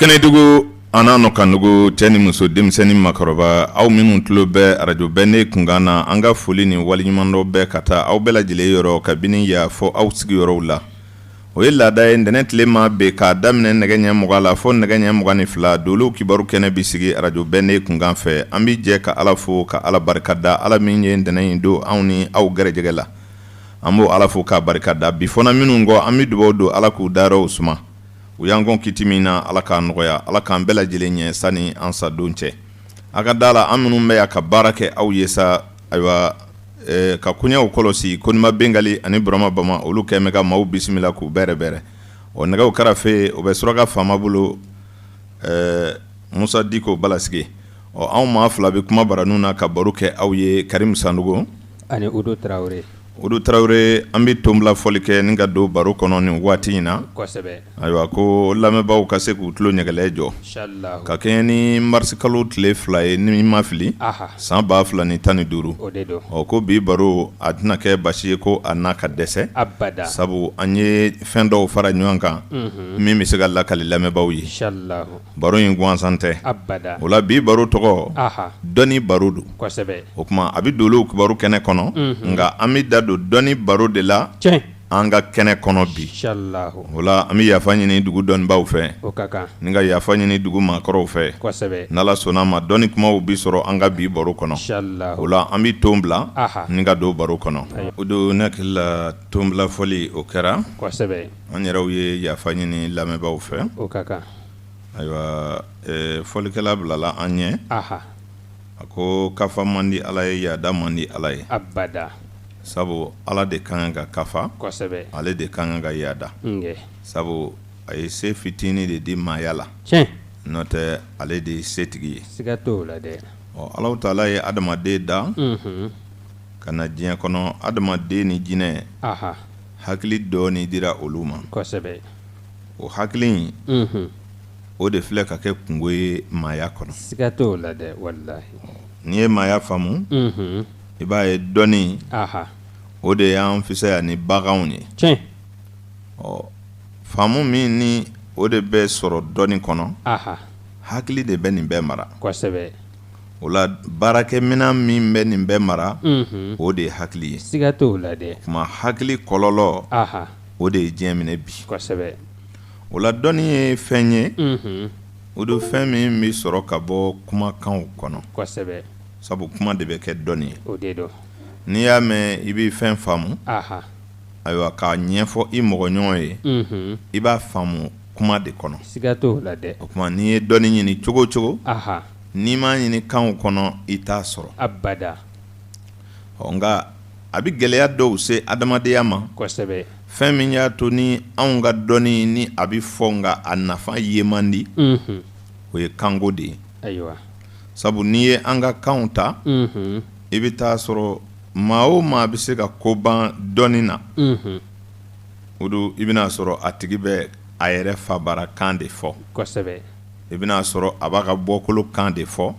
Kɛnɛdugu an kanugu cɛ ni muso denmisɛnnin makɔrɔba aw minnu tulo bɛ arajo bɛnnen kunkan na an ka foli ni waliɲumandɔ bɛɛ ka taa aw bɛɛ lajɛlen yɔrɔ kabini y'a fɔ aw sigiyɔrɔw la o ye laada ye ntɛnɛn tilema bɛ k'a daminɛ nɛgɛ ɲɛ 20 la fo nɛgɛ ɲɛ 22 dolo kibaru kɛnɛ bi sigi arajo bɛnnen kunkan fɛ an bi jɛ ka ala fo ka ala barikada ala min ye ntɛnɛn in don anw ni aw gɛrɛjɛgɛ la an b'o ala fo k'a barikada bi fɔna minnu kɔ an bi dugawu don ala k'u dayɔrɔw suma u y'an kɔn kiti min na ala k'a nɔgɔya ala k'an bɛɛ lajɛlen ɲɛ sani an sadon cɛ a ka da la an minnu bɛ yan ka baara kɛ aw ye sa ayiwa ka kuɲɛw kɔlɔsi konima bengali ani burama bama olu kɛmɛ ka maaw bisimila k'u bɛrɛ bɛrɛ o nɛgɛw karafe o bɛ suraka faama bolo Musa Diko Balasigi anw maa fila bɛ kuma baranu na ka baro kɛ aw ye Karim Sandugu ani Udu Traoré an bɛ tonbila fɔli kɛ ni ka don baro kɔnɔ nin waati in na kosɛbɛ ayiwa ko lamɛnbaaw ka se k'u tulo ɲɛgɛlɛ jɔ inshallah ka kɛɲɛ ni marisi kalo tile 2 ye ni ma fili san 2015 o de don ko bi baro a tɛna kɛ basi ye ko a n'a ka dɛsɛ abada sabu an ye fɛn dɔw fara ɲɔgɔn kan min bɛ se ka lakali lamɛnbaaw ye inshallah baro in gansan tɛ abada o la bi baro tɔgɔ dɔnni baro don kosɛbɛ o kuma a bɛ don kibaru kɛnɛ kɔnɔ nka an bɛ da don dɔnni baro de la an ka kɛnɛ kɔnɔ bi inshallah o la an bɛ yafa ɲini dugu dɔnnibaw fɛ o ka kan ni ka yafa ɲini dugu maakɔrɔw fɛ kosɛbɛ n'ala sɔnna ma dɔnni kumaw bi sɔrɔ an ka bi baro kɔnɔ inshallah o la an bɛ ton bila ni ka don baro kɔnɔ o don ne hakili la ton bila fɔli o kɛra kosɛbɛ an yɛrɛw ye yafa ɲini lamɛnbaaw fɛ o ka kan ayiwa fɔlikɛla bilala an ɲɛ a ko kafa man di ala ye yaada man di ala ye abada sabu ala de kan ka kafa kosɛbɛ ale de kan ka yaada sabu a ye se fitinin de di maaya la n'o tɛ ale de ye setigi ye siga t'o la dɛ Alahu taala ye adamaden da ka na diɲɛ kɔnɔ adamaden ni jinɛ hakili dɔɔni dira olu ma kosɛbɛ o hakili in o de filɛ ka kɛ kungo ye maaya kɔnɔ siga t'o la dɛ wallahi n'i ye maaya faamu i b'a ye dɔnni o de y'an fisaya ni baganw ye faamu min ni o de bɛ sɔrɔ dɔnni kɔnɔ hakili de bɛ nin bɛɛ mara kosɛbɛ o la baarakɛminɛn min bɛ nin bɛɛ mara o de ye hakili ye siga t'o la dɛ kuma hakili kɔlɔlɔ o de ye diɲɛ minɛ bi kosɛbɛ o la dɔnni ye fɛn ye o do fɛn min bɛ sɔrɔ ka bɔ kumakanw kɔnɔ kosɛbɛ sabu kuma de bɛ kɛ dɔnni ye o de don n'i y'a mɛn i bɛ fɛn faamu ayiwa k'a ɲɛfɔ i mɔgɔɲɔgɔn ye i b'a faamu kuma de kɔnɔ siga t'o la dɛ o kuma n'i ye dɔnni ɲini cogo o cogo n'i m'a ɲini kanw kɔnɔ i t'a sɔrɔ abada nka a bɛ gɛlɛya dɔw se adamadenya ma kosɛbɛ fɛn min y'a to ni anw ka dɔnni ni a bɛ fɔ nka a nafa ye man di o ye kanko de ye ayiwa sabu n'i ye an ka kanw ta i bɛ taa sɔrɔ maa o maa bɛ se ka ko ban dɔnni na o don i bɛna sɔrɔ a tigi bɛ a yɛrɛ fabara kan de fɔ kosɛbɛ i bɛna sɔrɔ a b'a ka bɔkolo kan de fɔ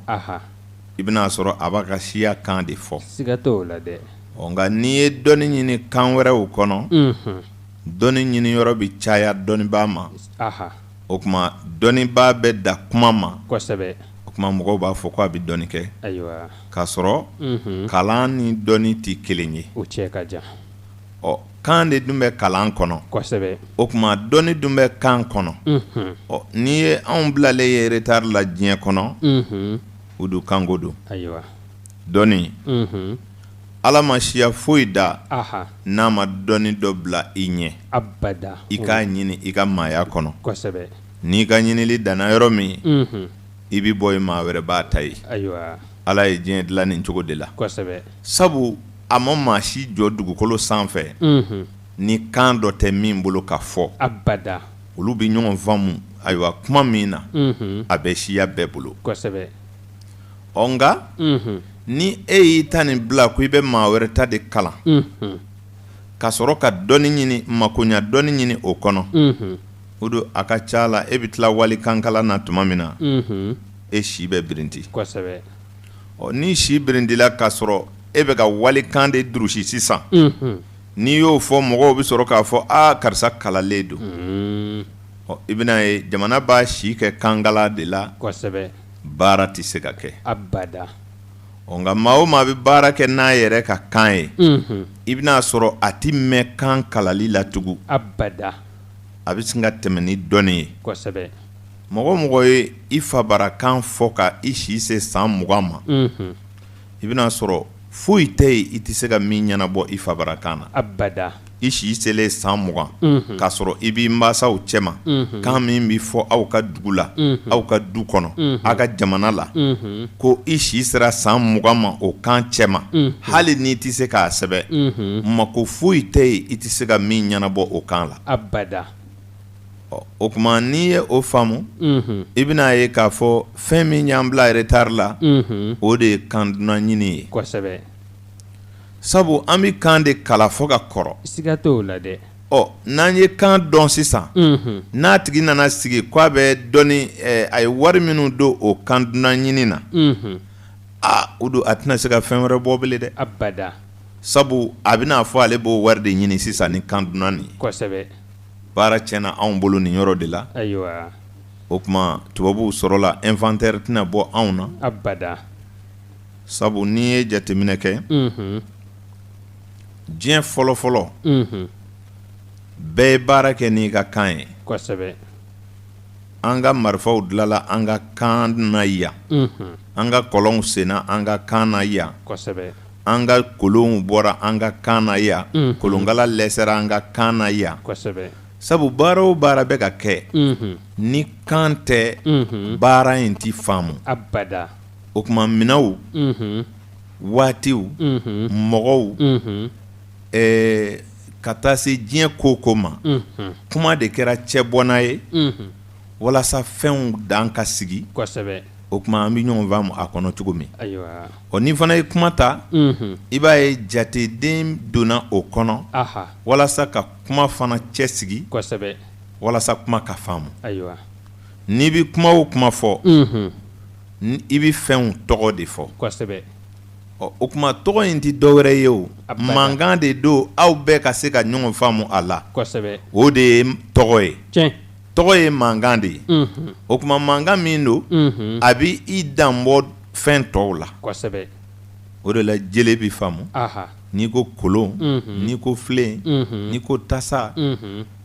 i bɛna sɔrɔ a b'a ka siya kan de fɔ siga t'o la dɛ nka n'i ye dɔnni ɲini kan wɛrɛw kɔnɔ dɔnni ɲini yɔrɔ bɛ caya dɔnnibaa ma o tuma dɔnnibaa bɛ da kuma ma kosɛbɛ o tuma mɔgɔw b'a fɔ ko a bɛ dɔnni kɛ ayiwa k'a sɔrɔ kalan ni dɔnni tɛ kelen ye o cɛ ka jan kan de dun bɛ kalan kɔnɔ kosɛbɛ o tuma dɔnni dun bɛ kan kɔnɔ n'i ye anw bilalen ye retard la diɲɛ kɔnɔ o don kanko don ayiwa dɔnni ala ma siya foyi da n'a ma dɔnni dɔ bila i ɲɛ abada i k'a ɲini i ka maaya kɔnɔ kosɛbɛ n'i ka ɲinili danna yɔrɔ min i bɛ bɔ yen maa wɛrɛ b'a ta ye ayiwa ala ye diɲɛ dilan nin cogo de la kosɛbɛ sabu a ma maa si jɔ dugukolo sanfɛ ni kan dɔ tɛ min bolo ka fɔ abada olu bɛ ɲɔgɔn faamu ayiwa kuma min na a bɛ siya bɛɛ bolo kosɛbɛ nka ni e y'i ta nin bila ko i bɛ maa wɛrɛ ta de kalan ka sɔrɔ ka dɔnni ɲini makoɲa dɔnni ɲini o kɔnɔ o don a ka ca la e bɛ tila wali kankala na tuma min na e si bɛ birinti kosɛbɛ ni si birintila ka sɔrɔ e bɛ ka wali kan de durusi sisan n'i y'o fɔ mɔgɔw bɛ sɔrɔ k'a fɔ karisa kalalen don i bɛna ye jamana b'a si kɛ kangala de la kosɛbɛ baara tɛ se ka kɛ abada nka maa o maa bɛ baara kɛ n'a yɛrɛ ka kan ye i bɛna sɔrɔ a tɛ mɛn kan kalali la tugun abada a bɛ sin ka tɛmɛ ni dɔnni ye kosɛbɛ mɔgɔ o mɔgɔ ye i fabarakan fɔ ka i si se san 20 ma i bɛna sɔrɔ foyi tɛ yen i tɛ se ka min ɲɛnabɔ i fabarakan na abada i si selen san 20 k'a sɔrɔ i b'i mansaw cɛma kan min bɛ fɔ aw ka dugu la aw ka du kɔnɔ aw ka jamana la ko i si sera san 20 ma o kan cɛma hali n'i tɛ se k'a sɛbɛn mako foyi tɛ yen i tɛ se ka min ɲɛnabɔ o kan la abada o tuma n'i ye o faamu i bɛna ye k'a fɔ fɛn min y'an bila retard la o de ye kan dunan ɲini ye kosɛbɛ sabu an bɛ kan de kala fɔ ka kɔrɔ siga t'o la dɛ n'an ye kan dɔn sisan n'a tigi nana sigi k'a bɛ dɔnni a ye wari minnu don o kan dunan ɲini na o don a tɛna se ka fɛn wɛrɛ bɔ bilen dɛ abada sabu a bɛna fɔ ale b'o wari de ɲini sisan ni kan dunan nin kosɛbɛ baara tiɲɛna anw bolo nin yɔrɔ de la ayiwa o tuma tubabuw sɔrɔla inventaire tɛna bɔ anw na abada sabu n'i ye jateminɛ kɛ diɲɛ fɔlɔfɔlɔ bɛɛ ye baara kɛ n'i ka kan ye kosɛbɛ an ka marifaw dilanla an ka kan na yan an ka kɔlɔnw senna an ka kan na yan kosɛbɛ an ka kolonw bɔra an ka kan na yan kolonkala lɛsɛra an ka kan na yan kosɛbɛ sabu baara o baara bɛ ka kɛ ni kan tɛ baara in ti faamu abada o tuma minɛnw waatiw mɔgɔw ka taa se diɲɛ ko o ko ma kuma de kɛra cɛbɔna ye walasa fɛnw dan ka sigi kosɛbɛ o tuma an bɛ ɲɔgɔn faamu a kɔnɔ cogo min ayiwa ni fana ye kuma ta i b'a ye jateden donna o kɔnɔ walasa ka kuma fana cɛ sigi kosɛbɛ walasa kuma ka faamu ayiwa n'i bɛ kuma o kuma fɔ i bɛ fɛnw tɔgɔ de fɔ kosɛbɛ o tuma tɔgɔ in tɛ dɔwɛrɛ ye o mankan de don aw bɛɛ ka se ka ɲɔgɔn faamu a la kosɛbɛ o de ye tɔgɔ ye tiɲɛ tɔgɔ ye mankan de ye o tuma mankan min don a bɛ i danbɔ fɛn tɔw la kosɛbɛ o de la jele bɛ faamu n'i ko kolon n'i ko filen n'i ko tasa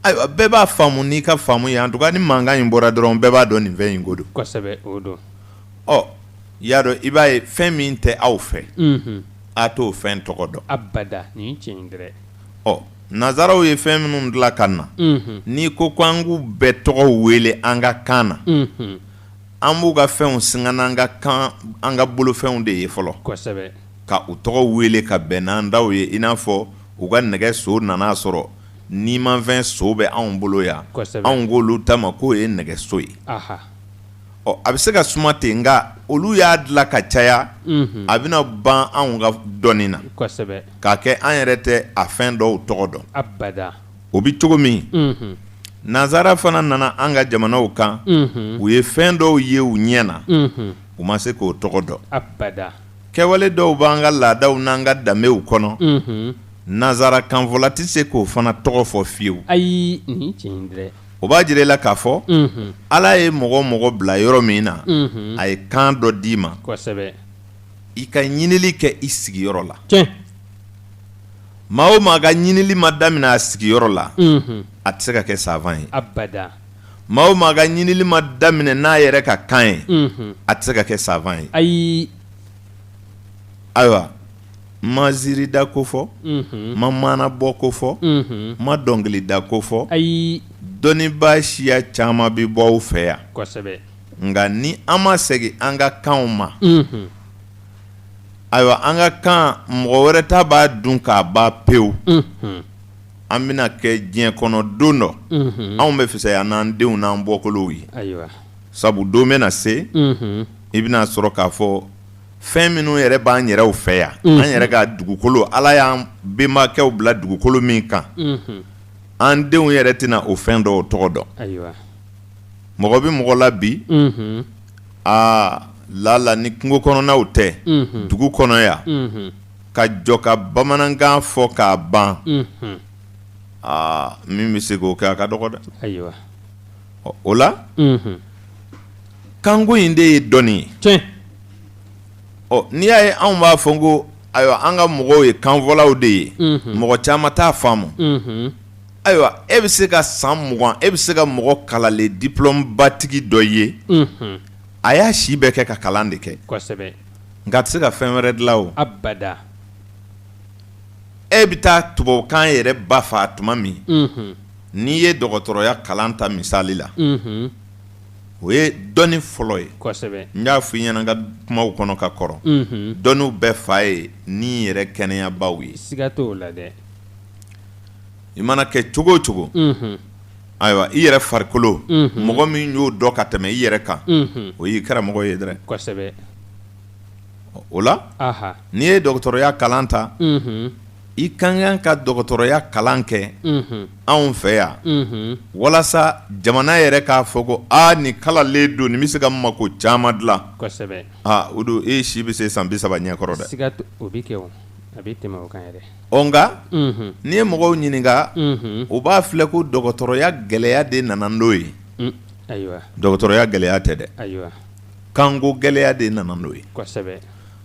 ayiwa bɛɛ b'a faamu n'i ka faamu ye en tout cas ni mankan in bɔra dɔrɔn bɛɛ b'a dɔn nin fɛn in ko don kosɛbɛ o don y'a dɔn i b'a ye fɛn min tɛ aw fɛ a t'o fɛn tɔgɔ dɔn abada nin tiɲɛ dɛrɛ nazaraw ye fɛn minnu dilan ka na n'i ko an k'u bɛɛ tɔgɔ wele an ka kan na an b'u ka fɛnw singa n'an ka kan an ka bolofɛnw de ye fɔlɔ kosɛbɛ ka u tɔgɔ wele ka bɛn n'an daw ye i n'a fɔ u ka nɛgɛ so nan'a sɔrɔ nimanfɛn so bɛ anw bolo yan anw k'olu ta ma k'o ye nɛgɛso ye a bɛ se ka suma ten nka olu y'a dilan ka caya a bɛna ban anw ka dɔnni na kosɛbɛ k'a kɛ an yɛrɛ tɛ a fɛn dɔw tɔgɔ dɔn abada o bɛ cogo min nazara fana nana an ka jamanaw kan u ye fɛn dɔw ye u ɲɛ na u ma se k'o tɔgɔ dɔn abada kɛwale dɔw b'an ka laadaw n'an ka danbew kɔnɔ nazara kanfɔla tɛ se k'o fana tɔgɔ fɔ fiyewu ayi nin tiɲɛ dɛrɛ o b'a jira i la k'a fɔ ala ye mɔgɔ mɔgɔ bila yɔrɔ min na a ye kan dɔ d'i ma kosɛbɛ i ka ɲinili kɛ i sigiyɔrɔ la tiɲɛ maa o maa ka ɲinili ma daminɛ a sigiyɔrɔ la a tɛ se ka kɛ savan ye abada maa o maa ka ɲinili ma daminɛ n'a yɛrɛ ka kan ye a tɛ se ka kɛ savan ye ayi ayiwa ma ziiri da ko fɔ ma maana bɔ ko fɔ ma dɔnkili da ko fɔ ayi dɔnnibaa siya caman bɛ bɔ aw fɛ yan kosɛbɛ nka ni an ma segin an ka kanw ma ayiwa an ka kan mɔgɔ wɛrɛ ta b'a dun k'a ban pewu an bɛna kɛ diɲɛ kɔnɔ don dɔ anw bɛ fisaya n'an denw n'an bɔkolow ye ayiwa sabu don bɛna se i bɛna sɔrɔ k'a fɔ fɛn minnu yɛrɛ b'an yɛrɛw fɛ yan an yɛrɛ ka dugukolo ala y'an bɛnbakɛw bila dugukolo min kan an denw yɛrɛ tɛna o fɛn dɔw tɔgɔ dɔn ayiwa mɔgɔ bɛ mɔgɔ la bi lala ni kungo kɔnɔnaw tɛ dugu kɔnɔ yan ka jɔ ka bamanankan fɔ k'a ban min bɛ se k'o kɛ a ka dɔgɔ dɛ ayiwa o la kanko in de ye dɔnni ye tiɲɛ n'i y'a ye anw b'a fɔ ko ayiwa an ka mɔgɔw ye kanfɔlaw de ye mɔgɔ caman t'a faamu ayiwa e bɛ se ka san 20 e bɛ se ka mɔgɔ kalalen diplôme batigi dɔ ye a y'a si bɛɛ kɛ ka kalan de kɛ kosɛbɛ nka a tɛ se ka fɛn wɛrɛ dilan o abada e bɛ taa tubabukan yɛrɛ ba fa tuma min n'i ye dɔgɔtɔrɔya kalan ta misali la o ye dɔnni fɔlɔ ye kosɛbɛ n y'a fɔ i ɲɛna n ka kumaw kɔnɔ ka kɔrɔ dɔnniw bɛɛ fa ye ni yɛrɛ kɛnɛyabaw ye siga t'o la dɛ i mana kɛ cogo o cogo ayiwa i yɛrɛ farikolo mɔgɔ min y'o dɔn ka tɛmɛ i yɛrɛ kan o y'i karamɔgɔ ye dɛrɛ kosɛbɛ o la n'i ye dɔgɔtɔrɔya kalan ta i ka kan ka dɔgɔtɔrɔya kalan kɛ anw fɛ yan walasa jamana yɛrɛ k'a fɔ ko nin kalalen don nin bɛ se ka mako caman dilan kosɛbɛ o don e si bɛ se san 30 ɲɛkɔrɔ dɛ siga o bɛ kɛ o a bɛ tɛmɛ o kan yɛrɛ nka n'i ye mɔgɔw ɲininka u b'a filɛ ko dɔgɔtɔrɔya gɛlɛya de nana n'o ye ayiwa dɔgɔtɔrɔya gɛlɛya tɛ dɛ ayiwa kanko gɛlɛya de nana n'o ye kosɛbɛ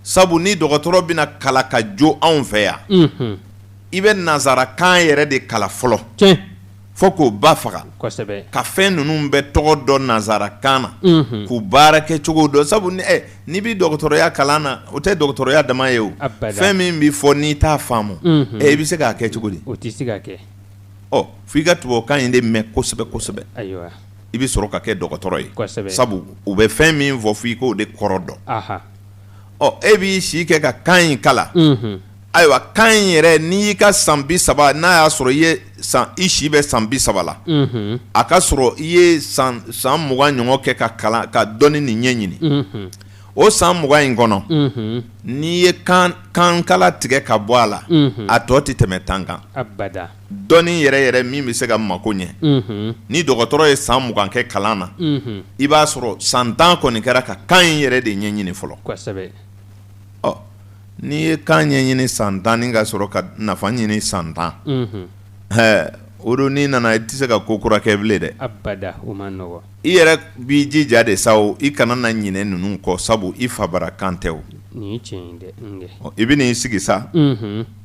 sabu ni dɔgɔtɔrɔ bɛna kala ka jo anw fɛ yan i bɛ nazarakan yɛrɛ de kala fɔlɔ tiɲɛ fo k'o ba faga kosɛbɛ ka fɛn ninnu bɛ tɔgɔ dɔn nazarakan na k'u baara kɛ cogo dɔn sabu n'i bɛ dɔgɔtɔrɔya kalan na o tɛ dɔgɔtɔrɔya dama ye o fɛn min bɛ fɔ n'i t'a faamu i bɛ se k'a kɛ cogo di o tɛ se ka kɛ f'i ka tubabukan in de mɛn kosɛbɛ kosɛbɛ ayiwa i bɛ sɔrɔ ka kɛ dɔgɔtɔrɔ ye kosɛbɛ sabu u bɛ fɛn min fɔ f'i k'o de kɔrɔ dɔn e b'i si kɛ ka kan in kala ayiwa kan in yɛrɛ n'i y'i ka san 30 n'a y'a sɔrɔ i si bɛ san 30 la a ka sɔrɔ i ye san 20 ɲɔgɔn kɛ ka kalan ka dɔnni nin ɲɛɲini o san 20 in kɔnɔ n'i ye kan kala tigɛ ka bɔ a la a tɔ tɛ tɛmɛ 10 kan abada dɔnni yɛrɛ min bɛ se ka mako ɲɛ ni dɔgɔtɔrɔ ye san 20 kɛ kalan na i b'a sɔrɔ san 10 kɔni kɛra ka kan in yɛrɛ de ɲɛɲini fɔlɔ kosɛbɛ n'i ye kan ɲɛɲini san 10 ni ka sɔrɔ ka nafa ɲini san 10 o don n'i nana i tɛ se ka ko kura kɛ bilen dɛ abada o ma nɔgɔ i yɛrɛ b'i jija de sa o i kana na ɲinɛ ninnu kɔ sabu i fabara kan tɛ o nin ye tiɲɛ ye dɛ i bɛ n'i sigi sa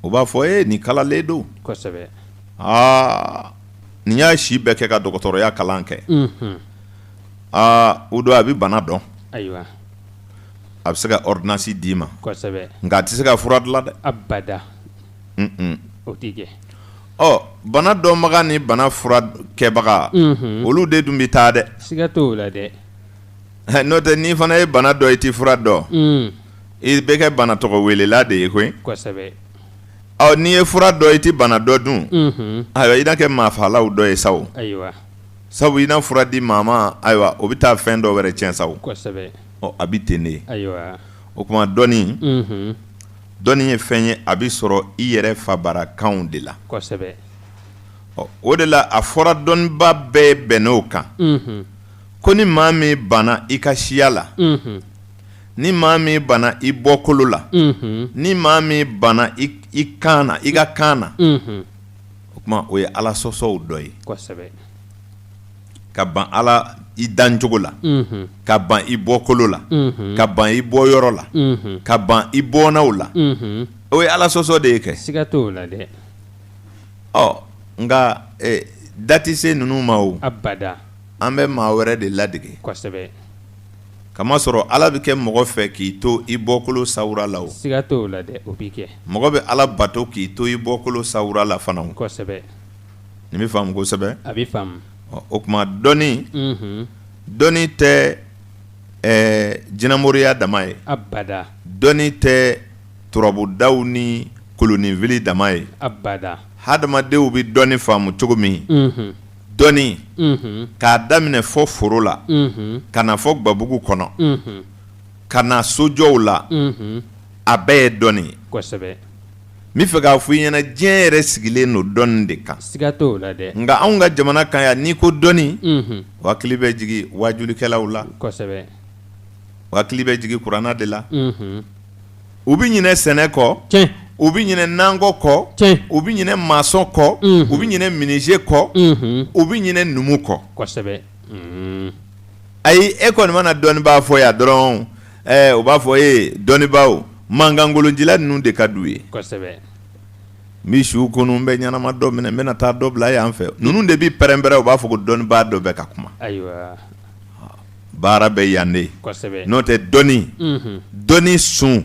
o b'a fɔ nin kalalen don kosɛbɛ nin y'a si bɛɛ kɛ ka dɔgɔtɔrɔya kalan kɛ o don a bɛ bana dɔn ayiwa a bɛ se ka ordonnance d'i ma kosɛbɛ nka a tɛ se ka fura dilan dɛ abada o tɛ kɛ bana dɔnbaga ni bana fura kɛbaga olu de dun bɛ taa dɛ siga t'o la dɛ n'o tɛ n'i fana ye bana dɔn i tɛ fura dɔn i bɛ kɛ bana tɔgɔ welela de ye koyi kosɛbɛ n'i ye fura dɔn i tɛ bana dɔ dun ayiwa i na kɛ maafagalaw dɔ ye sa o ayiwa sabu i na fura di maa ma ayiwa o bɛ taa fɛn dɔ wɛrɛ tiɲɛ sa o kosɛbɛ a bɛ ten de ayiwa o tuma dɔnni ye fɛn ye a bɛ sɔrɔ i yɛrɛ fabarakanw de la kosɛbɛ o de la a fɔra dɔnniba bɛɛ bɛnn'o kan ko ni maa min banna i ka siya la ni maa min banna i bɔkolo la ni maa min banna i kan na i ka kan na o tuma o ye ala sɔsɔw dɔ ye kosɛbɛ ka ban ala i dancogo la ka ban i bɔkolo la ka ban i bɔyɔrɔ la ka ban i bɔnnaw la o ye ala sɔsɔ de ye kɛ siga t'o la dɛ nka dati se ninnu ma o abada an bɛ maa wɛrɛ de ladege kosɛbɛ kamasɔrɔ ala bɛ kɛ mɔgɔ fɛ k'i to i bɔkolo sawura la o siga t'o la dɛ o bɛ kɛ mɔgɔ bɛ ala bato k'i to i bɔkolo sawura la fana o kosɛbɛ nin bɛ faamu kosɛbɛ a bɛ faamu o tuma dɔnni tɛ jinɛmoriya dama ye abada dɔnni tɛ turabudaw ni kolonifili dama ye abada hadamadenw bɛ dɔnni faamu cogo min dɔnni k'a daminɛ fɔ foro la ka na fɔ gbabugu kɔnɔ ka na sojɔw la a bɛɛ ye dɔnni ye kosɛbɛ n bɛ fɛ k'a fɔ i ɲɛna diɲɛ yɛrɛ sigilen don dɔnni de kan siga t'o la dɛ nka anw ka jamana kan yan n'i ko dɔnni o hakili bɛ jigin wajulikɛlaw la kosɛbɛ o hakili bɛ jigin kuranna de la u bɛ ɲinɛ sɛnɛ kɔ tiɲɛ u bɛ ɲinɛ nankɔ kɔ u bɛ ɲinɛ maasɔn kɔ u bɛ ɲinɛ minise kɔ u bɛ ɲinɛ numu kɔ kosɛbɛ ayi e kɔni mana dɔnnibaa fɔ ya dɔrɔn o b'a fɔ dɔnnibaaw mankankolonjila ninnu de ka d'u ye kosɛbɛ n bɛ siw kɔnɔ n bɛ ɲɛnama dɔ minɛ n bɛna taa dɔ bila yan fɛ ninnu de bɛ pɛrɛn-pɛrɛn u b'a fɔ ko dɔnnibaa dɔ bɛ ka kuma ayiwa baara bɛ yan de kosɛbɛ n'o tɛ dɔnni sun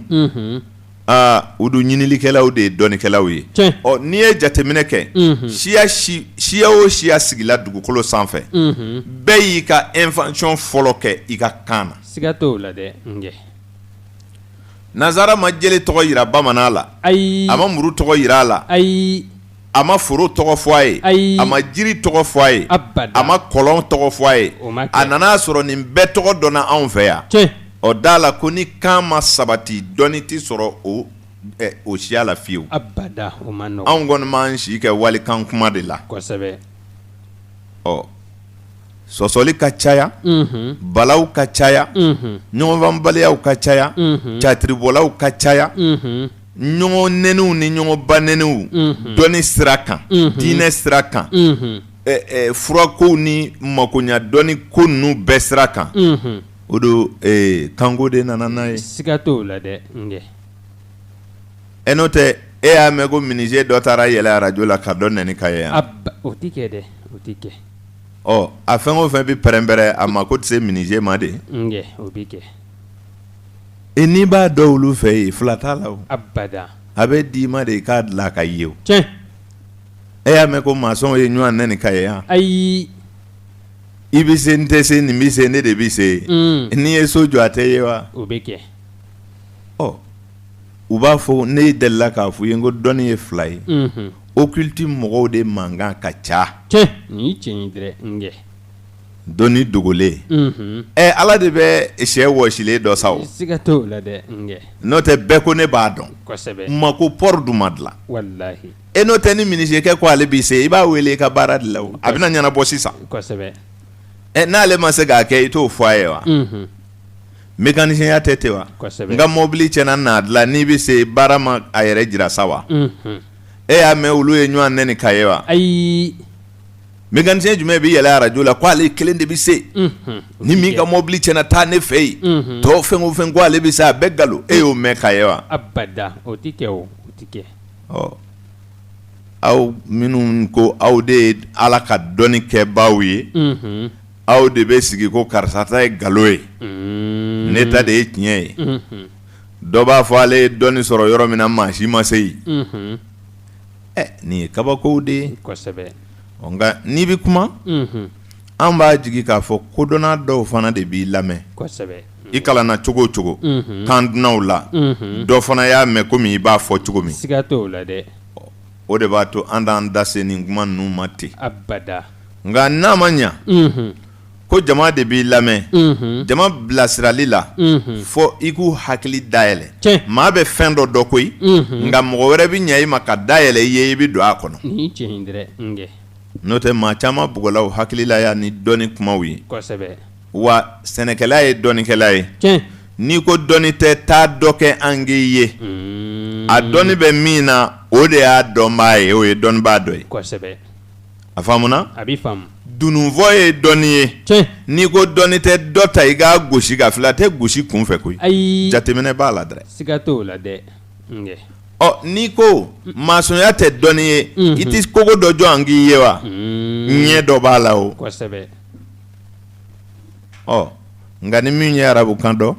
u dun ɲinilikɛlaw de ye dɔnnikɛlaw ye ɔ n'i ye jateminɛ kɛ siya o siya sigila dugukolo sanfɛ bɛɛ y'i ka invention fɔlɔ kɛ i ka kan na siga t'o la dɛ Nazara ma jeli tɔgɔ yira bamanan la ayi a ma muru tɔgɔ yira a la ayi a ma foro tɔgɔ fɔ a ye a ma jiri tɔgɔ fɔ a ye a ma kɔlɔn tɔgɔ fɔ a ye a nana sɔrɔ nin bɛɛ tɔgɔ dɔnna anw fɛ yan o da la ko ni kan ma sabati dɔnni tɛ sɔrɔ o siya la fiyewu abada o ma nɔgɔ anw kɔni m'an si kɛ walikan kuma de la kosɛbɛ ɔ sɔsɔli ka caya balaw ka caya ɲɔgɔnbanbaliyaw ka caya catiribɔlaw ka caya ɲɔgɔn nɛniw ni ɲɔgɔn ba nɛniw dɔnni sira kan diinɛ sira kan furakow ni makoɲa dɔnni ko ninnu bɛɛ sira kan o don kanko de nana n'a ye siga t'o la dɛ n'o tɛ e y'a mɛn ko minize dɔ taara yɛlɛ arajo la ka dɔ nɛni ka ye yan o ti kɛ dɛ o ti kɛ ɔ a fɛn o fɛn bɛ pɛrɛn-pɛrɛn a mako tɛ se minize ma de o bi kɛ n'i b'a dɔn olu fɛ yen fila t'a la o abada a bɛ d'i ma de k'a dilan ka ye o tiɲɛ e y'a mɛn ko masɔnw ye ɲɔgɔn nɛni ka ye yan ayi i bɛ se n tɛ se nin bɛ se ne de bɛ se n'i ye so jɔ a tɛ ye wa o bɛ kɛ ɔ u b'a fɔ ne delila k'a fɔ i ye ko dɔnni ye fila ye occulte mɔgɔw de mankan ka ca tiɲɛ nin ye tiɲɛ ye dɛ dɔnni dogolen ala de bɛ sɛ wɔsilen dɔ sa o siga t'o la dɛ n'o tɛ bɛɛ ko ne b'a dɔn kosɛbɛ mako pɔri dun ma dilan walahi n'o tɛ ni minisekɛ ko ale b'i se i b'a wele i ka baara de la o a bɛna ɲɛnabɔ sisan kosɛbɛ n'ale ma se k'a kɛ i t'o fɔ a ye wa mécanicien tɛ ten wa n ka mobili tiɲɛna n'a dilan n'i bɛ se baara ma a yɛrɛ jira sa wa e y'a mɛn olu ye ɲɔgɔn nɛni ka ye wa ayi mécanicien jumɛn bɛ yɛlɛ arajo la ko ale kelen de bɛ se ni min ka mobili tiɲɛna taa ne fɛ yen tɔw fɛn o fɛn ko ale bɛ se a bɛɛ nkalon e y'o mɛn ka ye wa abada o ti kɛ o ti kɛ ɔ aw minnu ko aw de ye ala ka dɔnni kɛbaaw ye aw de bɛ sigi ko karisa ta ye nkalon ye ne ta de ye tiɲɛ ye dɔ b'a fɔ ale ye dɔnni sɔrɔ yɔrɔ min na maa si ma se yen nin ye kabakow de ye kosɛbɛ nka n'i bɛ kuma an b'a jigi k'a fɔ kodɔnna dɔw fana de b'i lamɛn kosɛbɛ i kalanna cogo o cogo kan dunnaw la dɔ fana y'a mɛn komi i b'a fɔ cogo min siga t'o la dɛ o de b'a to an t'an da se nin kuma ninnu ma ten abada nka n'a ma ɲa ko jama de b'i lamɛn jama bilasirali la fɔ i k'u hakili dayɛlɛ maa bɛ fɛn dɔ dɔ koyi nka mɔgɔ wɛrɛ bɛ ɲɛ i ma ka dayɛlɛ i ye i bɛ don a kɔnɔ ni tiɲɛ dɛ n'o tɛ maa caman bugɔla o hakili la yan ni dɔnni kumaw ye kosɛbɛ wa sɛnɛkɛla ye dɔnnikɛla ye n'i ko dɔnni tɛ taa dɔ kɛ an k'i ye a dɔnni bɛ min na o de y'a dɔnbaa ye o ye dɔnnibaa dɔ ye kosɛbɛ a faamuna a b'i faamu dununfɔ ye dɔnni ye n'i ko dɔnni tɛ dɔ ta i k'a gosi ka fila a tɛ gosi kun fɛ koyi ayi jateminɛ b'a la dɛ siga t'o la dɛ n'i ko maçonneya tɛ dɔnni ye i tɛ kogo dɔ jɔ an k'i ye wa ɲɛ dɔ b'a la o kosɛbɛ nka ni min ye arabukan dɔn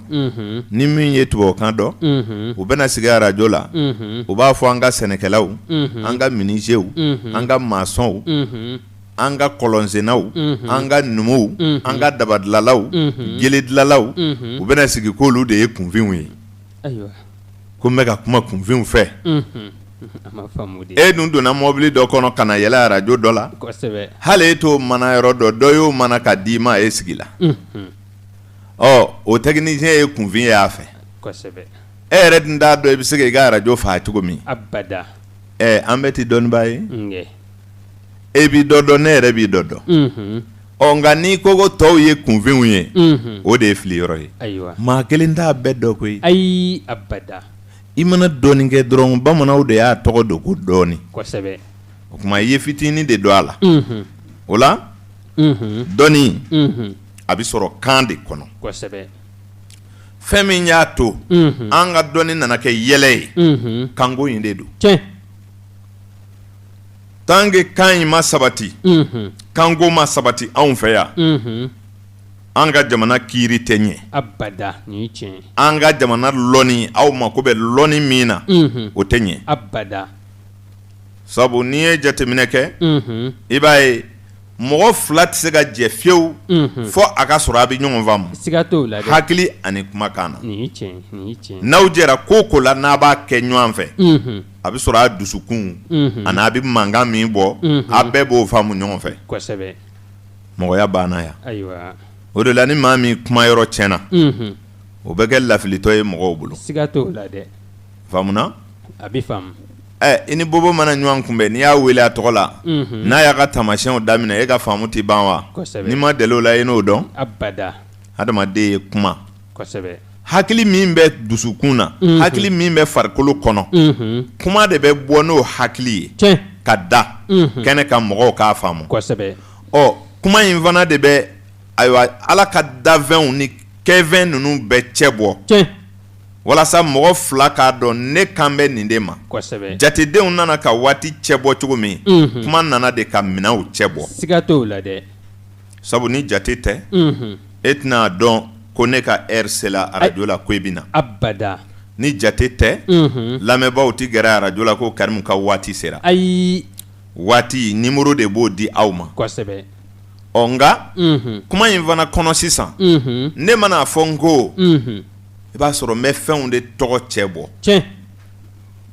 ni min ye tubabukan dɔn u bɛna sigi arajo la u b'a fɔ an ka sɛnɛkɛlaw an ka minisiw an ka masɔnw an ka kɔlɔnsennaw an ka numuw an ka dabadilalaw jelidilalaw u bɛna sigi k'olu de ye kunfinw ye ko n bɛ ka kuma kunfinw fɛ e dun donna mɔbili dɔ kɔnɔ ka na yɛlɛ arajo dɔ la hali e t'o mana yɔrɔ dɔ dɔ y'o mana ka d'i ma e sigi la o technicien ye kunfin ye a fɛ e yɛrɛ dun t'a dɔn i bɛ se k'i ka arajo faa cogo min abada an bɛ ti dɔnnibaa ye e b'i dɔ dɔn ne yɛrɛ b'i dɔ dɔn nka n'i ko ko tɔw ye kunfinw ye o de ye fili yɔrɔ ye maa kelen t'a bɛɛ dɔn koyi ayi abada i mana dɔɔnin kɛ dɔrɔn bamananw de y'a tɔgɔ don ko dɔɔnin o tuma i ye fitinin de don a la o la dɔnni a bɛ sɔrɔ kan de kɔnɔ kosɛbɛ fɛn min y'a to an ka dɔnni nana kɛ yɛlɛ ye kanko in de don tiɲɛ tant que kan in ma sabati kanko ma sabati anw fɛ yan an ka jamana kiiri tɛ ɲɛ abada nin ye tiɲɛ an ka jamana lɔnni aw mako bɛ lɔnni min na o tɛ ɲɛ abada sabu n'i ye jateminɛ kɛ i b'a ye mɔgɔ fila tɛ se ka jɛ fiyewu fɔ a ka sɔrɔ a bɛ ɲɔgɔn faamu siga t'o la dɛ hakili ani kumakan na nin ye tiɲɛ nin ye tiɲɛ n'aw jɛra ko o ko la n'a b'a kɛ ɲɔgɔn fɛ a bɛ sɔrɔ a dusukun ani a bɛ mankan min bɔ a bɛɛ b'o faamu ɲɔgɔn fɛ kosɛbɛ mɔgɔya banna yan ayiwa o de la ni maa min kuma yɔrɔ tiɲɛna o bɛ kɛ lafilitɔ ye mɔgɔw bolo siga t'o la dɛ faamuna a bɛ faamu i ni bobo mana ɲɔgɔn kunbɛn n'i y'a wele a tɔgɔ la n'a y'a ka taamasiyɛnw daminɛ e ka faamu tɛ ban wa kosɛbɛ n'i ma deli o la i n'o dɔn abada adamaden ye kuma kosɛbɛ hakili min bɛ dusukun na hakili min bɛ farikolo kɔnɔ kuma de bɛ bɔ n'o hakili ye tiɲɛ ka da kɛnɛ ka mɔgɔw k'a faamu kosɛbɛ kuma in fana de bɛ ayiwa ala ka dafɛnw ni kɛfɛn ninnu bɛɛ cɛ bɔ tiɲɛ walasa mɔgɔ fila k'a dɔn ne kan bɛ nin de ma kosɛbɛ jatedenw nana ka waati cɛ bɔ cogo min kuma nana de ka minɛnw cɛ bɔ siga t'o la dɛ sabu ni jate tɛ e tɛna dɔn ko ne ka heure sera arajo la ko i bɛ na abada ni jate tɛ lamɛnbaaw tɛ gɛrɛ arajo la ko Karimu ka waati sera ayi waati numéro de b'o di aw ma kosɛbɛ nka kuma in fana kɔnɔ sisan ne mana fɔ n ko i b'a sɔrɔ n bɛ fɛnw de tɔgɔ cɛ bɔ tiɲɛ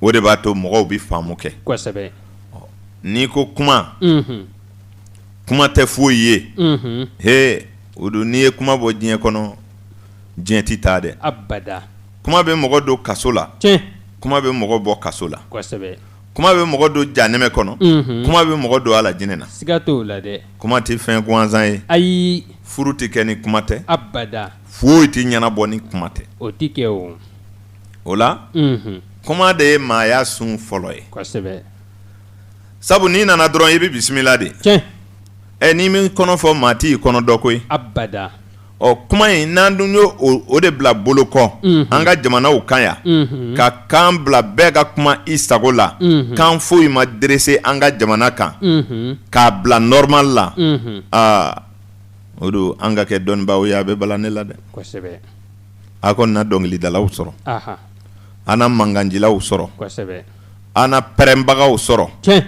o de b'a to mɔgɔw bɛ faamu kɛ kosɛbɛ n'i ko kuma kuma tɛ foyi ye he o don n'i ye kuma bɔ diɲɛ kɔnɔ diɲɛ tɛ taa dɛ abada kuma bɛ mɔgɔ don kaso la tiɲɛ kuma bɛ mɔgɔ bɔ kaso la kosɛbɛ kuma bɛ mɔgɔ don janɛmɛ kɔnɔ kuma bɛ mɔgɔ don alajinɛ na siga t'o la dɛ kuma tɛ fɛn gansan ye ayi furu tɛ kɛ ni kuma tɛ abada foyi tɛ ɲɛnabɔ ni kuma tɛ o tɛ kɛ o o la kuma de ye maaya sun fɔlɔ ye kosɛbɛ sabu n'i nana dɔrɔn i bɛ bisimila de tiɲɛ n'i min kɔnɔ fɔ maa t'i kɔnɔ dɔ koyi abada kuma in n'an dun y'o o de bila bolo kɔ an ka jamanaw kan yan ka kan bila bɛɛ ka kuma i sago la kan foyi ma derese an ka jamana kan k'a bila normal la o don an ka kɛ dɔnnibaaw ye a bɛ bala ne la dɛ kosɛbɛ a kɔni na dɔnkilidalaw sɔrɔ aha an na manganjilaw sɔrɔ kosɛbɛ an na pɛrɛnbagaw sɔrɔ tiɲɛ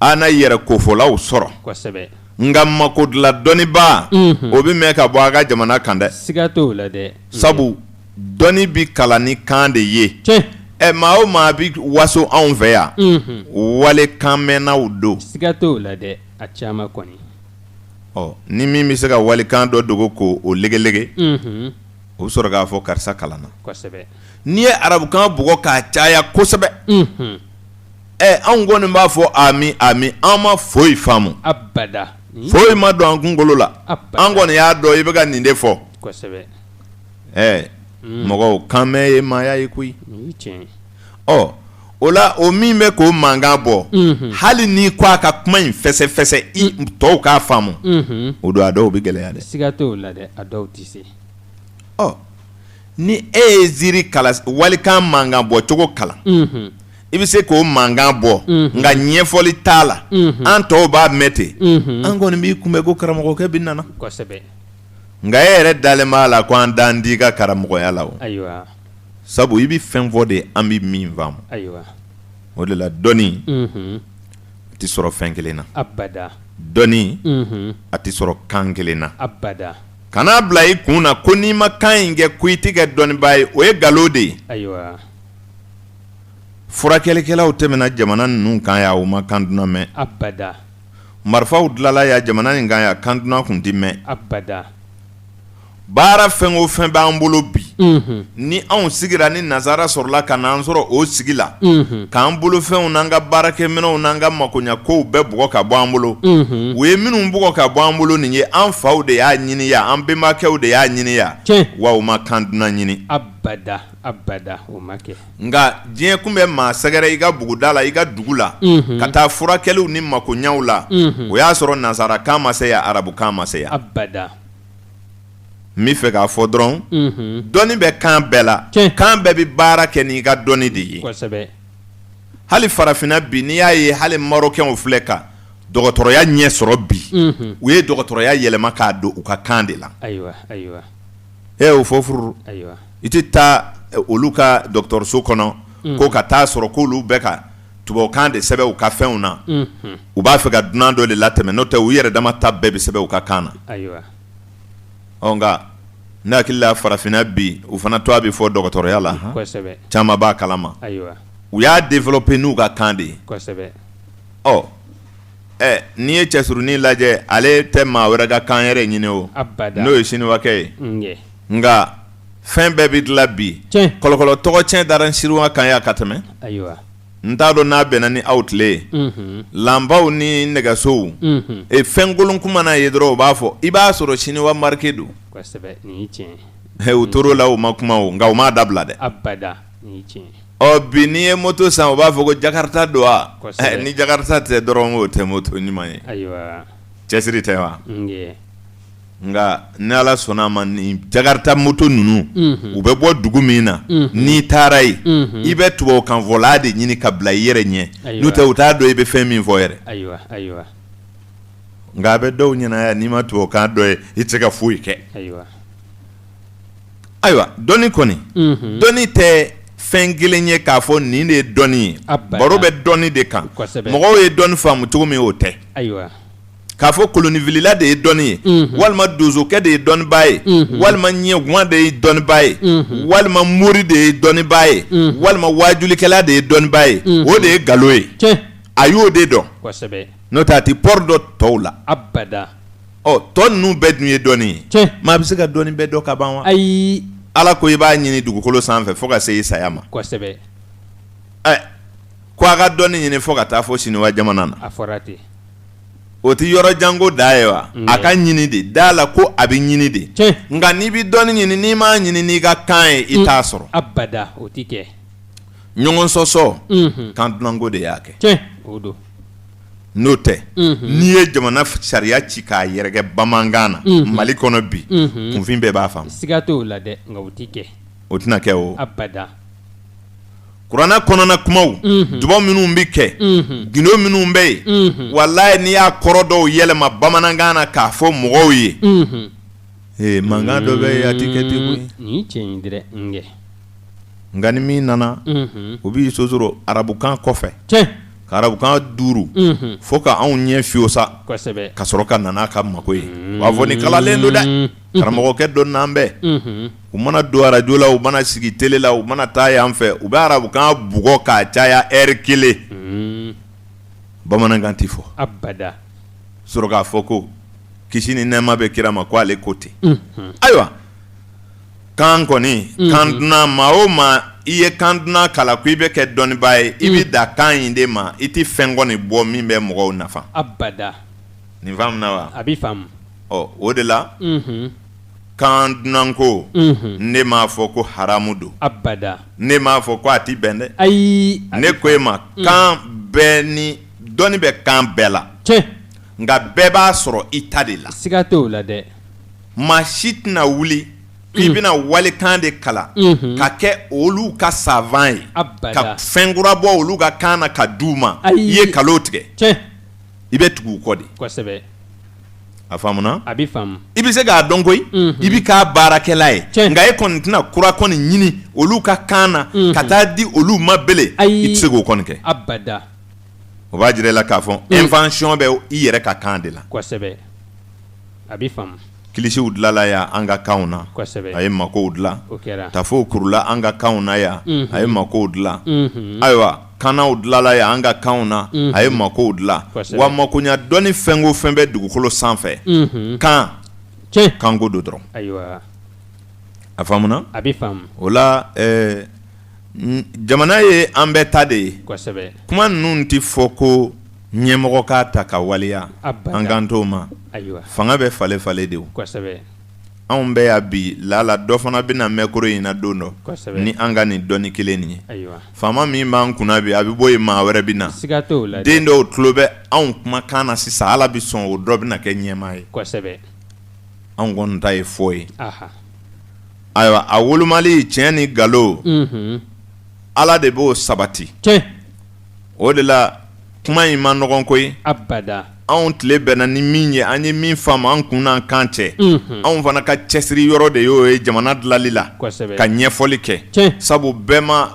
an na yɛrɛ kofɔlaw sɔrɔ kosɛbɛ nka makodila dɔnniba o bɛ mɛn ka bɔ a ka jamana kan dɛ siga t'o la dɛ sabu dɔnni bi kalan ni kan de ye tiɲɛ maa o maa bi waso anw fɛ yan wale kan mɛnnaw don siga t'o la dɛ a caman kɔni ni min bɛ se ka walikan dɔ dogo k'o legelege o bɛ sɔrɔ k'a fɔ karisa kalanna kosɛbɛ n'i ye arabukan bugɔ k'a caya kosɛbɛ anw kɔni b'a fɔ ami ami an ma foyi faamu abada foyi ma don an kunkolo la an kɔni y'a dɔn i bɛ ka nin de fɔ kosɛbɛ mɔgɔw kan mɛn ye maaya ye koyi tiɲɛ o la o min bɛ k'o mankan bɔ hali n'i ko a ka kuma in fɛsɛfɛsɛ i tɔw k'a faamu o don a dɔw bɛ gɛlɛya dɛ siga t'o la dɛ a dɔw tɛ se ni e ye ziiri kalan walikan mankan bɔ cogo kalan i bɛ se k'o mankan bɔ nka ɲɛfɔli t'a la an tɔw b'a mɛn ten an kɔni b'i kunbɛn ko karamɔgɔkɛ bɛ nana kosɛbɛ nka e yɛrɛ dalen b'a la ko an dan di ka karamɔgɔya la o ayiwa sabu i bɛ fɛn fɔ de an bɛ min faamu ayiwa o de la dɔnni a tɛ sɔrɔ fɛn kelen na abada dɔnni a tɛ sɔrɔ kan kelen na abada kana bila i kun na ko n'i ma kan in kɛ ko i tɛ kɛ dɔnnibaa ye o ye nkalon de ye ayiwa furakɛlikɛlaw tɛmɛna jamana ninnu kan yan o ma kan dunan mɛn abada marifaw dilanla yan jamana nin kan yan kan dunan kun tɛ mɛn abada baara fɛn o fɛn b'an bolo bi ni anw sigira ni nazara sɔrɔla ka n'an sɔrɔ o sigi la k'an bolo fɛnw n'an ka baarakɛminɛnw n'an ka makoɲɛkow bɛɛ bugɔ ka bɔ an bolo u ye minnu bugɔ ka bɔ an bolo nin ye an faw de y'a ɲini yan an bɛnbakɛw de y'a ɲini yan wa u ma kan dunan ɲini abada o ma kɛ nga diɲɛ kun bɛ maa sɛgɛrɛ i ka buguda la i ka dugu la ka taa furakɛliw ni makoɲaw la o y'a sɔrɔ nansarakan ma se ya arabukan ma se ya abada n bɛ fɛ k'a fɔ dɔrɔn dɔnni bɛ kan bɛɛ la kan bɛɛ bɛ baara kɛ n'i ka dɔnni de ye kosɛbɛ hali farafinna bi n'i y'a ye hali marokɛnw filɛ ka dɔgɔtɔrɔya ɲɛ sɔrɔ bi u ye dɔgɔtɔrɔya yɛlɛma k'a don u ka kan de la ayiwa o fɔ furu i tɛ taa olu ka dɔgɔtɔrɔso kɔnɔ ko ka taa sɔrɔ k'olu bɛ ka tubabukan de sɛbɛn u ka fɛnw na u b'a fɛ ka dunan dɔ de latɛmɛ n'o tɛ u yɛrɛ dama ta bɛɛ bɛ sɛbɛn u ka kan na nka ne hakili la farafinna bi u fana to a bɛ fɔ dɔgɔtɔrɔya la caman b'a kalama u y'a développer n'u ka kan de ye n'i ye cɛsurunin lajɛ ale tɛ maa wɛrɛ ka kan yɛrɛ ɲini o n'o ye siniwakɛ ye nka fɛn bɛɛ bɛ dilan bi kɔlɔkɔlɔ tɔgɔ tiɲɛ dara siniwa kan ya ka tɛmɛ n t'a dɔn n'a bɛnna ni aw tile ye lanbaw ni nɛgɛsow fɛn kolon kuma na ye dɔrɔn u b'a fɔ i b'a sɔrɔ siniwa marqué don u tor'o la u ma kuma o nka u m'a dabila dɛ bi n'i ye moto san u b'a fɔ ko jakarta don wa ni jakarta tɛ dɔrɔn o tɛ moto ɲuman ye cɛsiri tɛ wa nka ni ala sɔnna a ma ni jakarta moto ninnu u bɛ bɔ dugu min na n'i taara yen i bɛ tubabukan fɔla de ɲini ka bila i yɛrɛ ɲɛ n'o tɛ u t'a dɔn i bɛ fɛn min fɔ yɛrɛ nka a bɛ dɔw ɲɛna yan n'i ma tubabukan dɔ ye i tɛ se ka foyi kɛ ayiwa dɔnni kɔni dɔnni tɛ fɛn kelen ye k'a fɔ nin de ye dɔnni ye baro bɛ dɔnni de kan mɔgɔw ye dɔnni faamu cogo min o tɛ k'a fɔ kolonifilila de ye dɔnni ye walima donsokɛ de ye dɔnnibaa ye walima ɲɛguwan de ye dɔnnibaa ye walima mori de ye dɔnnibaa ye walima wajulikɛla de ye dɔnnibaa ye o de ye nkalon ye a y'o de dɔn n'o tɛ a tɛ pɔri dɔ tɔw la tɔ ninnu bɛɛ dun ye dɔnni ye maa bɛ se ka dɔnni bɛɛ dɔn ka ban wa ala ko i b'a ɲini dugukolo sanfɛ fo ka se i saya ma ko a ka dɔnni ɲini fo ka taa fɔ siniwa jamana na o tɛ yɔrɔ janko da ye wa a ka ɲini de da la ko a bɛ ɲini de nka n'i bɛ dɔnni ɲini n'i m'a ɲini n'i ka kan ye i t'a sɔrɔ ɲɔgɔn sɔsɔ kan dunanko de y'a kɛ n'o tɛ n'i ye jamana sariya ci k'a yɛrɛkɛ bamanankan na mali kɔnɔ bi kunfin bɛɛ b'a faamu o tɛna kɛ o kuranɛ kɔnɔna kumaw dubaw minnu bɛ kɛ gindo minnu bɛ yen walayi n'i y'a kɔrɔ dɔw yɛlɛma bamanankan na k'a fɔ mɔgɔw ye mankan dɔ bɛ yen a tɛ kɛ ten koyi nka ni min nana o b'i sosoro arabukan kɔfɛ ka arabukan 5 fo ka anw ɲɛ fiyo sa ka sɔrɔ ka nana ka mako ye b'a fɔ ni kalalen don dɛ karamɔgɔkɛ dɔ n'an bɛɛ u mana don arajo la u mana sigi télé la u mana taa yan fɛ u bɛ arabukan bugɔ k'a caya heure 1 bamanankan tɛ fɔ sɔrɔ k'a fɔ ko kisi ni nɛɛma bɛ kira ma ko ale ko ten ayiwa kan kɔni kan dunan maa o maa i ye kan dunan kalan ko i bɛ kɛ dɔnnibaa ye i bɛ da kan in de ma i tɛ fɛn kɔni bɔ min bɛ mɔgɔw nafa nin faamuna wa o de la kan dunan ko ne m'a fɔ ko haramu don ne m'a fɔ ko a tɛ bɛn dɛ ne ko e ma kan bɛɛ ni dɔnni bɛ kan bɛɛ la nka bɛɛ b'a sɔrɔ i ta de la maa si tɛna wuli i bɛna walikan de kalan ka kɛ olu ka savant ye ka fɛn kura bɔ olu ka kan na ka d'u ma i ye nkalon tigɛ i bɛ tugu u kɔ de a faamuna i bɛ se k'a dɔn koyi i bɛ k'a baarakɛla ye nka e kɔni tɛna kura kɔni ɲini olu ka kan na ka taa di olu ma bele i tɛ se k'o kɔni kɛ o b'a jira i la k'a fɔ invention bɛ i yɛrɛ ka kan de la kilisiw dilanla yan an ka kanw na a ye makow dilan tafow kurula an ka kanw na yan a ye makow dilan ayiwa kannaw dilanla yan an ka kanw na a ye makow dilan wa makoɲa dɔnni fɛn o fɛn bɛ dugukolo sanfɛ kanko don dɔrɔn a faamuna o la jamana ye an bɛɛ ta de ye kuma ninnu tɛ fɔ ko ɲɛmɔgɔ k'a ta ka waliya an kan t'o ma fanga bɛ fale de o anw bɛ ya bi lala dɔ fana bɛna mɛkoro in na don dɔ kosɛbɛ ni an ka nin dɔnni kelen nin ye ayiwa faama min b'an kunna bi a bɛ bɔ yen maa wɛrɛ bɛ na siga t'o la dɛ den dɔw tulo bɛ anw kumakan na sisan ala bɛ sɔn o dɔ bɛna kɛ ɲɛmaa ye kosɛbɛ anw kɔni ta ye fɔ ye aha ayiwa a wolomali tiɲɛ ni nkalon ala de b'o sabati tiɲɛ o de la kuma in ma nɔgɔn koyi abada anw tile bɛnna ni min ye an ye min faamu an kun n'an kan cɛ anw fana ka cɛsiri yɔrɔ de y'o ye jamana dilali la kosɛbɛ ka ɲɛfɔli kɛ tiɲɛ sabu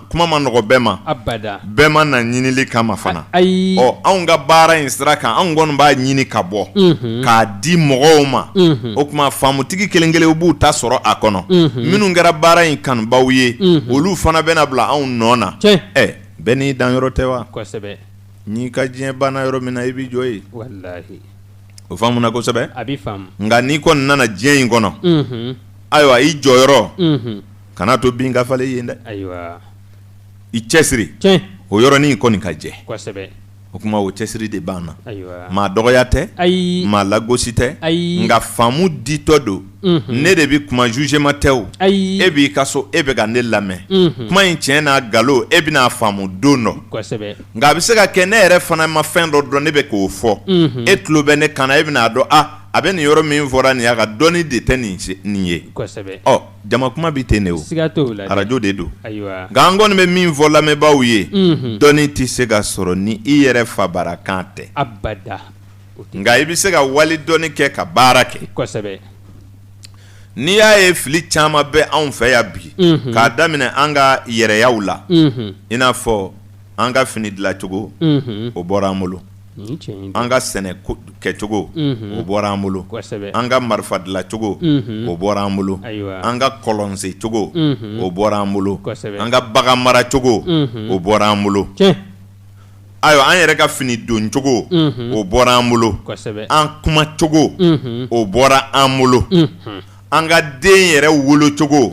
kuma ma nɔgɔ bɛɛ ma abada bɛɛ ma na ɲinili kama fana ayi anw ka baara in sira kan anw kɔni b'a ɲini ka bɔ k'a di mɔgɔw ma o tuma faamutigi kelen kelen b'u ta sɔrɔ a kɔnɔ minnu kɛra baara in kanubaw ye olu fana bɛna bila anw nɔ na bɛɛ n'i danyɔrɔ tɛ wa kosɛbɛ n'i ka diɲɛ banna yɔrɔ min na i b'i jɔ yen wallahi o faamuna kosɛbɛ a b'i faamu nka n'i kɔni nana diɲɛ in kɔnɔ ayiwa i jɔyɔrɔ kana to bin ka falen yen dɛ ayiwa i cɛsiri tiɲɛ o yɔrɔnin kɔni ka jɛ kosɛbɛ o kuma o cɛsiri de b'an na ayiwa maa dɔgɔya tɛ ayi maa lagosi tɛ ayi nka faamu ditɔ don ne de bɛ kuma jugement tɛ o ayi e b'i ka so e bɛ ka ne lamɛn kuma in tiɲɛ n'a nkalon e bɛna a faamu don dɔ kosɛbɛ nka a bɛ se ka kɛ ne yɛrɛ fana ma fɛn dɔ dɔn ne bɛ k'o fɔ e tulo bɛ ne kan na e bɛna a dɔn a bɛ nin yɔrɔ min fɔra nin ye a ka dɔnni de tɛ nin ye kosɛbɛ jama kuma bi ten de o siga t'o la arajo de don ayiwa nka an kɔni bɛ min fɔ lamɛnbaaw ye dɔnni tɛ se ka sɔrɔ ni i yɛrɛ fabarakan tɛ abada nka i bɛ se ka wali dɔnni kɛ ka baara kɛ kosɛbɛ n'i y'a ye fili caman bɛ anw fɛ yan bi k'a daminɛ an ka yɛrɛyaw la i n'a fɔ an ka fini dilancogo o bɔra an bolo an ka sɛnɛ kɛcogo o bɔra an bolo an ka marifa dilancogo o bɔra an bolo an ka kɔlɔnsen cogo o bɔra an bolo an ka bagan maracogo o bɔra an bolo ayiwa an yɛrɛ ka fini don cogo o bɔra an bolo an kuma cogo o bɔra an bolo an ka den yɛrɛ wolo cogo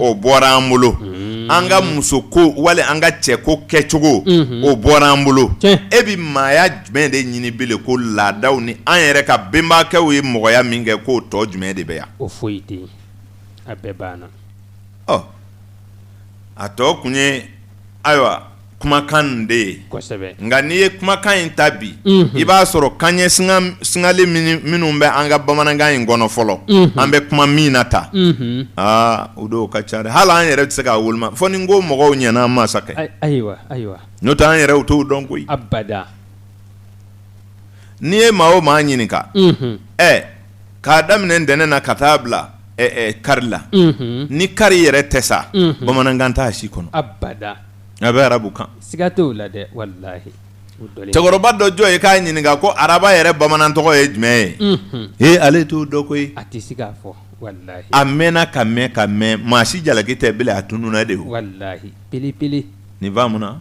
o bɔra an bolo an ka muso ko wali an ka cɛ ko kɛcogo o bɔra an bolo e bɛ maaya jumɛn de ɲini bile ko laadaw ni an yɛrɛ ka bɛnbakɛw ye mɔgɔya min kɛ k'o tɔ jumɛn de bɛ yan o foyi tɛ a bɛɛ banna a tɔ kun ye ayiwa kumakan de ye nka n'i ye kumakan in ta bi i b'a sɔrɔ kanɲɛ singale minnu bɛ an ka bamanankan in kɔnɔ fɔlɔ an bɛ kuma min na ta o don ka ca dɛ hali an yɛrɛ tɛ se k'a woloma fɔ ni n ko mɔgɔw ɲɛna an masakɛ ayiwa n'o tɛ an yɛrɛ u t'o dɔn koyi abada n'i ye maa o maa ɲininka k'a daminɛ ntɛnɛn na ka taa bila kari la ni kari yɛrɛ tɛ sa bamanankan t'a si kɔnɔ abada a bɛ arabu kan siga t'o la dɛ wallahi cɛkɔrɔba dɔ jɔ ye k'a ɲininka ko araba yɛrɛ bamanan tɔgɔ ye jumɛn ye ale t'o dɔn koyi a tɛ se k'a fɔ wallahi a mɛnna ka mɛn maa si jalaki tɛ bile a tununa de o wallahi pele nin faamuna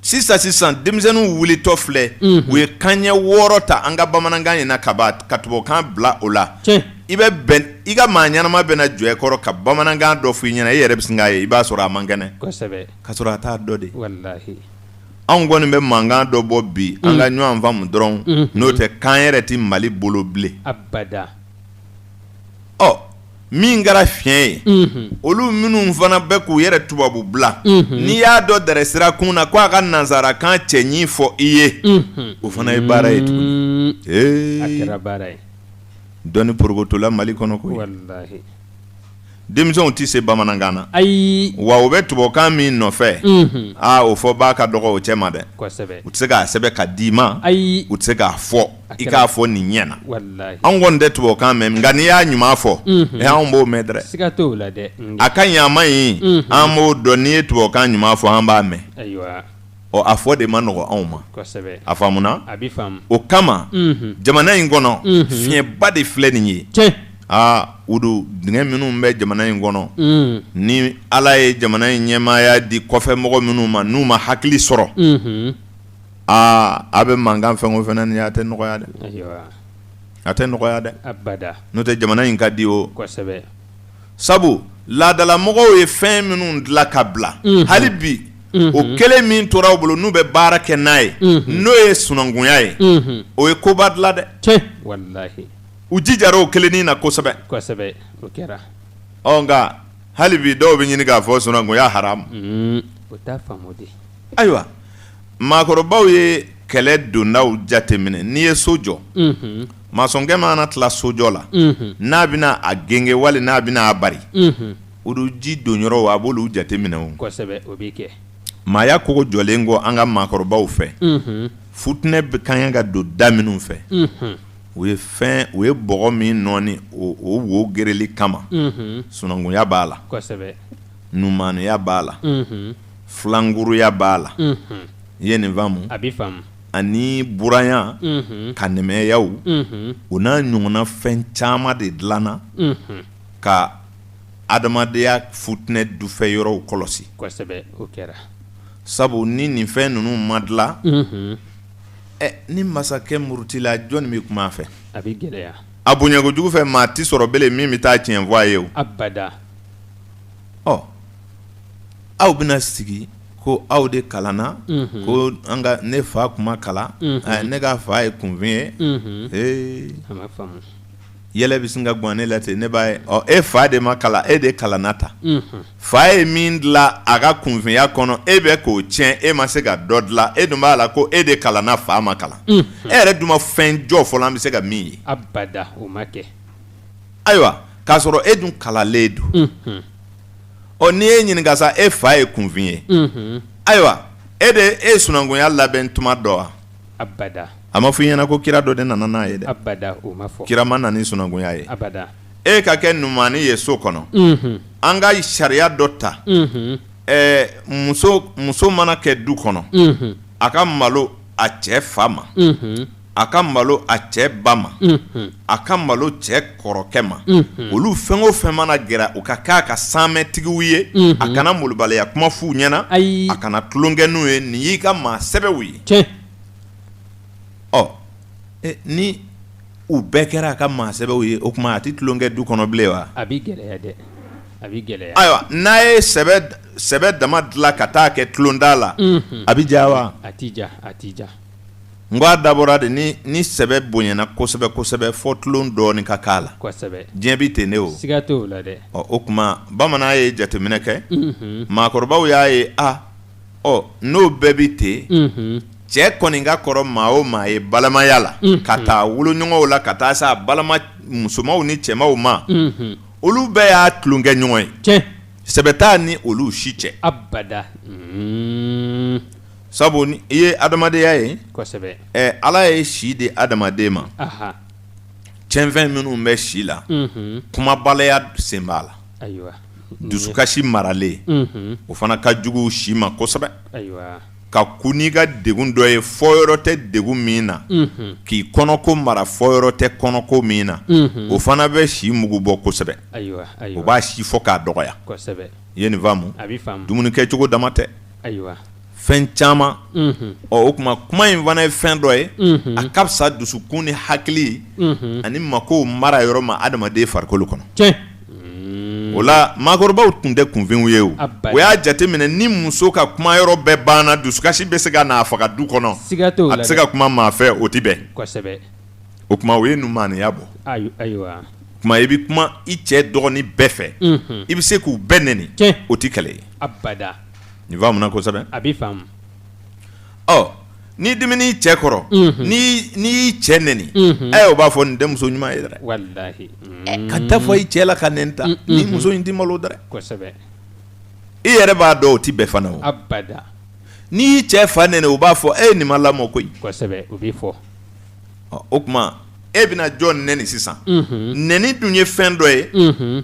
sisan denmisɛnninw wulitɔ filɛ u ye kanɲɛ 6 ta an ka bamanankan in na ka tubabukan bila o la i bɛ bɛn i ka maa ɲɛnama bɛna jɔ kɔrɔ ka bamanankan dɔ fɔ i ɲɛna i yɛrɛ bɛ sin k'a ye i b'a sɔrɔ a man kɛnɛ ka sɔrɔ a t'a dɔ de wallahi anw kɔni bɛ mankan dɔ bɔ bi an ka ɲɔgɔn faamu dɔrɔn n'o tɛ kan yɛrɛ tɛ Mali bolo bilen abada min kɛra fiɲɛ ye olu minnu fana bɛ k'u yɛrɛ tubabu bila n'i y'a dɔ dɛrɛ sira kun na ko a ka nansarakan cɛɲi fɔ i ye o fana ye baara ye tuguni a kɛra baara ye dɔnni porokotola Mali kɔnɔ koyi wallahi denmisɛnw tɛ se bamanankan na ayi wa u bɛ tubabukan min nɔfɛ o fɔ b'a ka dɔgɔ o cɛ ma dɛ u tɛ se k'a sɛbɛn ka d'i ma ayi u tɛ se k'a fɔ i k'a fɔ nin ɲɛ na wallahi anw kɔni tɛ tubabukan mɛn nka n'i y'a ɲuman fɔ anw b'o mɛn dɛrɛ siga t'o la dɛ a ka ɲi a ma ɲi an b'o dɔn n'i ye tubabukan ɲuman fɔ an b'a mɛn ayiwa a fɔ de ma nɔgɔ anw ma a faamuna a bɛ faamu o kama jamana in kɔnɔ fiɲɛba de filɛ nin ye Udu dingɛ minnu bɛ jamana in kɔnɔ ni Ala ye jamana in ɲɛmaaya di kɔfɛ mɔgɔ minnu ma n'u ma hakili sɔrɔ a bɛ mankan fɛn o fɛn ni a tɛ nɔgɔya dɛ a tɛ nɔgɔya dɛ abada n'o tɛ jamana in ka di o sabu laadalamɔgɔw ye fɛn minnu dilan ka bila hali bi o kelen min tora u bolo n'u bɛ baara kɛ n'a ye n'o ye sunankunya ye o ye koba dilan dɛ wallahi u jijara o kelennin na kosɛbɛ kosɛbɛ o kɛra nka hali bi dɔw bɛ ɲini k'a fɔ sunankunya haramu o t'a faamu de ayiwa maakɔrɔbaw ye kɛlɛ dondaw jate minɛ n'i ye so jɔ masɔnkɛ mana tila sojɔ la n'a bɛna a genge wali n'a bɛna a bari olu ji don yɔrɔ a b'olu jate minɛ o kosɛbɛ o bɛ kɛ maaya kogo jɔlen kɔ an ka maakɔrɔbaw fɛ futinɛ bɛ kan ka don da minnu fɛ u ye bɔgɔ min nɔɔni o wo gereli kama sunankunya b'a la kosɛbɛ numaniya b'a la filankuruya b'a la i ye nin faamu a bɛ faamu ani buranya ka nɛmɛyaw o n'a ɲɔgɔnna fɛn caman de dilanna ka adamadenya futinɛ dufɛ yɔrɔw kɔlɔsi kosɛbɛ o kɛra sabu ni nin fɛn ninnu ma dilan ni masakɛ murutila jɔn bɛ kuma a fɛ a bɛ gɛlɛya a bonyakojugu fɛ maa ti sɔrɔ bele min bɛ taa tiɲɛ fɔ a ye o abada aw bɛna sigi ko aw de kalanna ko ne fa kuma kalan ne ka fa ye kunfin ye a ma faamu yɛlɛ bɛ sin ka gan ne la ten ne b'a ye e fa de ma kalan e de kalanna ta fa ye min dilan a ka kunfinya kɔnɔ e bɛ k'o tiɲɛ e ma se ka dɔ dilan e dun b'a la ko e de kalanna fa ma kalan e yɛrɛ dun ma fɛn jɔ fɔlɔ an bɛ se ka min ye abada o ma kɛ ayiwa k'a sɔrɔ e dun kalanlen don n'i ye ɲininka sa e fa ye kunfin ye ayiwa e ye sunankunya labɛn tuma dɔ wa abada a ma fɔ i ɲɛna ko kira dɔ de nana n'a ye dɛ abada o ma fɔ kira ma na ni sunankunya ye abada e ka kɛ numani ye so kɔnɔ an ka sariya dɔ ta muso mana kɛ du kɔnɔ a ka malo a cɛ fa ma a ka malo a cɛ ba ma a ka malo cɛ kɔrɔkɛ ma olu fɛn o fɛn mana gɛrɛ u ka k'a ka sanmɛtigiw ye a kana molobaliya kuma f'u ɲɛna a kana tulonkɛ n'u ye nin y'i ka maa sɛbɛw ye ni u bɛɛ kɛra a ka maa sɛbɛw ye o tuma a tɛ tulonkɛ du kɔnɔ bilen wa a bɛ gɛlɛya dɛ a bɛ gɛlɛya ayiwa n'a ye sɛbɛ dama dilan ka taa kɛ tulonda la a bɛ ja wa a t'i ja a t'i ja n ko a dabɔra de ni sɛbɛ bonyana kosɛbɛ kosɛbɛ fɔ tulon dɔɔni ka k'a la kosɛbɛ diɲɛ bɛ ten ne o siga t'o la dɛ o tuma bamanan ye jateminɛ kɛ maakɔrɔbaw y'a ye n'o bɛɛ bɛ ten cɛ kɔni ka kɔrɔ maa o maa ye balimaya la ka taa woloɲɔgɔnw la ka taa sa balima musomanw ni cɛmanw ma olu bɛɛ y'a tulonkɛ ɲɔgɔn ye sɛbɛ t'a ni olu si cɛ abada sabu i ye adamadenya ye kosɛbɛ ala ye si di adamaden ma cɛnfɛn minnu bɛ si la kumabalaya sen b'a la ayiwa dusukasi maralen o fana ka jugu si ma kosɛbɛ ayiwa ka kun n'i ka degun dɔ ye fɔyɔrɔ tɛ degun min na k'i kɔnɔko mara fɔyɔrɔ tɛ kɔnɔko min na o fana bɛ si mugu bɔ kosɛbɛ o b'a si fɔ k'a dɔgɔya i ye nin faamu dumuni kɛcogo dama tɛ fɛn caman o kuma in fana ye fɛn dɔ ye a ka fisa dusukun ni hakili ani makow mara yɔrɔ ma adamaden farikolo kɔnɔ o la maakɔrɔbaw tun tɛ kunfinw ye o y'a jateminɛ ni muso ka kuma yɔrɔ bɛɛ banna dusukasi bɛ se ka n'a faga du kɔnɔ a tɛ se ka kuma maa fɛ o tɛ bɛn o tuma o ye numaniya bɔ kuma i bɛ kuma i cɛ dɔgɔnin bɛɛ fɛ i bɛ se k'u bɛɛ nɛni o tɛ kɛlɛ ye nin faamuna kosɛbɛ ni dimini cɛ kɔrɔ n'i y'i cɛ nɛni o b'a fɔ nin tɛ muso ɲuman ye dɛ ka taa fɔ i cɛ la ka nɛni ta ni muso in tɛ malo dɛ i yɛrɛ b'a dɔn o tɛ bɛɛ fana o n'i y'i cɛ fa nɛni o b'a fɔ nin ma lamɔ koyi o tuma e bɛna jɔn nɛni sisan nɛni dun ye fɛn dɔ ye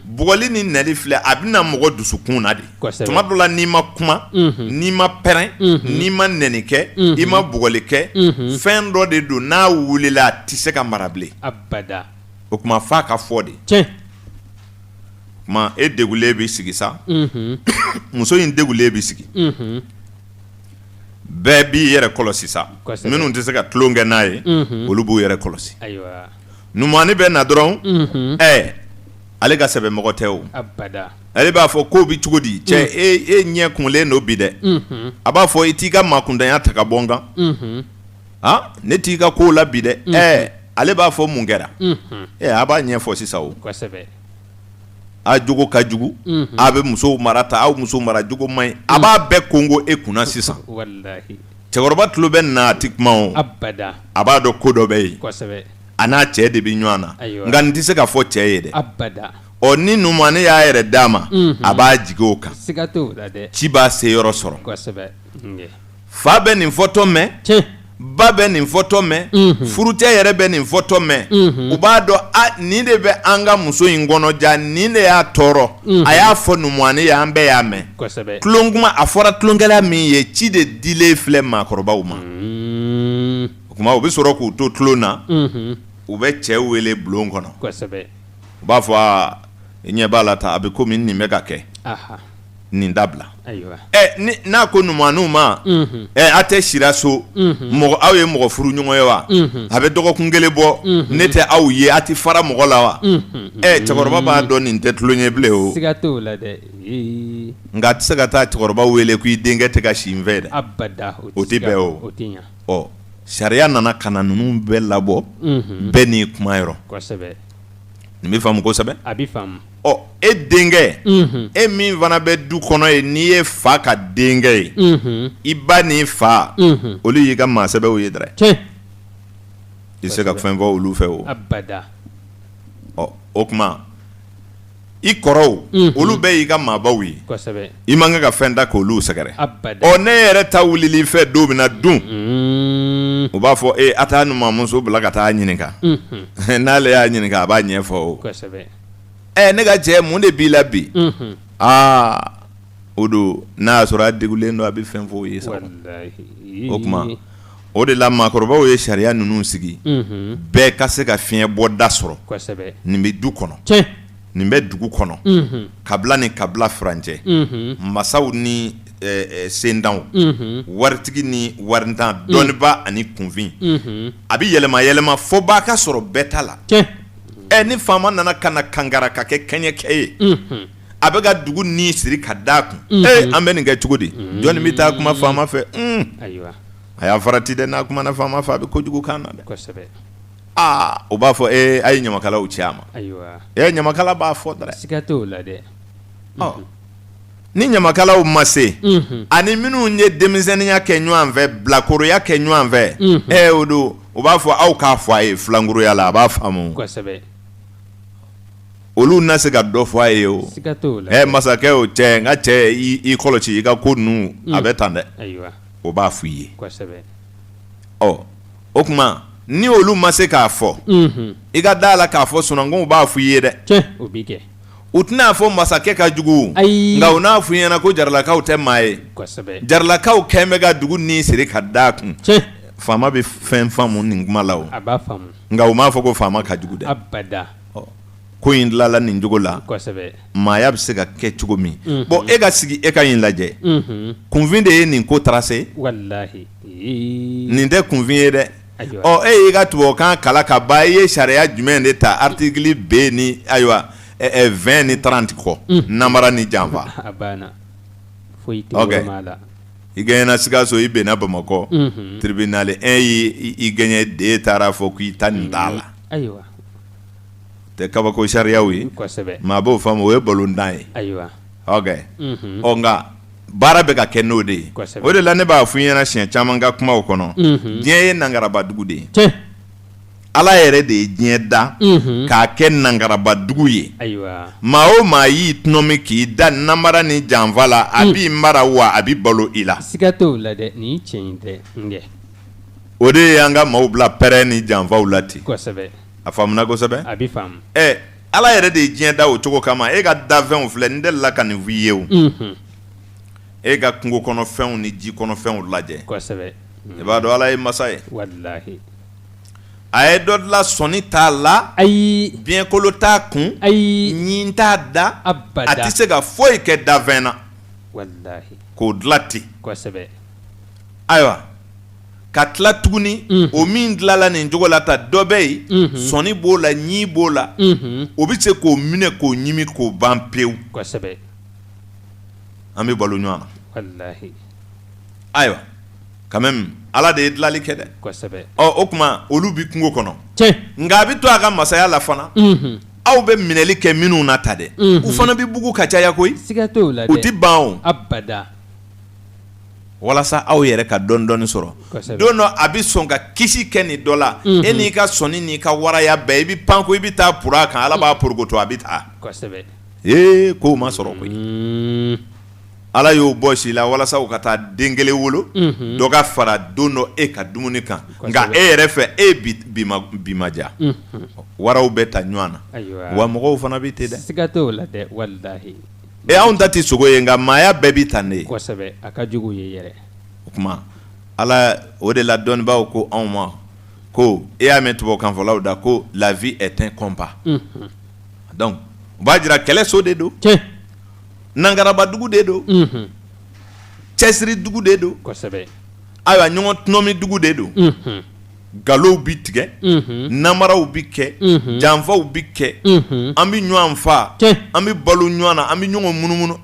bugɔli ni nɛni filɛ a bɛna mɔgɔ dusukun na de tuma dɔ la n'i ma kuma n'i ma pɛrɛn n'i ma nɛni kɛ i ma bugɔli kɛ fɛn dɔ de don n'a wulila a tɛ se ka mara bilen o tuma f'a ka fɔ de o tuma e degulen b'i sigi sa muso in degulen b'i sigi bɛɛ b'i yɛrɛ kɔlɔsi sa minnu tɛ se ka tulon kɛ n'a ye olu b'u yɛrɛ kɔlɔsi numani bɛ na dɔrɔn ale ka sɛbɛnmɔgɔ tɛ o ale b'a fɔ ko bɛ cogo di cɛ e ɲɛ kunlen don bi dɛ a b'a fɔ i t'i ka maakundanya ta ka bɔ n kan ne t'i ka kow la bi dɛ ale b'a fɔ mun kɛra a b'a ɲɛfɔ sisan o a jogo ka jugu a bɛ musow mara ta aw muso mara jogo man ɲi a b'a bɛɛ kongo e kunna sisan cɛkɔrɔba tulo bɛ na a ti kuma o a b'a dɔn ko dɔ bɛ yen a n'a cɛ de bɛ ɲɔgɔn na nka n tɛ se ka fɔ cɛ ye dɛ ɔ ni numu ne y'a yɛrɛ d'a ma a b'a jigin o kan ci b'a se yɔrɔ sɔrɔ fa bɛ nin fɔtɔ mɛn ba bɛ nin fɔtɔ mɛn furucɛ yɛrɛ bɛ nin fɔtɔ mɛn u b'a dɔn nin de bɛ an ka muso in kɔnɔja nin de y'a tɔɔrɔ a y'a fɔ numumani ye an bɛɛ y'a mɛn tulon kuma a fɔra tulonkɛla min ye ci de dilen filɛ maakɔrɔbaw ma o tuma u bɛ sɔrɔ k'u to tulon na u bɛ cɛ wele bulon kɔnɔ u b'a fɔ ɲɛ b'a la ta a bɛ komi nin bɛ ka kɛ nin dabila n'a ko numaniw ma a tɛ sira so aw ye mɔgɔ furu ɲɔgɔn ye wa a bɛ dɔgɔkun kelen bɔ ne tɛ aw ye a tɛ fara mɔgɔ la wa cɛkɔrɔba b'a dɔn nin tɛ tulon ye bilen o nka a tɛ se ka taa cɛkɔrɔba wele ko i denkɛ tɛ ka si n fɛ dɛ o tɛ bɛn o sariya nana ka na ninnu bɛɛ labɔ bɛɛ n'i kuma yɔrɔ nin bɛ faamu kosɛbɛ e denkɛ e min fana bɛ du kɔnɔ ye n'i ye fa ka denkɛ ye i ba ni fa olu y'i ka maa sɛbɛw ye dɛ i se ka fɛn fɔ olu fɛ o o tuma i kɔrɔw olu bɛɛ y'i ka maabaw ye i man kan ka fɛn da k'olu sɛgɛrɛ ne yɛrɛ ta wulili fɛ don min na dun u b'a fɔ a taa numamuso bila ka taa ɲininka n'ale y'a ɲininka a b'a ɲɛfɔ o ne ka cɛ mun de b'i la bi o don n'a y'a sɔrɔ a degulen don a bɛ fɛn fɔ o ye o tuma o de la maakɔrɔbaw ye sariya ninnu sigi bɛɛ ka se ka fiɲɛ bɔ da sɔrɔ nin bɛ du kɔnɔ nin bɛ dugu kɔnɔ kabila ni kabila furancɛ masaw ni sendanw waritigi ni warintan dɔnniba ani kunfin a bɛ yɛlɛma yɛlɛma fo b'a ka sɔrɔ bɛɛ ta la ni faama nana ka na kankara ka kɛ kɛɲɛkɛ ye a bɛ ka dugu ni siri ka d'a kun an bɛ nin kɛ cogo di jɔnni bɛ taa kuma faama fɛ a y'a farati dɛ n'a kumana faama fɛ a bɛ kojugu kan na dɛ o b'a fɔ a ye ɲamakalaw ci a ma ɲamakala b'a fɔ dɛ ni ɲamakalaw ma se ani minnu ye denmisɛnninya kɛ ɲɔgɔn fɛ bilakoroya kɛ ɲɔgɔn fɛ o don o b'a fɔ aw k'a fɔ a ye filankoroya la a b'a faamu olu na se ka dɔ fɔ a ye o masakɛ o cɛ n ka cɛ i kɔlɔsi i ka ko ninnu a bɛ tan dɛ o b'a fɔ i ye o tuma ni olu ma se k'a fɔ i ka da la k'a fɔ sunɔgɔw b'a fɔ i ye dɛ u tɛna fɔ masakɛ ka jugu nka u n'a fɔ i ɲɛna ko jaralakaw tɛ maa ye jaralakaw kɛn bɛ ka dugu ni siri ka d'a kun faama bɛ fɛn faamu nin kuma la o nka u m'a fɔ ko faama ka jugu dɛ ko in dilala nin cogo la maaya bɛ se ka kɛ cogo min bɔn e ka sigi e ka ɲi lajɛ kunfin de ye nin ko tracer nin tɛ kunfin ye dɛ e y'i ka tubabukan kala ka ban i ye sariya jumɛn de ta article B ni ayiwa 20 ni 30 kɔ namara ni janfa i gagné Sikaso i benna Bamakɔ tribunal 1 i gagné 2 taara fɔ k'i ta nin t'a la tɛ kabako sariyaw ye maa b'o faamu o ye balontan ye nka baara bɛ ka kɛ n'o de ye o de la ne b'a fɔ i ɲɛna siɲɛ caman ka kumaw kɔnɔ diɲɛ ye nangarabadugu de ye Ala yɛrɛ de ye diɲɛ da k'a kɛ nangarabadugu ye maa o maa y'i tɔnɔmi k'i da namara ni janfa la a b'i mara wa a b'i balo i la o de ye an ka maaw bila pɛrɛn ni janfaw la ten a faamuna kosɛbɛ Ala yɛrɛ de ye diɲɛ da o cogo kama e ka dafɛnw filɛ n delila ka nin fɔ i ye o e ka kungo kɔnɔfɛnw ni ji kɔnɔfɛnw lajɛ i b'a dɔn Ala ye masa ye a ye dɔ dilan sɔnni t'a la biɲɛkolo t'a kun ɲin t'a da a tɛ se ka foyi kɛ dafɛn na k'o dilan ten ayiwa ka tila tuguni o min dilala nin cogo la ta dɔ bɛ yen sɔnni b'o la ɲin b'o la o bɛ se k'o minɛ k'o ɲimi k'o ban pewu an bɛ balo ɲɔgɔn na ayiwa quand même ala de ye dilali kɛ dɛ kosɛbɛ o kuma olu bi kungo kɔnɔ tiɲɛ nka a bi to a ka masaya la fana aw bɛ minɛli kɛ minnu na ta dɛ u fana bi bugu ka caya koyi siga t'o la dɛ u ti ban o abada walasa aw yɛrɛ ka dɔɔni sɔrɔ don dɔ a bi sɔn ka kisi kɛ nin dɔ la e n'i ka sɔnni n'i ka waraya bɛɛ i bi pan ko i bi taa pura a kan ala b'a porokoto a bi taa kosɛbɛ k'o ma sɔrɔ koyi ala y'o bɔ si la walasa u ka taa den kelen wolo dɔ ka fara don dɔ e ka dumuni kan nka e yɛrɛ fɛ e bi ma ja waraw bɛ ta ɲɔgɔn na wa mɔgɔw fana bi ten dɛ siga t'o la dɛ walahi anw ta ti sogo ye nka maaya bɛɛ bi tan de kosɛbɛ a ka jugu ye yɛrɛ o kuma ala o de la dɔnnibaaw ko anw ma ko e y'a mɛn tubabukanfɔlaw da ko la vie est un combat donc u b'a jira kɛlɛso de don nangarabadugu de don cɛsiri dugu de don kosɛbɛ ayiwa ɲɔgɔn tunɔmi dugu de don nkalonw bi tigɛ namaraw bi kɛ janfaw bi kɛ an bi ɲɔgɔn fa an bi balo ɲɔgɔn na an bi ɲɔgɔn munumunu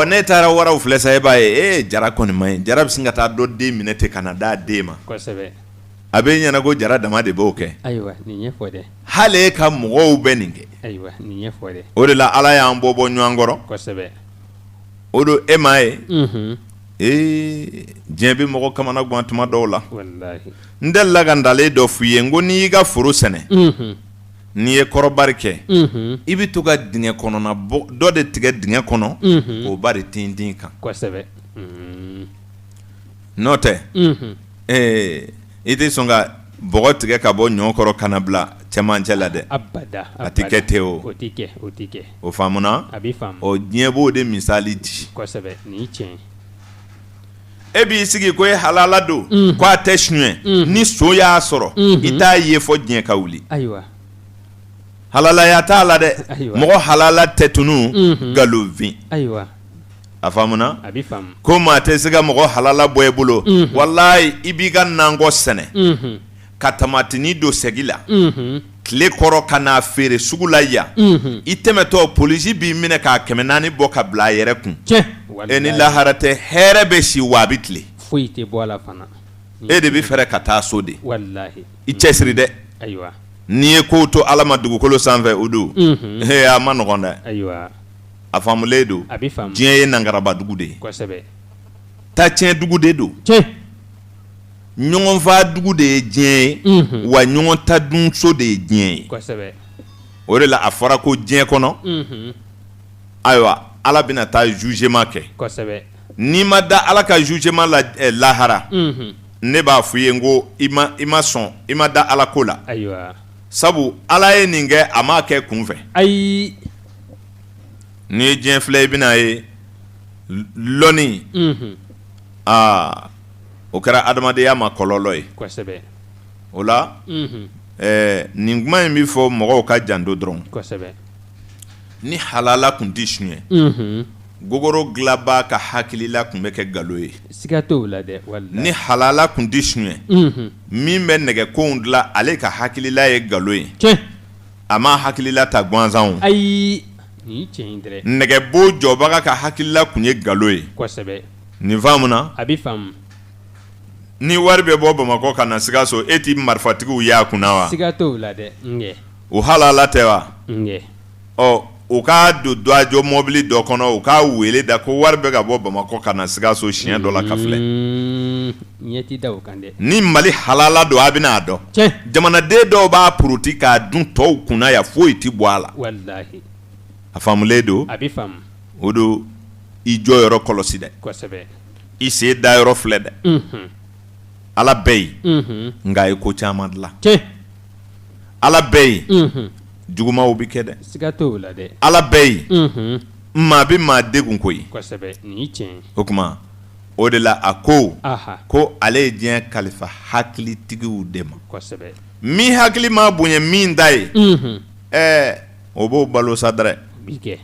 ne taara waraw filɛ sa e b'a ye jara kɔni ma ɲi jara bɛ sin ka taa dɔ den minɛ ten ka na d'a den ma kosɛbɛ a bɛ ɲɛna ko jara dama de b'o kɛ ayiwa nin ye fɔ dɛ hali e ka mɔgɔw bɛ nin kɛ ayiwa nin ye fɔ dɛ o de la ala y'an bɔ ɲɔgɔn kɔrɔ kosɛbɛ o don e m'a ye diɲɛ bɛ mɔgɔ kamana gan tuma dɔw la walahi n delila ka ntalen dɔ f'i ye n ko n'i y'i ka foro sɛnɛ n'i ye kɔrɔbari kɛ i bɛ to ka dingɛ kɔnɔna dɔ de tigɛ dingɛ kɔnɔ k'o ba de tintin kan kosɛbɛ n'o tɛ i tɛ sɔn ka bɔgɔ tigɛ ka bɔ ɲɔ kɔrɔ kana bila cɛmancɛ la dɛ abada a tɛ kɛ ten o tɛ kɛ o faamuna a bɛ faamu diɲɛ b'o de misali di kosɛbɛ nin ye tiɲɛ e b'i sigi ko e halala don ko a tɛ suɲɛ ni so y'a sɔrɔ i t'a ye fɔ diɲɛ ka wuli ayiwa halalaya t'a la dɛ mɔgɔ halala tɛ tunu nkalonfin ayiwa a faamuna a bɛ faamu ko maa tɛ se ka mɔgɔ halala bɔ i bolo walayi i b'i ka nankɔ sɛnɛ ka tamatini don sɛgi la tile kɔrɔ ka n'a feere sugu la yan i tɛmɛtɔ polisi b'i minɛ k'a 400 bɔ ka bila a yɛrɛ kun e ni lahara tɛ hɛrɛ bɛ si wa a bɛ tile foyi tɛ bɔ a la fana e de bɛ fɛrɛ ka taa so de walahi i cɛsiri dɛ ayiwa n'i ye kow to ala ma dugukolo sanfɛ o don a ma nɔgɔn dɛ ayiwa a faamulen don a bɛ faamu diɲɛ ye nangarabadugu de ye kosɛbɛ tacɛn dugu de don ɲɔgɔnfaa dugu de ye diɲɛ ye wa ɲɔgɔn ta dunso de ye diɲɛ ye kosɛbɛ o de la a fɔra ko diɲɛ kɔnɔ ayiwa ala bɛna taa jugement kɛ kosɛbɛ n'i ma da ala ka jugement la lahara ne b'a f'i ye n ko i ma sɔn i ma da ala ko la ayiwa sabu ala ye nin kɛ a m'a kɛ kunfɛ ayi n'i ye diɲɛ filɛ i bɛna ye lɔnni o kɛra adamadenya ma kɔlɔlɔ ye kosɛbɛ o la nin kuma in bɛ fɔ mɔgɔw ka janto dɔrɔn kosɛbɛ ni halala tun tɛ suɲɛ gogoro dilanbaa ka hakilila tun bɛ kɛ nkalon ye siga t'o la dɛ walahi ni halala tun tɛ suɲɛ min bɛ nɛgɛkow dilan ale ka hakilila ye nkalon ye a ma hakilila ta gansan ayi nin tiɲɛ in dɛ nɛgɛbo jɔbaga ka hakilila tun ye nkalon ye kosɛbɛ nin faamuna a bɛ faamu ni wari bɛ bɔ bamakɔ ka na sikaso e t'i marifatigiw y'a kunna wa siga t'o la dɛ o halala tɛ wa u k'a don dɔgɔjɔ mɔbili dɔ kɔnɔ u k'a wele da ko wari bɛ ka bɔ bamakɔ ka na sikaso siɲɛ dɔ la ka filɛ ɲɛ ti da o kan dɛ ni mali halala don a bɛna a dɔn jamanaden dɔw b'a puruti k'a dun tɔw kunna yan foyi ti bɔ a la walahi a faamulen don a bɛ faamu o don i jɔyɔrɔ kɔlɔsi dɛ kosɛbɛ i sen dayɔrɔ filɛ dɛ ala bɛɛ ye nka a ye ko caman dilan ala bɛɛ ye jugumaw bɛ kɛ dɛ siga t'o la dɛ ala bɛɛ ye maa bɛ maa degun ko ye kosɛbɛ nin ye tiɲɛ o tuma o de la a ko ale ye diɲɛ kalifa hakilitigiw de ma kosɛbɛ min hakili ma bonya min da ye o b'o balo sa dɛrɛ bi kɛ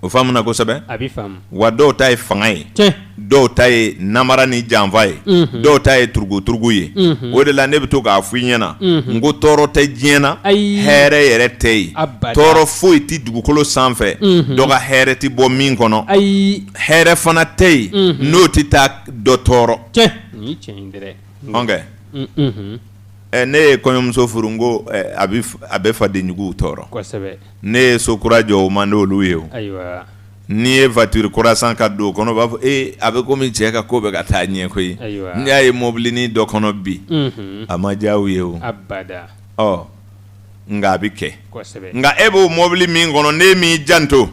o faamuna kosɛbɛ a bɛ faamu wa dɔw ta ye fanga ye tiɲɛ dɔw ta ye namara ni janfa ye dɔw ta ye turugu ye o de la ne bɛ to k'a fɔ i ɲɛna n ko tɔɔrɔ tɛ diɲɛ na Ayi. hɛrɛ yɛrɛ tɛ yen Abada. tɔɔrɔ foyi tɛ dugukolo sanfɛ dɔ ka hɛrɛ tɛ bɔ min kɔnɔ ayi hɛrɛ fana tɛ yen n'o tɛ taa dɔ tɔɔrɔ tiɲɛ nin ye tiɲɛ ye dɛrɛ ɔnkɛ ne ye kɔɲɔmuso furu n ko a bɛ fadenjuguw tɔɔrɔ kosɛbɛ ne ye so kura jɔ o man di olu ye o ayiwa n'i ye voiture kura san ka don o kɔnɔ u b'a fɔ a bɛ komi cɛ ka ko bɛ ka taa ɲɛ koyi Ayiwa. n'i y'a ye mobilinin dɔ kɔnɔ bi a ma diya u ye o abada ɔ nka a bɛ kɛ kosɛbɛ nka e b'o mobili min kɔnɔ n'e m'i janto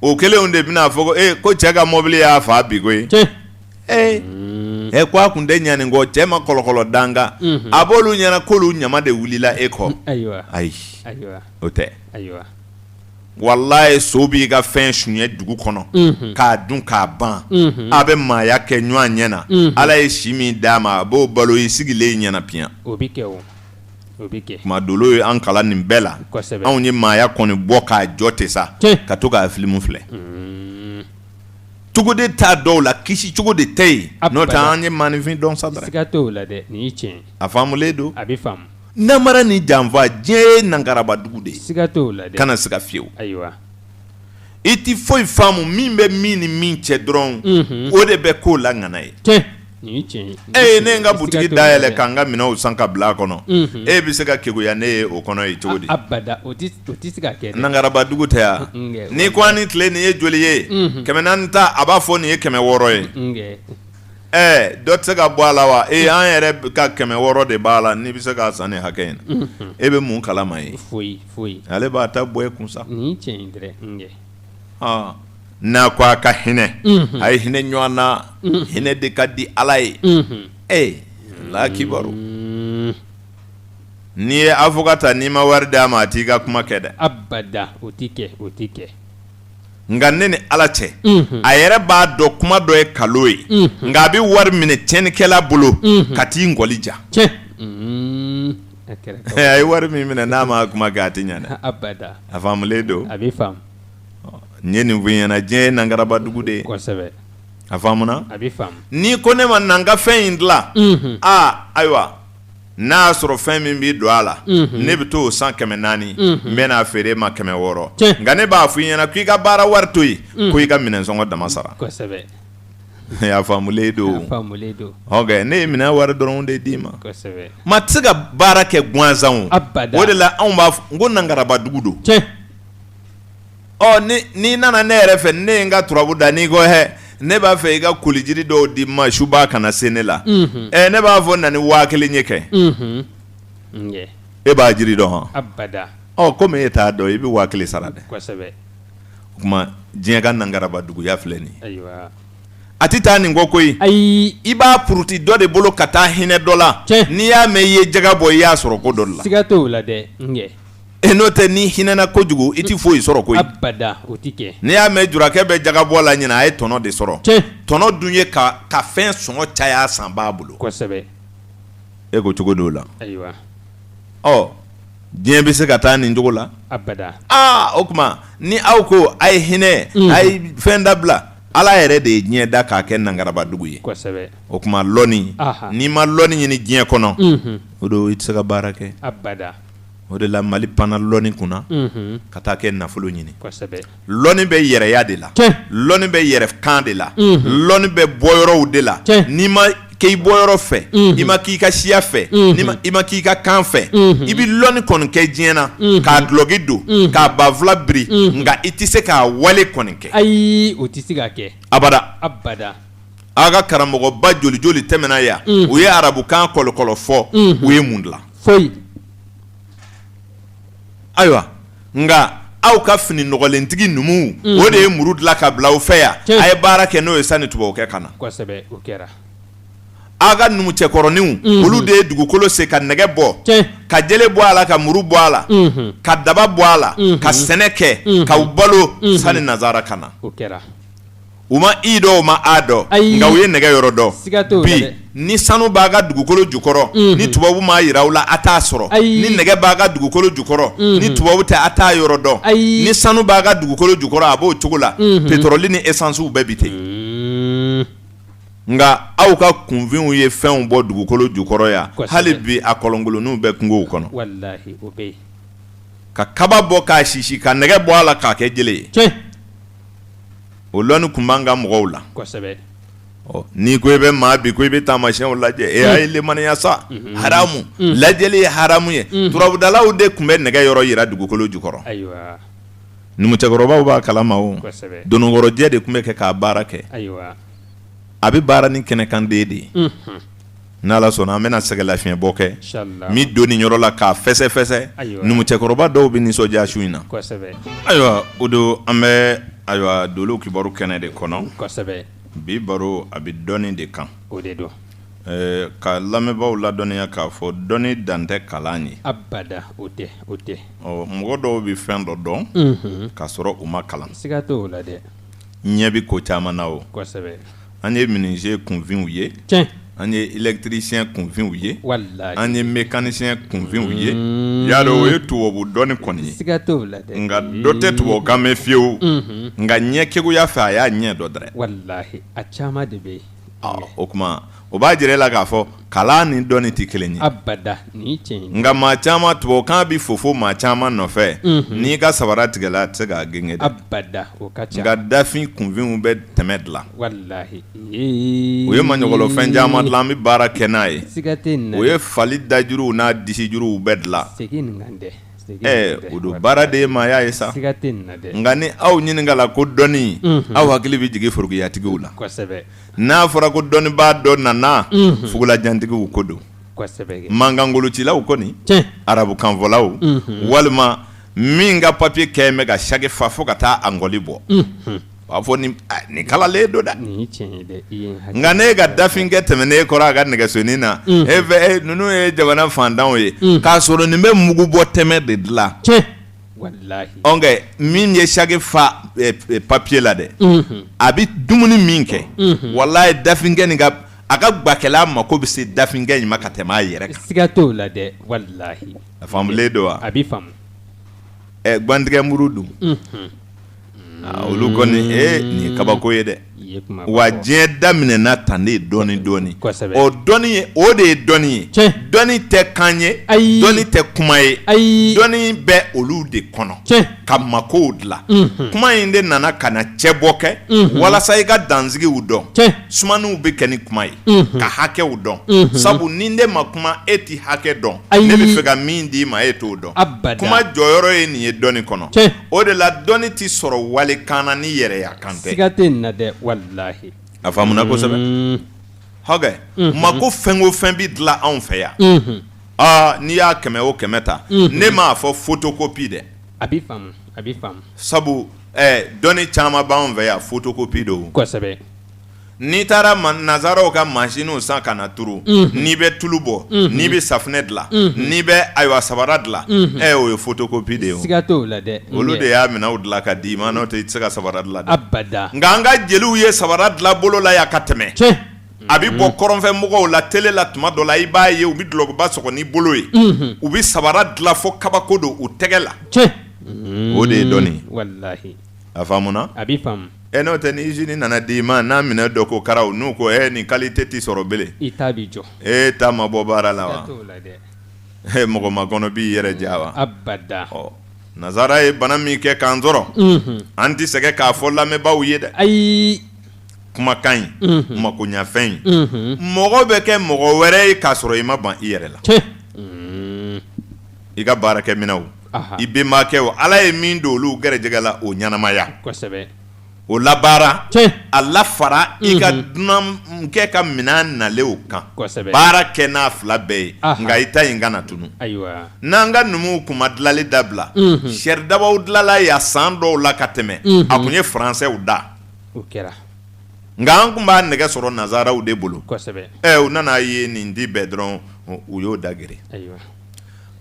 o kelenw de bɛna fɔ ko cɛ ka mobili y'a fa bi koyi tiɲɛ ko a kun tɛ ɲani kɔ cɛ ma kɔlɔkɔlɔ danga a b'olu ɲɛna k'olu ɲama de wulila e kɔ ayiwa ayi ayiwa o tɛ ayiwa walayi so b'i ka fɛn suɲɛ dugu kɔnɔ k'a dun k'a ban a bɛ maaya kɛ ɲɔgɔn ɲɛna ala ye si min d'a ma a b'o balo i sigilen ɲɛna piyan o bɛ kɛ o bɛ kɛ kuma dolo ye an kalan nin bɛɛ la kosɛbɛ anw ye maaya kɔni bɔ k'a jɔ ten sa Tiɲɛ. ka to k'a filimu filɛ cogo de t'a dɔw la kisi cogo de tɛ yen n'o tɛ an ye maanifin dɔn sa dɔrɔn siga t'o la dɛ nin ye tiɲɛ ye a faamulen don a bɛ faamu namara ni janfa diɲɛ ye nankarabadugu de ye siga t'o la dɛ kana siga fiyewu ayiwa i ti foyi faamu min bɛ min ni min cɛ dɔrɔn o de bɛ k'o la ŋana ye tiɲɛ nin ye tiɲɛ ye ne ye n ka butigi dayɛlɛ k'an ka minɛnw san ka bila a kɔnɔ e bɛ se ka keguya ne ye o kɔnɔ ye cogo di abada o tɛ se ka kɛ dɛ nankarabadugu tɛ yan Nkɛ, n'i ko an ni tile nin ye joli ye 400 ta a b'a fɔ nin ye 600 ye nkɛ dɔ tɛ se ka bɔ a la wa an yɛrɛ ka 600 de b'a la n'i bɛ se k'a san nin hakɛ in na e bɛ mun kalama ye foyi ale b'a ta bɔ e kun sa nin ye tiɲɛ ye dɛrɛ nkɛ n'a ko a ka hinɛ a ye hinɛ ɲɔgɔn na hinɛ de ka di ala ye la kibaru n'i ye avocate n'i ma wari d'a ma a t'i ka kuma kɛ dɛ abada o tɛ kɛ nka ne ni ala cɛ a yɛrɛ b'a dɔn kuma dɔ ye kalo ye nka a bɛ wari minɛ tiɲɛnikɛla bolo ka t'i ngɔli ja tiɲɛ a ye wari min minɛ n'a ma kuma kɛ a tɛ ɲɛ dɛ abada a faamulen don a bɛ faamu n ye nin fɔ i ɲɛna diɲɛ ye nankarabadugu de ye kosɛbɛ a faamuna a bɛ faamu n'i ko ne ma na n ka fɛn in dilan ayiwa n'a y'a sɔrɔ fɛn min b'i don a la ne bɛ t'o san 400 n bɛ n'a feere e ma 600 Tiɲɛ. nka ne b'a fɔ i ɲɛna k'i ka baara wari to yen ko i ka minɛnsɔngɔ dama sara kosɛbɛ a faamulen a don faamulen don ok ne ye minɛn wari dɔrɔn de d'i ma kosɛbɛ ma tɛ se ka baara kɛ gansan o abada o de la anw b'a fɔ n ko nankarabadugu don tiɲɛ n'i nana ne yɛrɛ fɛ ne ye n ka turabu da n'i ko ne b'a fɛ i ka kolijiri dɔw di ma suba kana se ne la ne b'a fɔ na ni 1000 ye kɛ nkɛ e b'a jiri dɔn hɔn abada komi e t'a dɔn i bɛ 1000 sara dɛ kosɛbɛ o kuma diɲɛ ka nankarabaduguya filɛ nin ye ayiwa a tɛ taa nin kɔ koyi ayi i b'a puruti dɔ de bolo ka taa hinɛ dɔ la Tiɲɛ. n'i y'a mɛn i ye jaga bɔ i y'a sɔrɔ ko dɔ de la siga t'o la dɛ nkɛ n'o tɛ n'i hinɛna kojugu i tɛ foyi sɔrɔ koyi abada o tɛ kɛ n'i y'a mɛn jurakɛ bɛ jaga bɔ la ɲinɛ a ye tɔnɔ de sɔrɔ tiɲɛ tɔnɔ dun ye ka fɛn sɔngɔ caya san b'a bolo kosɛbɛ e ko cogo d'o la ayiwa diɲɛ bɛ se ka taa nin cogo la abada o kuma ni aw ko a ye hinɛ a ye fɛn dabila ala yɛrɛ de ye diɲɛ da k'a kɛ nankarabadugu ye kosɛbɛ o kuma lɔnni n'i ma lɔnni ɲini diɲɛ kɔnɔ o don i tɛ se ka baara kɛ abada o de la mali panna lɔnni kunna ka taa kɛ nafolo ɲini kosɛbɛ lɔnni bɛ yɛrɛya de la Tiɲɛ. lɔnni bɛ yɛrɛ kan de la lɔnni bɛ bɔyɔrɔw de la Tiɲɛ. n'i ma k'i bɔyɔrɔ fɛ i ma k'i ka siya fɛ i ma k'i ka kan fɛ i bɛ lɔnni kɔni kɛ diɲɛ na k'a dulɔki don k'a banfula biri nka i tɛ se k'a wale kɔni kɛ ayi o tɛ se ka kɛ abada abada aw ka karamɔgɔba joli joli tɛmɛna yan u ye arabukan kɔlɔkɔlɔ fɔ u ye mun dilan foyi ayiwa nka aw ka fini nɔgɔlentigi numu o de ye muru dilan ka bila aw fɛ yan Tiɲɛ. a ye baara kɛ n'o ye sanni tubabukɛ ka na kosɛbɛ o kɛra aw ka numu cɛkɔrɔninw olu de ye dugukolo se ka nɛgɛ bɔ Tiɲɛ. ka jele bɔ a la ka muru bɔ a la ka daba bɔ a la ka sɛnɛ kɛ k'aw balo sanni nazara ka na o kɛra u ma i dɔn u ma a dɔn nka u ye nɛgɛ yɔrɔ dɔn bi ni sanu b'a ka dugukolo jukɔrɔ ni tubabu m'a yira u la a t'a sɔrɔ ni nɛgɛ b'a ka dugukolo jukɔrɔ ni tubabu tɛ a t'a yɔrɔ dɔn ni sanu b'a ka dugukolo jukɔrɔ a b'o cogo la pétrole ni essence bɛɛ bi ten nka aw ka kunfinw ye fɛnw bɔ dugukolo jukɔrɔ yan hali bi a kɔlɔnkolonninw bɛ kungow kɔnɔ wallahi o bɛ yen ka kaba bɔ k'a sisi ka nɛgɛ bɔ a la k'a kɛ jele ye o lɔnni kun b'an ka mɔgɔw la kosɛbɛ n'i ko i bɛ maa bi ko i bɛ taamasiyɛnw lajɛ a ye lemaniya sa haramu lajɛli ye haramu ye turabudalaw de tun bɛ nɛgɛ yɔrɔ yira dugukolo jukɔrɔ ayiwa numukɛkɔrɔbaw b'a kalama o donokɔrɔjɛ de tun bɛ kɛ k'a baara kɛ ayiwa a bɛ baara ni kɛnɛkanden de ye n'Ala sɔnna an bɛna sɛgɛlafiɲɛbɔ kɛ min donni yɔrɔ la k'a fɛsɛfɛsɛ numukɛkɔrɔba dɔw bɛ nisɔndiya su in na ayiwa o don an bɛ ayiwa dolo kibaru kɛnɛ de kɔnɔ bi baro a bɛ dɔnni de kan o de don ka lamɛnbaaw ladɔnniya k'a fɔ dɔnni dan tɛ kalan ye abada o tɛ mɔgɔ dɔw bɛ fɛn dɔ dɔn k'a sɔrɔ u ma kalan siga t'o la dɛ ɲɛ bɛ ko caman na o an ye menuisier kunfinw ye an ye électricien kunfinw ye an ye mécanicien kunfinw ye y'a dɔn o ye tubabu dɔnni kɔni ye siga t'o la dɛ nka dɔ tɛ tubabukan mɛn fiyewu nka ɲɛ keguya fɛ a y'a ɲɛ dɔ dɛrɛ wallahi a caman de bɛ yen o kuma o b'a jira e la k'a fɔ kalan ni dɔnni tɛ kelen ye abada ni tiɲɛ nka maa caman tubabukan bɛ fofo maa caman nɔfɛ n'i ka sabara tigɛla a tɛ se k'a genge dɛ abada o ka ca nka dafin kunfinw bɛ tɛmɛ dilan wallahi o ye maɲɔgɔnlɔ fɛn caman dilan an bɛ baara kɛ n'a ye siga tɛ nin na o ye fali dajuruw n'a disijuruw bɛɛ dilan segin nin kan dɛ o don baara de ye maaya ye sa siga tɛ nin na dɛ nka ni aw ɲininkala ko dɔnni aw hakili bɛ jigin forokiyatigiw la kosɛbɛ n'a fɔra ko dɔnnibaa dɔ nana fugulajantigiw ko don mankanngolocilaw kɔni arabukanfɔlaw walima min ka papiye kɛ bɛ ka chaque fois fo ka taa a ngɔli bɔ b'a fɔ nin kalalen don dɛ nka ne ka dafinkɛ tɛmɛnen kɔrɔ a ka nɛgɛsonin na e fɛ ninnu ye jamana fantanw ye k'a sɔrɔ nin bɛ mugu bɔ tɛmɛ de dilan nka min ye chaque fois papiye la dɛ a bɛ dumuni min kɛ walayi dafinkɛ nin ka a ka gbakɛla mako bɛ se dafinkɛ in ma ka tɛmɛ a yɛrɛ kan siga t'o la dɛ walahi a faamulen don wa a bɛ faamu gwantigɛ muru dun olu kɔni nin ye kabako ye dɛ wa diɲɛ daminɛna tan de ye dɔɔni dɔɔni o dɔɔni ye o de ye dɔɔni ye dɔɔni tɛ kan ye dɔɔni tɛ kuma ye dɔɔni bɛ olu de kɔnɔ ka makow dilan kuma in de nana ka na cɛbɔ kɛ walasa i ka dansigiw dɔn sumaniw bɛ kɛ ni kuma ye ka hakɛw dɔn sabu ni ne ma kuma e ti hakɛ dɔn ne bɛ fɛ ka min d'i ma e t'o dɔn kuma jɔyɔrɔ ye nin ye dɔɔni kɔnɔ o de la dɔɔni ti sɔrɔ wale kan na ni yɛrɛya kan tɛ siga tɛ nin na dɛ walahi a faamuna kosɛbɛ hakɛ mako fɛn o fɛn bɛ dilan anw fɛ yan n'i y'a 100 o 100 ta ne m'a fɔ photocopie dɛ a bɛ faamu sabu dɔnni caman b'anw fɛ yan photocopie don kosɛbɛ n'i taara nazaraw ka machine san ka na turu n'i bɛ tulu bɔ n'i bɛ safunɛ dilan n'i bɛ ayiwa sabara dilan o ye photocopie de ye siga t'o la dɛ olu de y'a minɛw dilan ka d'i ma n'o tɛ i tɛ se ka sabara dilan dɛ abada nka an ka jeliw ye sabara dilan bolo la yan ka tɛmɛ a bɛ bɔ kɔrɔnfɛ mɔgɔw la télé la tuma dɔ la i b'a ye u bɛ dulokiba sɔgɔ ni bolo ye u bɛ sabara dilan fo kabako don u tɛgɛ la o de ye dɔnni walahi a faamuna a bɛ faamu n'o tɛ ni usine nana d'i ma n'a minɛ dɔ ko karaw n'u ko nin qualité tɛ sɔrɔ bilen i ta b'i jɔ ta ma bɔ baara la wa mɔgɔ ma kɔnɔ b'i yɛrɛ ja wa abada nazara ye bana min kɛ k'an sɔrɔ an tɛ sɛgɛn k'a fɔ lamɛnbaaw ye dɛ ayi kumakan in makoɲɛfɛn in mɔgɔ bɛ kɛ mɔgɔ wɛrɛ ye k'a sɔrɔ i ma ban i yɛrɛ la i ka baarakɛminɛw i bɛnbakɛw Ala ye min don olu gɛrɛjɛgɛ la o ɲɛnamaya kosɛbɛ o labaara a lafara i ka dunan kɛ ka minɛn nalew kan baara kɛ n'a fila bɛɛ ye nka i ta in kana tunu n'an ka numuw kun ma dilali dabila sɛridabaw dilala yan san dɔw la ka tɛmɛ a kun ye faransɛw da nka an kun b'a nɛgɛ sɔrɔ nazaraw de bolo u nana ye nin di bɛɛ dɔrɔn u y'o dagere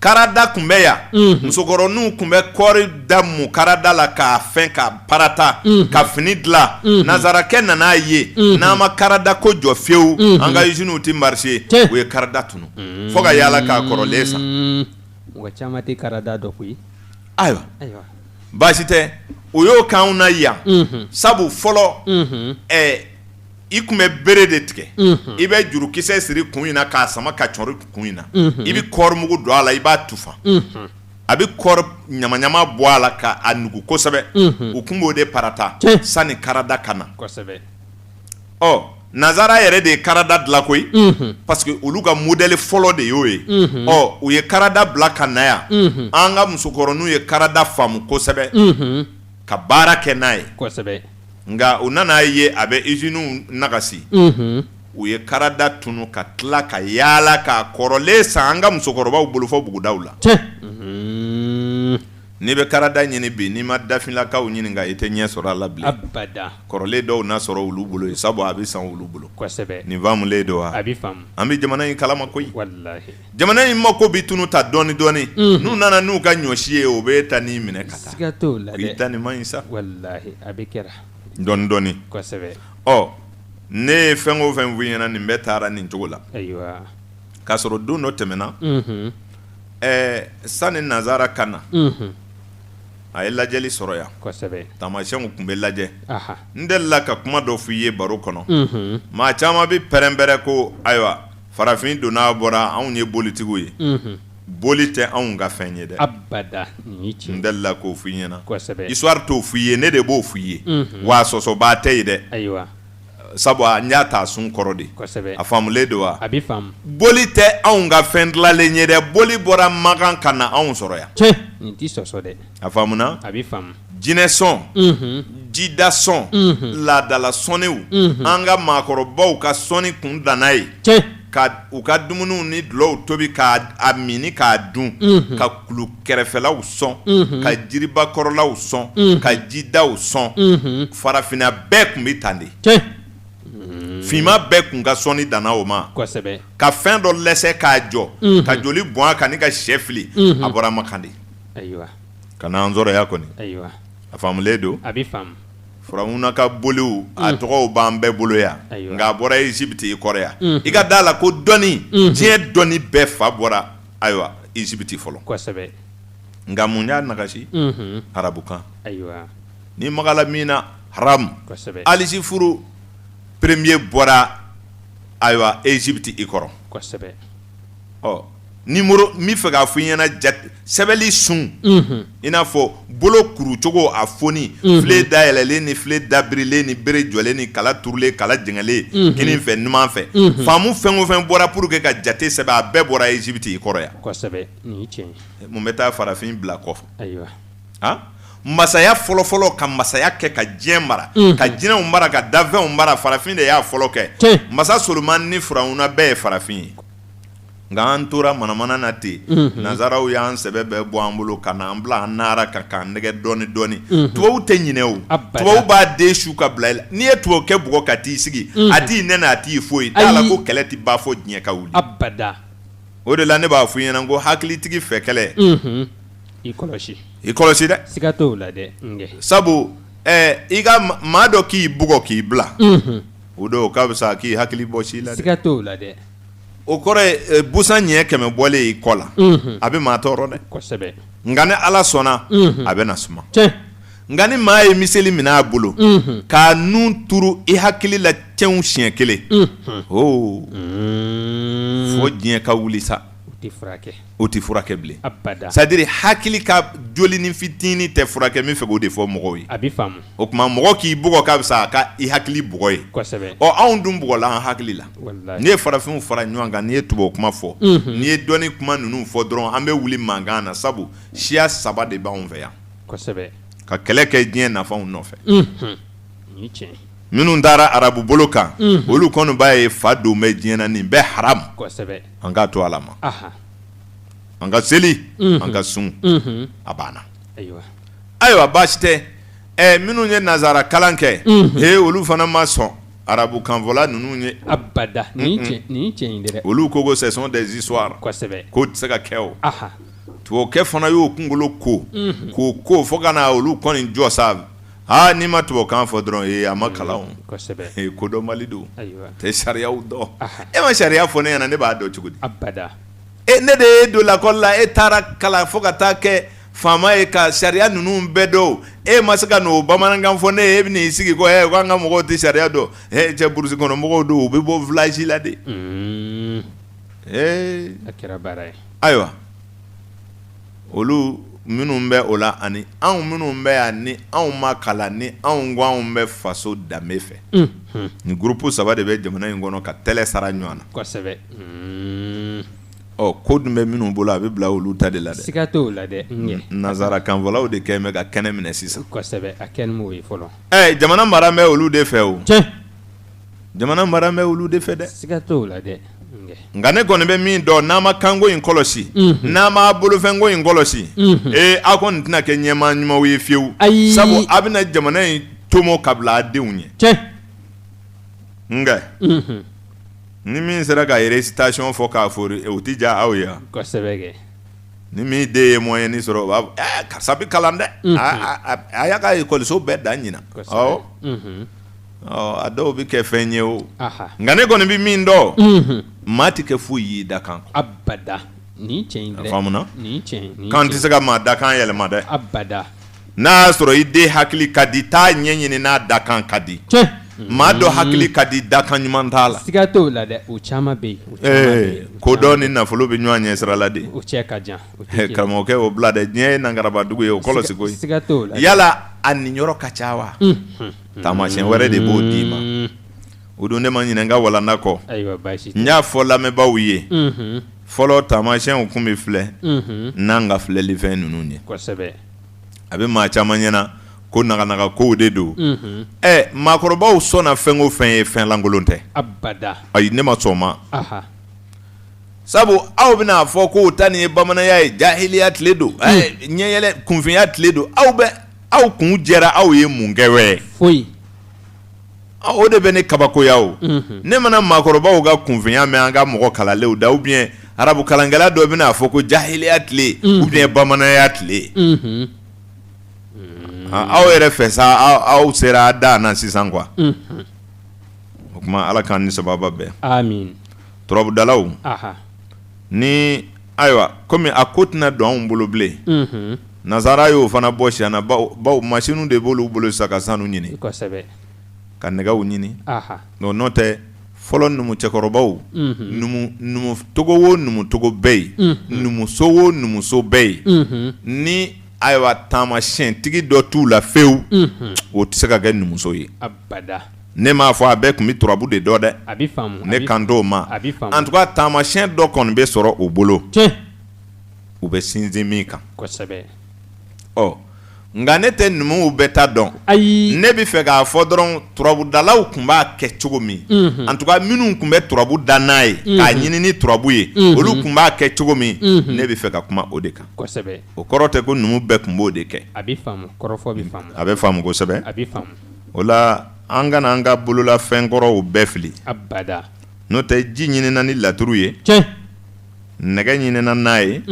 karada tun bɛ yan musokɔrɔninw tun bɛ kɔɔri da mun karada la k'a fɛn ka parata ka fini dilan nazarakɛ nan'a ye n'an ma karada ko jɔ fiyewu an ka usines tɛ marché u ye karada tunu fo ka yaala k'a kɔrɔlen san mɔgɔ caman tɛ karada dɔ koyi ayiwa baasi tɛ o y'o k'anw na yan sabu fɔlɔ i tun bɛ bere de tigɛ i bɛ jurukisɛ siri kun in na k'a sama ka cɔri kun in na i bɛ kɔɔri mugu don a la i b'a tufan a bɛ kɔɔri ɲamaɲama bɔ a la k'a nugu kosɛbɛ u tun b'o de parata sanni karada ka na ɔ nazara yɛrɛ de ye karada dilan koyi parce que olu ka modèle fɔlɔ de y'o ye ɔ u ye karada bila ka na yan an ka musokɔrɔninw ye karada faamu kosɛbɛ ka baara kɛ n'a ye nka u nana ye a bɛ usines nagasi u ye karada tunu ka tila ka yaala ka kɔrɔlen san an ka musokɔrɔbaw bolo fɔ bugudaw la n'i bɛ karada ɲini bi n'i ma dafinlakaw ɲininka i tɛ ɲɛ sɔrɔ a la bilen kɔrɔlen dɔw n'a sɔrɔ olu bolo sabu a bɛ san olu bolo nin faamulen don wa an bɛ jamana in kalama koyi jamana in mako bɛ tunu ta dɔɔni dɔɔni n'u nana n'u ka ɲɔsi ye o bɛ ta n'i minɛ ka taa k'i ta nin man ɲi sa dɔɔni dɔɔni ɔ ne ye fɛn o fɛn f'u ɲɛna nin bɛɛ taara nin cogo la k'a sɔrɔ don dɔ tɛmɛna sani nazara ka na a ye lajɛli sɔrɔ yan taamasiyɛnw tun bɛ lajɛ n delila ka kuma dɔ f'i ye baro kɔnɔ maa caman bɛ pɛrɛn-pɛrɛn ko ayiwa farafin donna bɔra anw ye bolitigiw ye boli tɛ anw ka fɛn ye dɛ n delila k'o f'i ɲɛna histoire t'o f'i ye ne de b'o f'i ye wa sɔsɔbaa tɛ ye dɛ sabu n y'a ta sun kɔrɔ de a faamulen don wa boli tɛ anw ka fɛn dilanlen ye dɛ boli bɔra Makan ka na anw sɔrɔ yan a faamuna jinɛ sɔn jida sɔn laadala sɔnniw an ka maakɔrɔbaw ka sɔnni kun danna ye ka u ka dumuniw ni dulɔw tobi k'a mini k'a dun ka kulu kɛrɛfɛlaw sɔn ka jiribakɔrɔlaw sɔn ka jidaw sɔn farafinna bɛɛ tun bɛ tan de finma bɛɛ tun ka sɔnni danna o ma ka fɛn dɔ lɛsɛ k'a jɔ ka joli bɔn a kan ni ka sɛ fili a bɔra Makan de ka n'an sɔrɔ kɔni a faamulen don Firawuna ka boliw a tɔgɔw b'an bɛɛ bolo yan nka a bɔra Egypte i kɔrɔ yan i ka d'a la ko dɔnni diɲɛ dɔnni bɛɛ fa bɔra ayiwa Egypte fɔlɔ nka mun y'a nagasi arabukan ni magala min na haramu Alisi furu premier bɔra ayiwa Egypte i kɔrɔ ɔ numéro min fɛ k'a fɔ i ɲɛna sɛbɛnni sun i n'a fɔ bolo kurucogo a foni file dayɛlɛlen ni file dabirilen ni bere jɔlen ni kala turulen kala jɛngɛlen kini fɛ numan fɛ faamu fɛn o fɛn bɔra pour que ka jate sɛbɛn a bɛɛ bɔra Egypte i kɔrɔ yan mun bɛ taa farafin bila kɔfɛ masaya fɔlɔfɔlɔ ka masaya kɛ ka diɲɛ mara ka jinɛw mara ka dafɛnw mara farafin de y'a fɔlɔ kɛ masa Solomani ni Firawuna bɛɛ ye farafin ye nka an tora manamana na ten nazaraw y'an sɛbɛ bɛɛ bɔ an bolo ka na an bila an naara ka k'an nɛgɛ dɔɔni dɔɔni tubabu tɛ ɲinɛ o tubabu b'a den su ka bila i la n'i ye tubabu kɛ bugɔ ka t'i sigi a t'i nɛnɛ a t'i foyi t'a la ko kɛlɛ tɛ ban fo diɲɛ ka wuli o de la ne b'a fɔ i ɲɛna ko hakilitigi fɛ kɛlɛ i kɔlɔsi dɛ sabu i ka maa dɔ k'i bugɔ k'i bila o don k'a bɛ sa k'i hakili bɔ si la dɛ o kɔrɔ ye busan ɲɛ 100 bɔlen i kɔ la a bɛ maa tɔɔrɔ dɛ nka ni Ala sɔnna a bɛ na suma nka ni maa ye miseli minɛ a bolo k'a nun turu i hakili la cɛnw siɲɛ kelen fo diɲɛ ka wuli sa o tɛ furakɛ bilen c'est à dire hakili ka joli ni fitini tɛ furakɛ min fɛ k'o de fɔ mɔgɔw ye o tuma mɔgɔ k'i bugɔ k'a bɛ sa a ka i hakili bugɔ ye ɔ anw dun bugɔla an hakili la n'i ye farafinw fara ɲɔgɔn kan n'i ye tubabu kuma fɔ n'i ye dɔnni kuma ninnu fɔ dɔrɔn an bɛ wuli mankan na sabu siya 3 de b'anw fɛ yan ka kɛlɛ kɛ diɲɛ nafanw nɔfɛ minnu taara arabu bolo kan olu kɔni b'a ye fa don bɛ diɲɛ na nin bɛɛ haramu an k'a to Ala ma an ka seli an ka sun a banna ayiwa baasi tɛ minnu ye nazara kalan kɛ olu fana ma sɔn arabu kanfɔla ninnu ye olu ko ce sont des histoires k'o tɛ se ka kɛ o to kɛ fana y'o kunkolo ko ko fo kana olu kɔni jɔ sa ni ma to kan fɔ dɔrɔn a ma kalan ko dɔ mali don tɛ sariyaw dɔn e ma sariya fɔ ne ɲɛna ne b'a dɔn cogo di abada ne de ye don lakɔli la e taara kalan fo ka taa kɛ faama ye ka sariya ninnu bɛɛ dɔn e ma se ka n'o bamanankan fɔ ne ye e bɛ n'i sigi ko k'an ka mɔgɔw tɛ sariya dɔn cɛ burusi kɔnɔ mɔgɔw don u bɛ bɔ village la de a kɛra baara ye ayiwa olu minnu bɛ o la ani anw minnu bɛ yan ni anw ma kalan ni anw ko anw bɛ faso danbe fɛ ni groupe 3 de bɛ jamana in kɔnɔ ka tɛlɛ sara ɲɔgɔn na kosɛbɛ ko dun bɛ minnu bolo a bɛ bila olu ta de la dɛ siga t'o la dɛ nazara kanfɔlaw de kɛn bɛ ka kɛnɛ minɛ sisan kosɛbɛ a kɛn m'o ye fɔlɔ jamana mara bɛ olu de fɛ o tiɲɛ jamana mara bɛ olu de fɛ dɛ siga t'o la dɛ nka ne kɔni bɛ min dɔn n'a ma kanko in kɔlɔsi n'a ma bolofɛnko in kɔlɔsi aw kɔni tɛna kɛ ɲɛmaa ɲumanw ye fiyewu sabu a bɛna jamana in tomo ka bila a denw ɲɛ tiɲɛ nka ni min sera ka récitation fɔ k'a fori o tɛ diya aw ye kosɛbɛ kɛ ni min den ye moyen sɔrɔ o b'a fɔ karisa bɛ kalan dɛ a y'a ka ekɔliso bɛɛ da ɲina a dɔw bɛ kɛ fɛn ye o nka ne kɔni bɛ min dɔn maa tɛ kɛ foyi y'i da kan abada ni tiɲɛ dɛ faamuna ni tiɲɛ kan tɛ se ka maa da kan yɛlɛma dɛ abada n'a y'a sɔrɔ i den hakili ka di taa ɲɛɲini n'a da kan ka di maa dɔ hakili ka di da kan ɲuman t'a la siga t'o la dɛ o caman bɛ yen ko dɔ ni nafolo bɛ ɲɔgɔn ɲɛ sira la de o cɛ ka jan karamɔgɔkɛ o bila dɛ diɲɛ ye nangaraba dugu ye o kɔlɔsi ko ye siga t'o la yala a ninyɔrɔ ka ca wa taamasiyɛn wɛrɛ de b'o d'i ma o don ne ma ɲinɛ n ka walanda kɔ n y'a fɔ lamɛnbaaw ye fɔlɔ taamasiyɛnw kun bɛ filɛ n'an ka filɛli fɛn ninnu ye kosɛbɛ a bɛ maa caman ɲɛna ko naganaga kow de don maakɔrɔbaw sɔnna fɛn o fɛn ye fɛn lankolon tɛ abada ayi ne ma sɔn ma sabu aw bɛna fɔ ko ta nin ye bamananya ye jahiliya tile don ɲɛyɛlɛ kunfinya tile don aw kun jɛra aw ye mun kɛ wɛ foyi o de bɛ ne kabakoya o ne mana maakɔrɔbaw ka kunfinya mɛn an ka mɔgɔ kalanlenw da ou bien arabu kalankɛla dɔ bɛna fɔ ko jahiliya tile ou bien bamananya tile aw yɛrɛ fɛ sa aw sera a da na sisan quoi o kuma ala k'an ni sababa bɛn amin turabudalaw ni ayiwa komi a ko tɛna don anw bolo bilen nazara y'o fana bɔ siyan na baw machine de b'olu bolo sisan ka sanu ɲini kosɛbɛ ka nɛgɛw ɲini n'o tɛ fɔlɔ numu cɛkɔrɔbaw numu togo o numu togo bɛɛ ye numuso o numuso bɛɛ ye ni ayiwa taamasiyɛntigi dɔ t'u la fewu o tɛ se ka kɛ numuso ye abada ne m'a fɔ a bɛɛ tun bɛ turabu de dɔ dɛ a bɛ faamu ne kan t'o ma en tout cas taamasiyɛn dɔ kɔni bɛ sɔrɔ o bolo u bɛ sinsin min kan kosɛbɛ nka ne tɛ numuw bɛɛ ta dɔn ne bɛ fɛ k'a fɔ dɔrɔn turabudalaw tun b'a kɛ cogo min en tout cas minnu tun bɛ turabu da n'a ye k'a ɲini ni turabu ye olu tun b'a kɛ cogo min ne bɛ fɛ ka kuma o de kan kosɛbɛ o kɔrɔ tɛ ko numu bɛɛ tun b'o de kɛ a bɛ faamu kɔrɔfɔ bɛ faamu a bɛ faamu kosɛbɛ a bɛ faamu o la an kana an ka bololafɛn kɔrɔw bɛɛ fili abada n'o tɛ ji ɲinina ni laturu ye nɛgɛ ɲinina n'a ye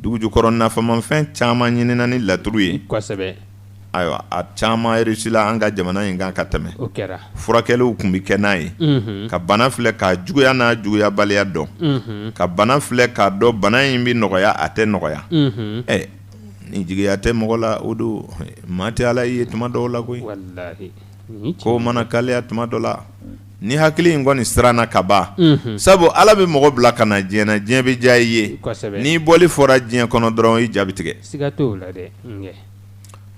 dugujukɔrɔ nafamafɛn caman ɲinina ni laturu ye kosɛbɛ ayiwa a caman réussira an ka jamana in kan ka tɛmɛ o kɛra furakɛliw tun bɛ kɛ n'a ye ka bana filɛ k'a juguya n'a juguyabaliya dɔn ka bana filɛ k'a dɔn bana in bɛ nɔgɔya a tɛ nɔgɔya ni jigiya tɛ mɔgɔ la o don maa tɛ ala ye tuma dɔw la koyi ko mana kaliya tuma dɔ la ni hakili in kɔni siranna ka ban sabu ala bɛ mɔgɔ bila ka na diɲɛ na diɲɛ bɛ diya i ye n'i bɔli fɔra diɲɛ kɔnɔ dɔrɔn i ja bɛ tigɛ siga t'o la dɛ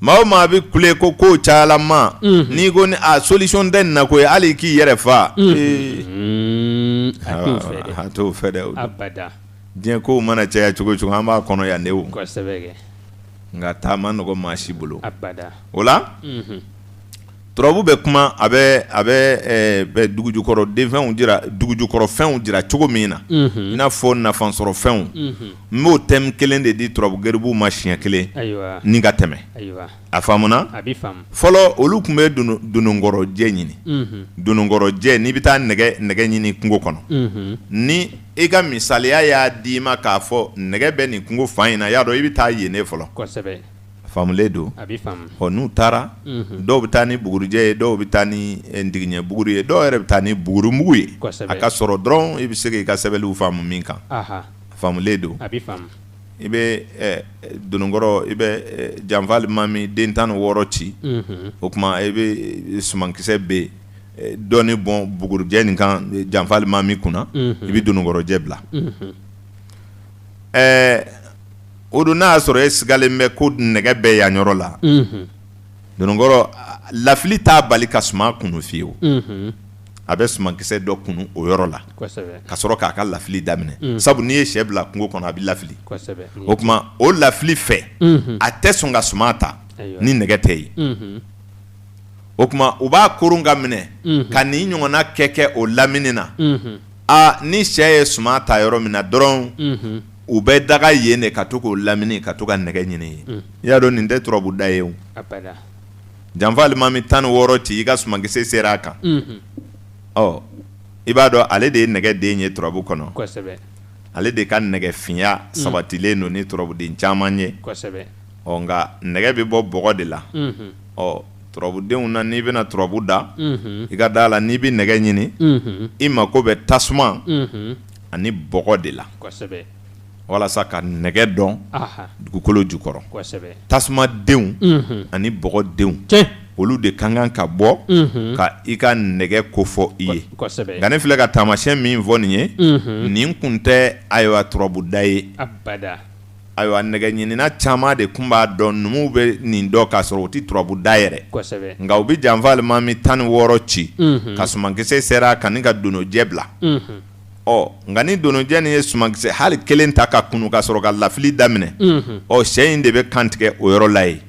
maa o maa bɛ kule ko kow cayalama n'i ko ni a solution tɛ nin na koyi hali k'i yɛrɛ fa a t'o fɛ dɛ abada diɲɛ kow mana caya cogo cogo an b'a kɔnɔ yan de o kosɛbɛ kɛ nka taa ma nɔgɔ maa si bolo abada o la turabu bɛ kuma a bɛ dugujukɔrɔ denfɛnw jira dugujukɔrɔ fɛnw jira cogo min na i n'a fɔ nafansɔrɔ fɛnw n b'o thème kelen de di turabu garibuw ma siɲɛ kelen ni ka tɛmɛ a faamuna fɔlɔ olu tun bɛ donongɔrɔjɛ ɲini donongɔrɔjɛ n'i bɛ taa nɛgɛ ɲini kungo kɔnɔ ni i ka misaliya y'a d'i ma k'a fɔ nɛgɛ bɛ nin kungo fan in na y'a dɔn i bɛ taa yen ne fɔlɔ faamulen don n'u taara dɔw bɛ taa ni bugurijɛ ye dɔw bɛ taa ni ndigiɲɛ buguri ye dɔw yɛrɛ bɛ taa ni bugurumugu ye a ka sɔrɔ dɔrɔn i bɛ se k'i ka sɛbɛnniw faamu min kan faamulen don i bɛ donongɔrɔ i bɛ janfali mami den 16 ci o tuma i bɛ sumankisɛ bɛ dɔɔni bɔn bugurijɛ nin kan janfali mami kunna i bɛ donongɔrɔjɛ bila o don n'a y'a sɔrɔ e sigalen bɛ ko nɛgɛ bɛɛ yan yɔrɔ la donongɔrɔ lafili t'a bali ka suma kunu fiyewu a bɛ sumankisɛ dɔ kunu o yɔrɔ la ka sɔrɔ k'a ka lafili daminɛ sabu n'i ye sɛ bila kungo kɔnɔ a bɛ lafili o tuma o lafili fɛ a tɛ sɔn ka suma ta ni nɛgɛ tɛ yen o tuma u b'a koron ka minɛ ka nin ɲɔgɔnna kɛ o lamini na ni sɛ ye suma ta yɔrɔ min na dɔrɔn u bɛ daga yen de ka to k'o lamini ka to ka nɛgɛ ɲini ye i y'a dɔn nin tɛ turabu da ye o janfa alimami 16 ci i ka sumankisɛ sera a kan i b'a dɔn ale de ye nɛgɛ den ye turabu kɔnɔ ale de ka nɛgɛ finya sabatilen don ni turabuden caman ye nka nɛgɛ bɛ bɔ bɔgɔ de la turabudenw na n'i bɛna turabu da i ka da la n'i bɛ nɛgɛ ɲini i mako bɛ tasuma ani bɔgɔ de la walasa ka nɛgɛ dɔn dugukolo jukɔrɔ tasumadenw ani bɔgɔdenw olu de ka kan ka bɔ ka i ka nɛgɛ kofɔ i ye nka ne filɛ ka taamasiyɛn min fɔ nin ye nin kun tɛ ayiwa turabuda ye ayiwa nɛgɛ ɲinina caman de tun b'a dɔn numuw bɛ nin dɔn k'a sɔrɔ o tɛ turabuda yɛrɛ nka u bɛ janfa alimami 16 ci ka sumankisɛ sera ka ni ka donojɛ bila nka ni donojɛ nin ye sumankisɛ hali kelen ta ka kunu ka sɔrɔ ka lafili daminɛ sɛ in de bɛ kantigɛ o yɔrɔ la ye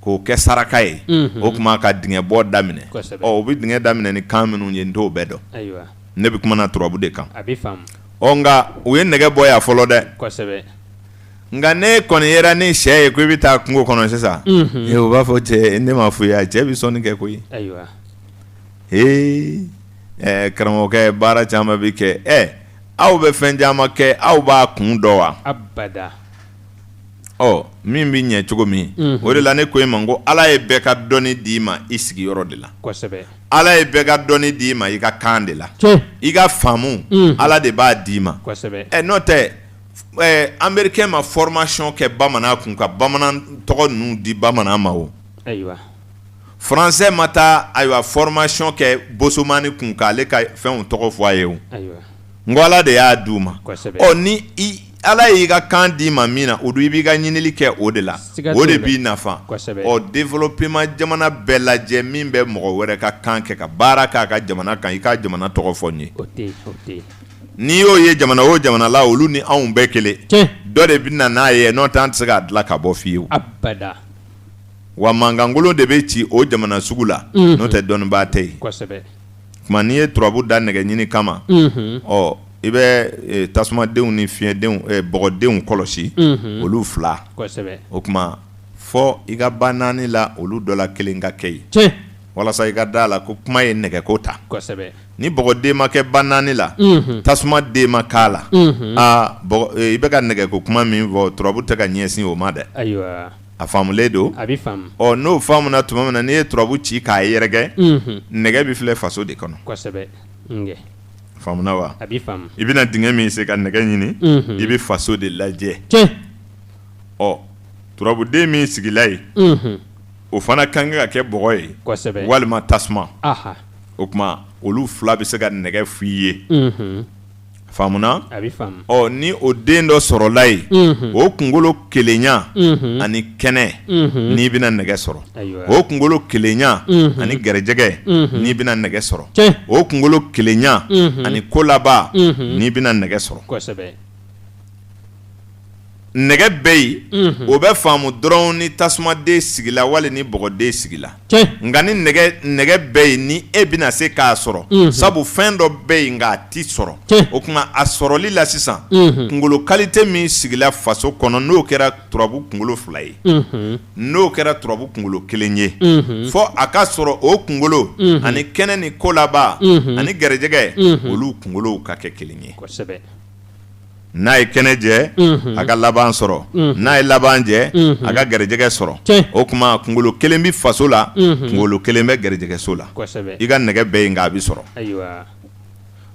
k'o kɛ saraka ye o tuma ka dingɛ bɔ daminɛ u bɛ dingɛ daminɛ ni kan minnu ye n t'o bɛɛ dɔn ne bɛ kumana turabu de kan nka u ye nɛgɛ bɔ yan fɔlɔ dɛ nka ne kɔni yera ni sɛ ye ko i bɛ taa kungo kɔnɔ sisan u b'a fɔ cɛ ne ma fɔ cɛ bɛ sɔnni kɛ koyi karamɔgɔkɛ baara caman bɛ kɛ aw bɛ fɛn caman kɛ aw b'a kun dɔn wa min bɛ ɲɛ cogo min o de la ne ko i ma ko ala ye bɛɛ ka dɔnni d'i ma i sigiyɔrɔ de la ala ye bɛɛ ka dɔnni d'i ma i ka kan de la i ka faamu ala de b'a d'i ma n'o tɛ Américain ma formation kɛ bamanan kun ka bamanan tɔgɔ ninnu di bamanan ma o Français ma taa ayiwa formation kɛ bosomani kun k'ale ka fɛnw tɔgɔ fɔ a ye o n ko ala de y'a d'u ma ni ala y'i ka kan d'i ma min na o don i b'i ka ɲinili kɛ o de la o de b'i nafa développement jamana bɛɛ lajɛ min bɛ mɔgɔ wɛrɛ ka kan kɛ ka baara k'a ka jamana kan i ka jamana tɔgɔ fɔ n ye n'i y'o ye jamana o jamana la olu ni anw bɛɛ kelen dɔ de bɛ na n'a ye n'o tɛ an tɛ se k'a dilan ka bɔ fiyewu wa mankankolon de bɛ ci o jamana sugu la n'o tɛ dɔnnibaa tɛ yen tuma n'i ye turabu da nɛgɛ ɲini kama i bɛ tasumadenw ni fiɲɛdenw bɔgɔdenw kɔlɔsi olu 2 o tuma fɔ i ka ba 4 la olu dɔ la 1 ka kɛ yen walasa i ka da la ko kuma ye nɛgɛko ta ni bɔgɔden ma kɛ ba 4 la tasumaden ma k'a la i bɛ ka nɛgɛko kuma min fɔ turabu tɛ ka ɲɛsin o ma dɛ a faamulen don n'o faamuna tuma min na n'i ye turabu ci k'a yɛrɛkɛ nɛgɛ bɛ filɛ faso de kɔnɔ faamuna wa i bɛna dingɛ min se ka nɛgɛ ɲini i bɛ faso de lajɛ turabuden min sigila yen o fana kan ka kɛ bɔgɔ ye walima tasuma o tuma olu 2 bɛ se ka nɛgɛ f'i ye faamuna ni o den dɔ sɔrɔla yen o kunkolo kelenya ani kɛnɛ n'i bɛna nɛgɛ sɔrɔ o kunkolo kelenya ani gɛrɛjɛgɛ n'i bɛna nɛgɛ sɔrɔ o kunkolo kelenya ani kolaba n'i bɛna nɛgɛ sɔrɔ nɛgɛ bɛɛ ye o bɛ faamu dɔrɔn ni tasumaden sigila wali ni bɔgɔden sigila nka ni nɛgɛ bɛɛ ye ni e bɛna se k'a sɔrɔ sabu fɛn dɔ bɛ yen nka a ti sɔrɔ o tuma a sɔrɔli la sisan kunkolo qualité min sigila faso kɔnɔ n'o kɛra turabu kunkolo 2 ye n'o kɛra turabu kunkolo 1 ye fɔ a ka sɔrɔ o kunkolo ani kɛnɛ ni kolaba ani gɛrɛjɛgɛ olu kunkolow ka kɛ 1 ye n'a ye kɛnɛ jɛ a ka laban sɔrɔ n'a ye laban jɛ a ka gɛrɛjɛgɛ sɔrɔ o tuma kunkolo 1 bɛ faso la kunkolo 1 bɛ gɛrɛjɛgɛso la i ka nɛgɛ bɛɛ ye nka a bɛ sɔrɔ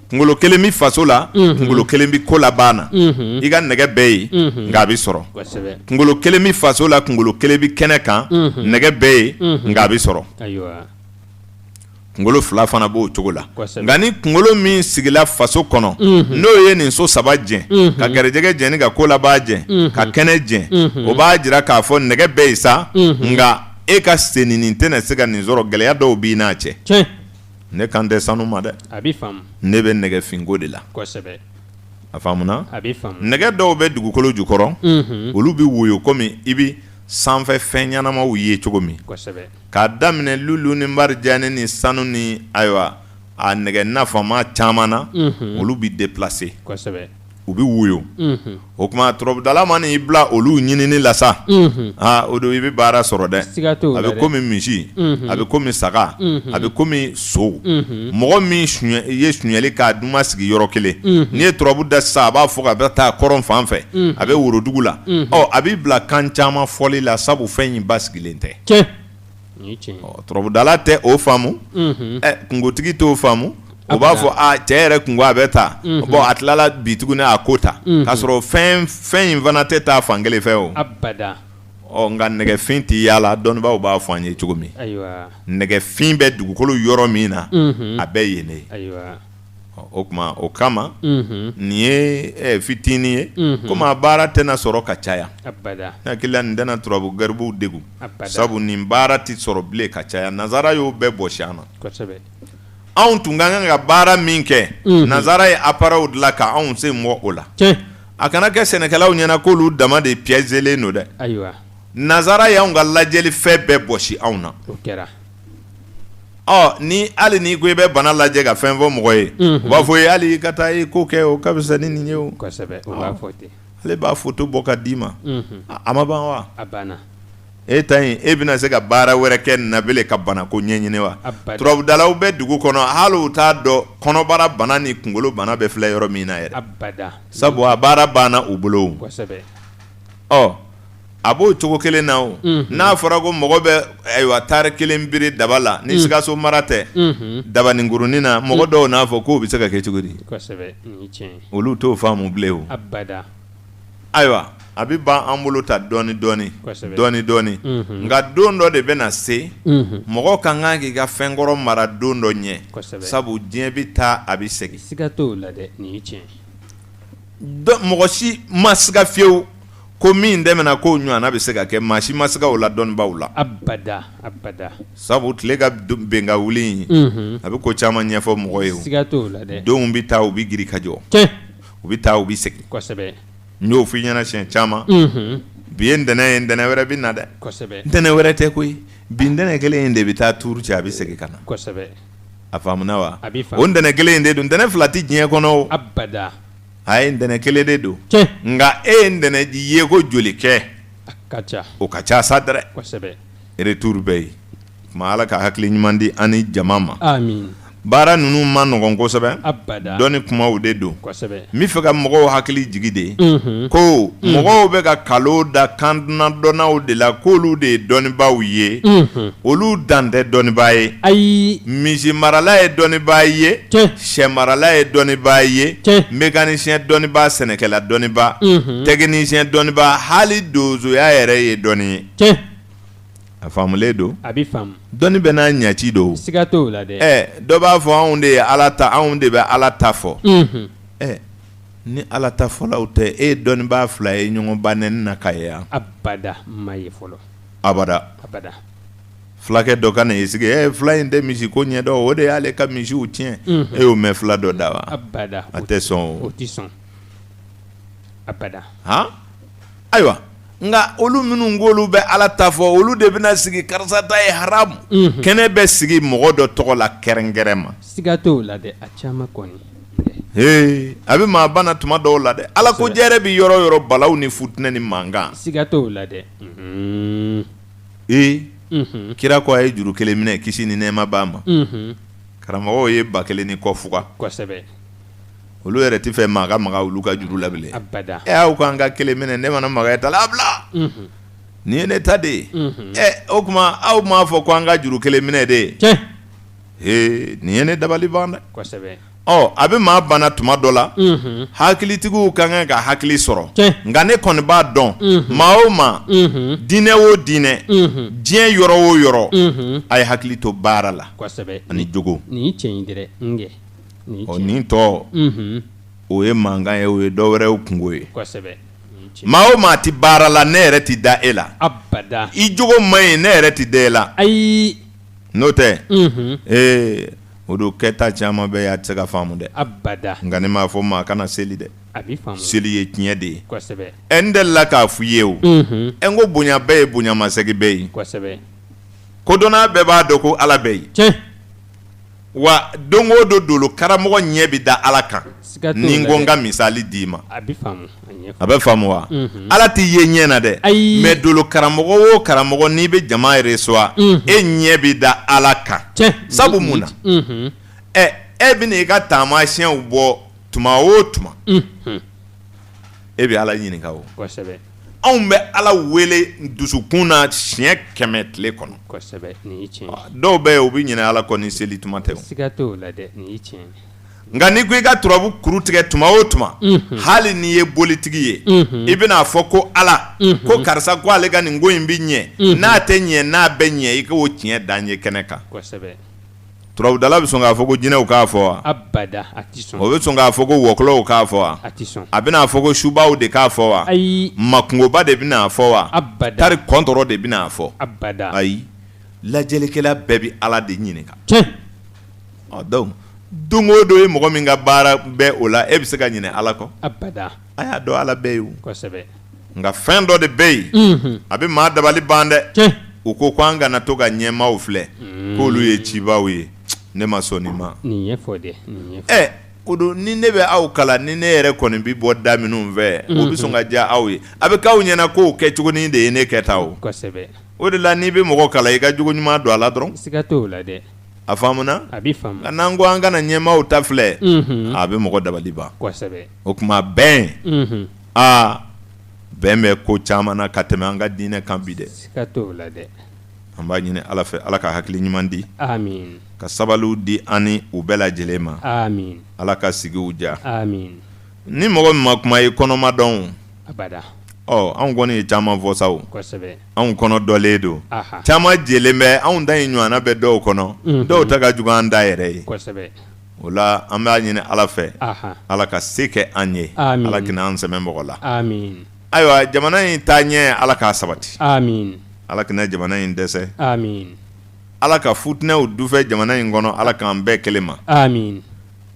kunkolo 1 bɛ faso la kunkolo 1 bɛ kolaba na i ka nɛgɛ bɛɛ ye nka a bɛ sɔrɔ kunkolo 1 bɛ faso la kunkolo 1 bɛ kɛnɛ kan nɛgɛ bɛɛ ye nka a bɛ sɔrɔ kunkolo 2 fana b'o cogo la nka ni kunkolo min sigila faso kɔnɔ n'o ye nin so 3 jɛn ka gɛrɛjɛgɛ jɛn ni ka kolaba jɛn ka kɛnɛ jɛn o b'a jira k'a fɔ nɛgɛ bɛɛ ye sa nka e ka senini tɛna se ka nin sɔrɔ gɛlɛya dɔw b'i n'a cɛ ne kan tɛ sanu ma dɛ ne bɛ nɛgɛfinko de la a faamuna nɛgɛ dɔw bɛ dugukolo jukɔrɔ olu bɛ woyo komi i bɛ sanfɛ fɛn ɲɛnamaw ye cogo min k'a daminɛ lulu ni marijani ni sanu ni ayiwa a nɛgɛ nafama caman na olu bɛ déplacer u bɛ woyo o tuma turabudala ma n'i bila olu ɲinini la sa o don i bɛ baara sɔrɔ dɛ a bɛ komi misi a bɛ komi saga a bɛ komi so mɔgɔ min ye suɲɛli k'a duma sigi yɔrɔ kelen n'i ye turabu da sisan a b'a fɔ k'a bɛ taa kɔrɔn fan fɛ a bɛ worodugu la a b'i bila kan caman fɔli la sabu fɛn in ba sigilen tɛ turabudala tɛ o faamu kungotigi t'o faamu o b'a fɔ cɛ yɛrɛ kungo a bɛ taa a tilala bi tuguni a ko ta k'a sɔrɔ fɛn in fana tɛ taa fan kelen fɛ o nka nɛgɛfin tɛ yaala dɔnnibaaw b'a fɔ an ye cogo min nɛgɛfin bɛ dugukolo yɔrɔ min na a bɛɛ yen ne o tuma o kama nin ye fitinin ye komi a baara tɛna sɔrɔ ka caya ne hakili la nin tɛna turabu garibuw degun sabu nin baara tɛ sɔrɔ bilen ka caya nazara y'o bɛɛ bɔsi an na anw tun ka kan ka baara min kɛ nazara ye appareil dilan ka anw sen bɔ o la a kana kɛ sɛnɛkɛlaw ɲɛna k'olu dama de piégelen don dɛ nazara y'anw ka lajɛli fɛn bɛɛ bɔsi anw na ni hali n'i ko i bɛ bana lajɛ ka fɛn fɔ mɔgɔ ye u b'a fɔ hali i ka taa i ko kɛ o ka fisa ni nin ye o ale b'a photo bɔ ka d'i ma a ma ban wa e ta yin e bɛna se ka baara wɛrɛ kɛ nabele ka bana ko ɲɛɲini wa turabudalaw bɛ dugu kɔnɔ hali u t'a dɔn kɔnɔbara bana ni kunkolo bana bɛ filɛ yɔrɔ min na yɛrɛ sabu a baara banna u bolo a b'o cogo kelen na o n'a fɔra ko mɔgɔ bɛ ayiwa tari kelen biri daba la ni Sikaso mara tɛ dabaninkurunin na mɔgɔ dɔw n'a fɔ k'o bɛ se ka kɛ cogo di olu t'o faamu bilen o ayiwa a bɛ ban an bolo ta dɔɔni dɔɔni nka don dɔ de bɛna se mɔgɔ ka kan k'i ka fɛn kɔrɔ mara don dɔ ɲɛ sabu diɲɛ bɛ taa a bɛ segin mɔgɔ si ma siga fiyewu ko min dɛmɛna k'o ɲɔgɔnna bɛ se ka kɛ maa si ma siga o la dɔnnibaw la sabu tile ka ben ka wuli a bɛ ko caman ɲɛfɔ mɔgɔ ye denw bɛ taa u bɛ giri ka jɔ u bɛ taa u bɛ segin n y'o f'i ɲɛna siɲɛ caman bi ye ntɛnɛn ye ntɛnɛn wɛrɛ bɛ na dɛ ntɛnɛn wɛrɛ tɛ koyi bi ntɛnɛn kelen in de bɛ taa tuuru cɛ a bɛ segin ka na a faamuna wa o ntɛnɛn kelen in de don ntɛnɛn fila tɛ diɲɛ kɔnɔ o a ye ntɛnɛn kelen de don nka e ye ntɛnɛn ye ko joli kɛ o ka ca sa dɛrɛ retour bɛ yen tuma ala ka hakili ɲuman di an ni jama ma baara ninnu ma nɔgɔn kosɛbɛ dɔnni kumaw de don n bɛ fɛ ka mɔgɔw hakili jigi de ko mɔgɔw bɛ ka kalo da kan dɔnnaw de la k'olu de ye dɔnnibaaw ye olu dan tɛ dɔnnibaa ye ayi misi marala ye dɔnnibaa ye sɛ marala ye dɔnnibaa ye mécanicien dɔnnibaa sɛnɛkɛla dɔnnibaa technicien dɔnnibaa hali donsoya yɛrɛ ye dɔnni ye a faamulen don a bɛ faamu dɔnni bɛ n'a ɲaci don siga t'o la dɛ dɔ b'a fɔ anw de ye ala ta anw de bɛ ala ta fɔ ni ala ta fɔlaw tɛ e ye dɔnnibaa fila ye ɲɔgɔn ba nɛni na ka ye yan abada ma ye fɔlɔ abada fulakɛ dɔ ka na y'i sigi fila in tɛ misi ko ɲɛdɔn o de y'ale ka misiw tiɲɛ e y'o mɛn fila dɔ da wa abada a tɛ sɔn o tɛ sɔn abada ayiwa nga olu minnu ngolu bɛ ala ta fɔ olu de bɛna sigi karisa ta ye haramu kɛnɛ bɛ sigi mɔgɔ dɔ tɔgɔ la kɛrɛnkɛrɛn ma siga t'o la dɛ a caman kɔni a bɛ maa bana tuma dɔw la dɛ ala ko jɛrɛ bi yɔrɔ yɔrɔ balaw ni futinɛ ni mankan siga t'o la dɛ kira ko a ye juru kelen minɛ kisi ni nɛɛma b'a ma karamɔgɔw ye ba kelen ni kɔ fuga kosɛbɛ olu yɛrɛ tɛ fɛ maa ka maga olu ka juru la bilen abada aw kan ka kelen minɛ ne mana maga ta la bila nin ye ne ta de ye o tuma aw m'a fɔ ko an ka juru kelen minɛ de ye nin ye ne dabali ban dɛ kosɛbɛ a bɛ maa bana tuma dɔ la hakilitigiw ka kan ka hakili sɔrɔ nka ne kɔni b'a dɔn maa o maa diinɛ o diinɛ diɲɛ yɔrɔ o yɔrɔ a ye hakili to baara la ani jogo nin ye tiɲɛ ye dɛ nin tɔ o ye mankan ye o ye dɔ wɛrɛw kungo ye maa o maa ti baara la ne yɛrɛ ti da e la abada i jogo man ɲi ne yɛrɛ ti da e la ayi n'o tɛ o don kɛta caman bɛ yen a tɛ se ka faamu dɛ abada nka ne m'a fɔ maa kana seli dɛ a bɛ faamu seli ye tiɲɛ de ye kosɛbɛ n delila k'a f'i ye o n ko bonya bɛɛ ye bonyamasegin bɛɛ ye kosɛbɛ kodɔnna bɛɛ b'a dɔn ko ala bɛ yen wa don o don dolo karamɔgɔ ɲɛ bɛ da ala kan ni n ko n ka misali d'i ma a bɛ faamu a bɛ faamu wa ala t'i ye ɲɛ na dɛ mɛ dolo karamɔgɔ o karamɔgɔ n'i bɛ jama yɛrɛ sɔn e ɲɛ bɛ da ala kan sabu mun na e bɛ n'i ka taamasiyɛnw bɔ tuma o tuma e bɛ ala ɲininka o anw bɛ ala wele dusukun na siɲɛ 100 tile kɔnɔ dɔw bɛ yen u bɛ ɲinɛ ala kɔ ni seli tuma tɛ nka n'i ko i ka turabu kuru tigɛ tuma o tuma hali n'i ye bolitigi ye i bɛna fɔ ko ala ko karisa ko ale ka nin ko in bɛ ɲɛ n'a tɛ ɲɛ n'a bɛ ɲɛ i k'o tiɲɛ dan ye kɛnɛ kan turabudala bɛ sɔn k'a fɔ ko jinɛw k'a fɔ wa o bɛ sɔn k'a fɔ ko wɔkulɔw k'a fɔ wa a bɛna fɔ ko subaw de k'a fɔ wa makungoba de bɛna fɔ wa tari kɔntɔrɔ de bɛna fɔ ayi lajɛlikɛla bɛɛ bɛ ala de ɲininka donc don o don ye mɔgɔ min ka baara bɛ o la e bɛ se ka ɲinɛ ala kɔ a y'a dɔn ala bɛ yen o nka fɛn dɔ de bɛ yen a bɛ maa dabali ban dɛ u ko an kana to ka ɲɛmaaw filɛ k'olu ye cibaw ye ne ma sɔn nin ma o don ni ne bɛ aw kalan ni ne yɛrɛ kɔni bɛ bɔ da minnu fɛ o bɛ sɔn ka diya aw ye a bɛ k'aw ɲɛna k'o kɛ cogonin de ye ne kɛta o o de la n'i bɛ mɔgɔ kalan i ka jogo ɲuman don a la dɔrɔn a faamuna n'an ko an kana ɲɛmaaw ta filɛ a bɛ mɔgɔ dabali ban o tuma bɛn bɛn bɛ ko caman na ka tɛmɛ an ka diinɛ kan bi dɛ an b'a ɲini ala fɛ ala ka hakili ɲuman di ka sabaliw di an ni u bɛɛ lajɛlen ma ala ka sigiw diya ni mɔgɔ min ma kuma ye kɔnɔma dɔn anw kɔni ye caman fɔ sa o anw kɔnɔ dɔlen don caman jɛlen bɛ anw ta in ɲɔgɔnna bɛ dɔw kɔnɔ dɔw ta ka jugu an da yɛrɛ ye o la an b'a ɲini ala fɛ ala ka se kɛ an ye ala kina an sɛmɛ mɔgɔ la ayiwa jamana in taa ɲɛ ala k'a sabati ala kana jamana in dɛsɛ ala ka futinɛw dufɛ jamana in kɔnɔ ala k'an bɛɛ kelen ma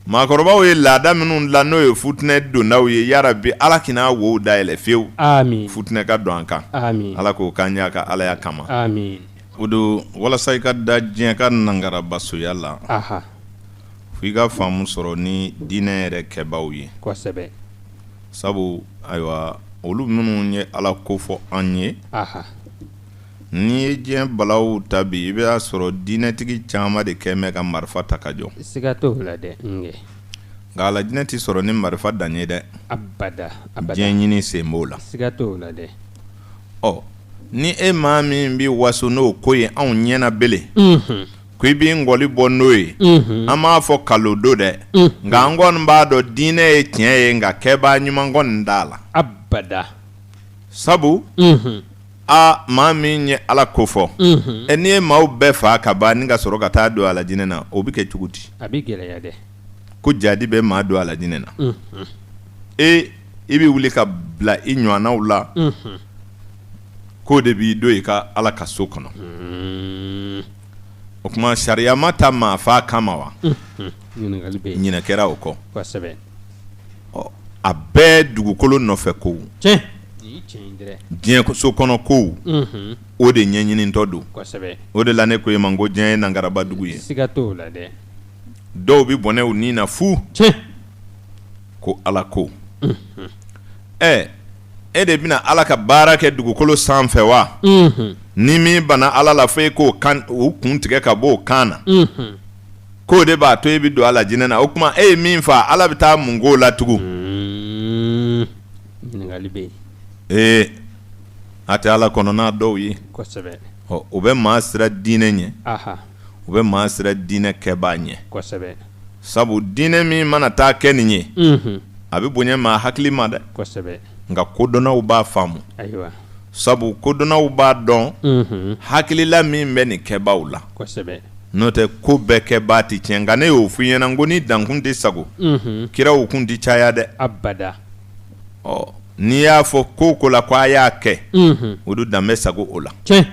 maakɔrɔbaw ye laada minnu la n'o ye futinɛ dondaw ye yarabi ala kina wo dayɛlɛ fiyewu futinɛ ka don an kan ala k'o k'an ɲɛ ka alaya kama o don walasa i ka da diɲɛ ka nangarabasoya la f'i ka faamu sɔrɔ ni diinɛ yɛrɛ kɛbaaw ye sabu ayiwa olu minnu ye ala ko fɔ an ye n'i ye diɲɛ balaw ta bi i b'a sɔrɔ diinɛtigi caman de kɛ mɛ ka marifa ta ka jɔ nka alajinɛ tɛ sɔrɔ ni marifa dan ye dɛ diɲɛ ɲini sen b'o la ni e maa min bɛ waso n'o ko ye anw ɲɛna bele ko i b'i ngɔli bɔ n'o ye an b'a fɔ kalo do dɛ nka an kɔni b'a dɔn diinɛ ye tiɲɛ ye nka kɛbaa ɲuman kɔni t'a la sabu maa min ye ala ko fɔ n'i ye maaw bɛɛ fa ka ban ni ka sɔrɔ ka taa don alajinɛ na o bɛ kɛ cogo di ko jadi bɛ maa don alajinɛ na i bɛ wuli ka bila i ɲɔgɔnnaw la k'o de b'i don i ka ala ka so kɔnɔ o tuma sariya ma ta maa fa kama wa ɲinɛ kɛra o kɔ a bɛɛ dugukolo nɔfɛ ko diɲɛ so kɔnɔ kow o de ɲɛɲinintɔ don o de la ne ko e ma ko diɲɛ ye nangaraba dugu ye dɔw bi bɔnɛ u ni na fu ko ala ko e de bɛna ala ka baara kɛ dugukolo sanfɛ wa ni min bana ala la fo e k'o kan o kun tigɛ ka bɔ o kan na k'o de b'a to e bɛ don ala jinɛ na o kuma e ye min fɔ ala bɛ taa mun k'o la tugun a tɛ ala kɔnɔna dɔw ye o bɛ maa sira diinɛ ɲɛ u bɛ maa sira diinɛ kɛbaa ɲɛ sabu diinɛ min mana taa kɛ nin ye a bɛ bonya maa hakili ma dɛ nka kodɔnnaw b'a faamu sabu kodɔnnaw b'a dɔn hakilila min bɛ nin kɛbaaw la n'o tɛ ko bɛɛ kɛbaa tɛ tiɲɛ nka ne y'o f'i ɲɛna ko ni dankun tɛ sago kiraw kun tɛ caya dɛ n'i y'a fɔ ko ko la ko a y'a kɛ olu dan bɛ sago o la o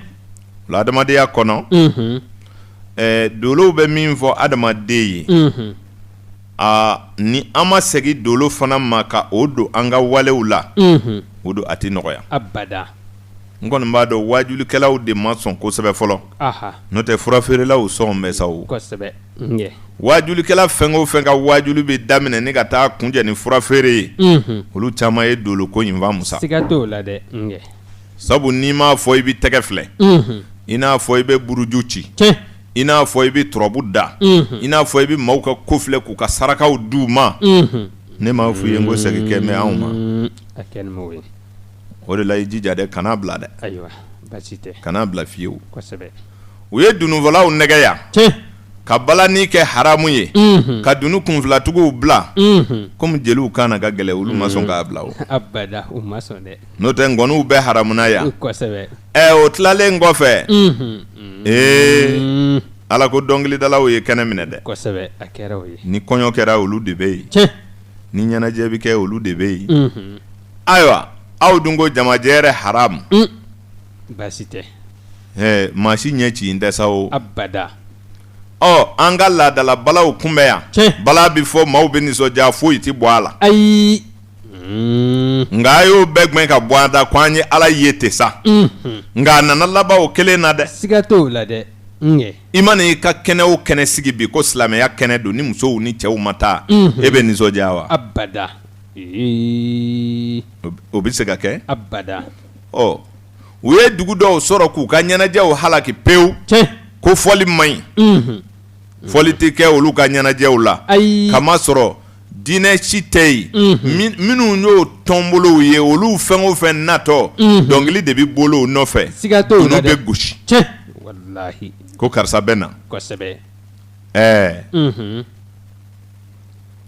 la adamadenya kɔnɔ dolow bɛ min fɔ adamaden ye ni an ma segin dolo fana ma ka o don an ka walew la o don a tɛ nɔgɔya n kɔni b'a dɔn wajulikɛlaw de ma sɔn kosɛbɛ fɔlɔ n'o tɛ furafeerelaw sɔn bɛ sa o wajulikɛla fɛn o fɛn ka wajuli bɛ daminɛ ni ka taa kunjɛ ni furafeere ye olu caman ye dolo ko in faamusa sabu n'i m'a fɔ i bɛ tɛgɛ filɛ i n'a fɔ i bɛ buruju ci i n'a fɔ i bɛ turabu da i n'a fɔ i bɛ maaw ka ko filɛ k'u ka sarakaw d'u ma ne m'a fɔ i ye n ko segin kɛ mɛ anw ma o de la i jija dɛ kana bila dɛ kana bila fiyewu u ye dunufɔlaw nɛgɛ yan ka balani kɛ haramu ye ka dunu kunfilatigiw bila komi jeliw kan na ka gɛlɛ olu ma sɔn k'a bila o n'o tɛ ngɔniw bɛ haramuna yan o tilalen kɔfɛ ala ko dɔnkilidalaw ye kɛnɛ minɛ dɛ ni kɔɲɔ kɛra olu de bɛ yen ni ɲɛnajɛ bɛ kɛ olu de bɛ yen ayiwa aw dun ko jamajɛ yɛrɛ haramu baasi tɛ maa si ɲɛ ci n tɛ sa o an ka laadala balaw kunbɛ yan bala bɛ fɔ maaw bɛ nisɔndiya foyi tɛ bɔ a la ayi nka a y'o bɛɛ gɛn ka bɔ an da ko an ye ala ye ten sa nka a nana laban o kelen na dɛ siga t'o la dɛ i mana i ka kɛnɛ o kɛnɛ sigi bi ko silamɛya kɛnɛ don ni musow ni cɛw ma taa e bɛ nisɔndiya wa abada o bɛ se ka kɛ abada u ye dugu dɔw sɔrɔ k'u ka ɲɛnajɛw halaki pewu ko fɔli man ɲi fɔli tɛ kɛ olu ka ɲɛnajɛw la kama sɔrɔ diinɛ si tɛ yen minnu y'o tɔnbolow ye olu fɛn o fɛn natɔ dɔnkili de bɛ bolo o nɔfɛ olu bɛ gosi ko karisa bɛ na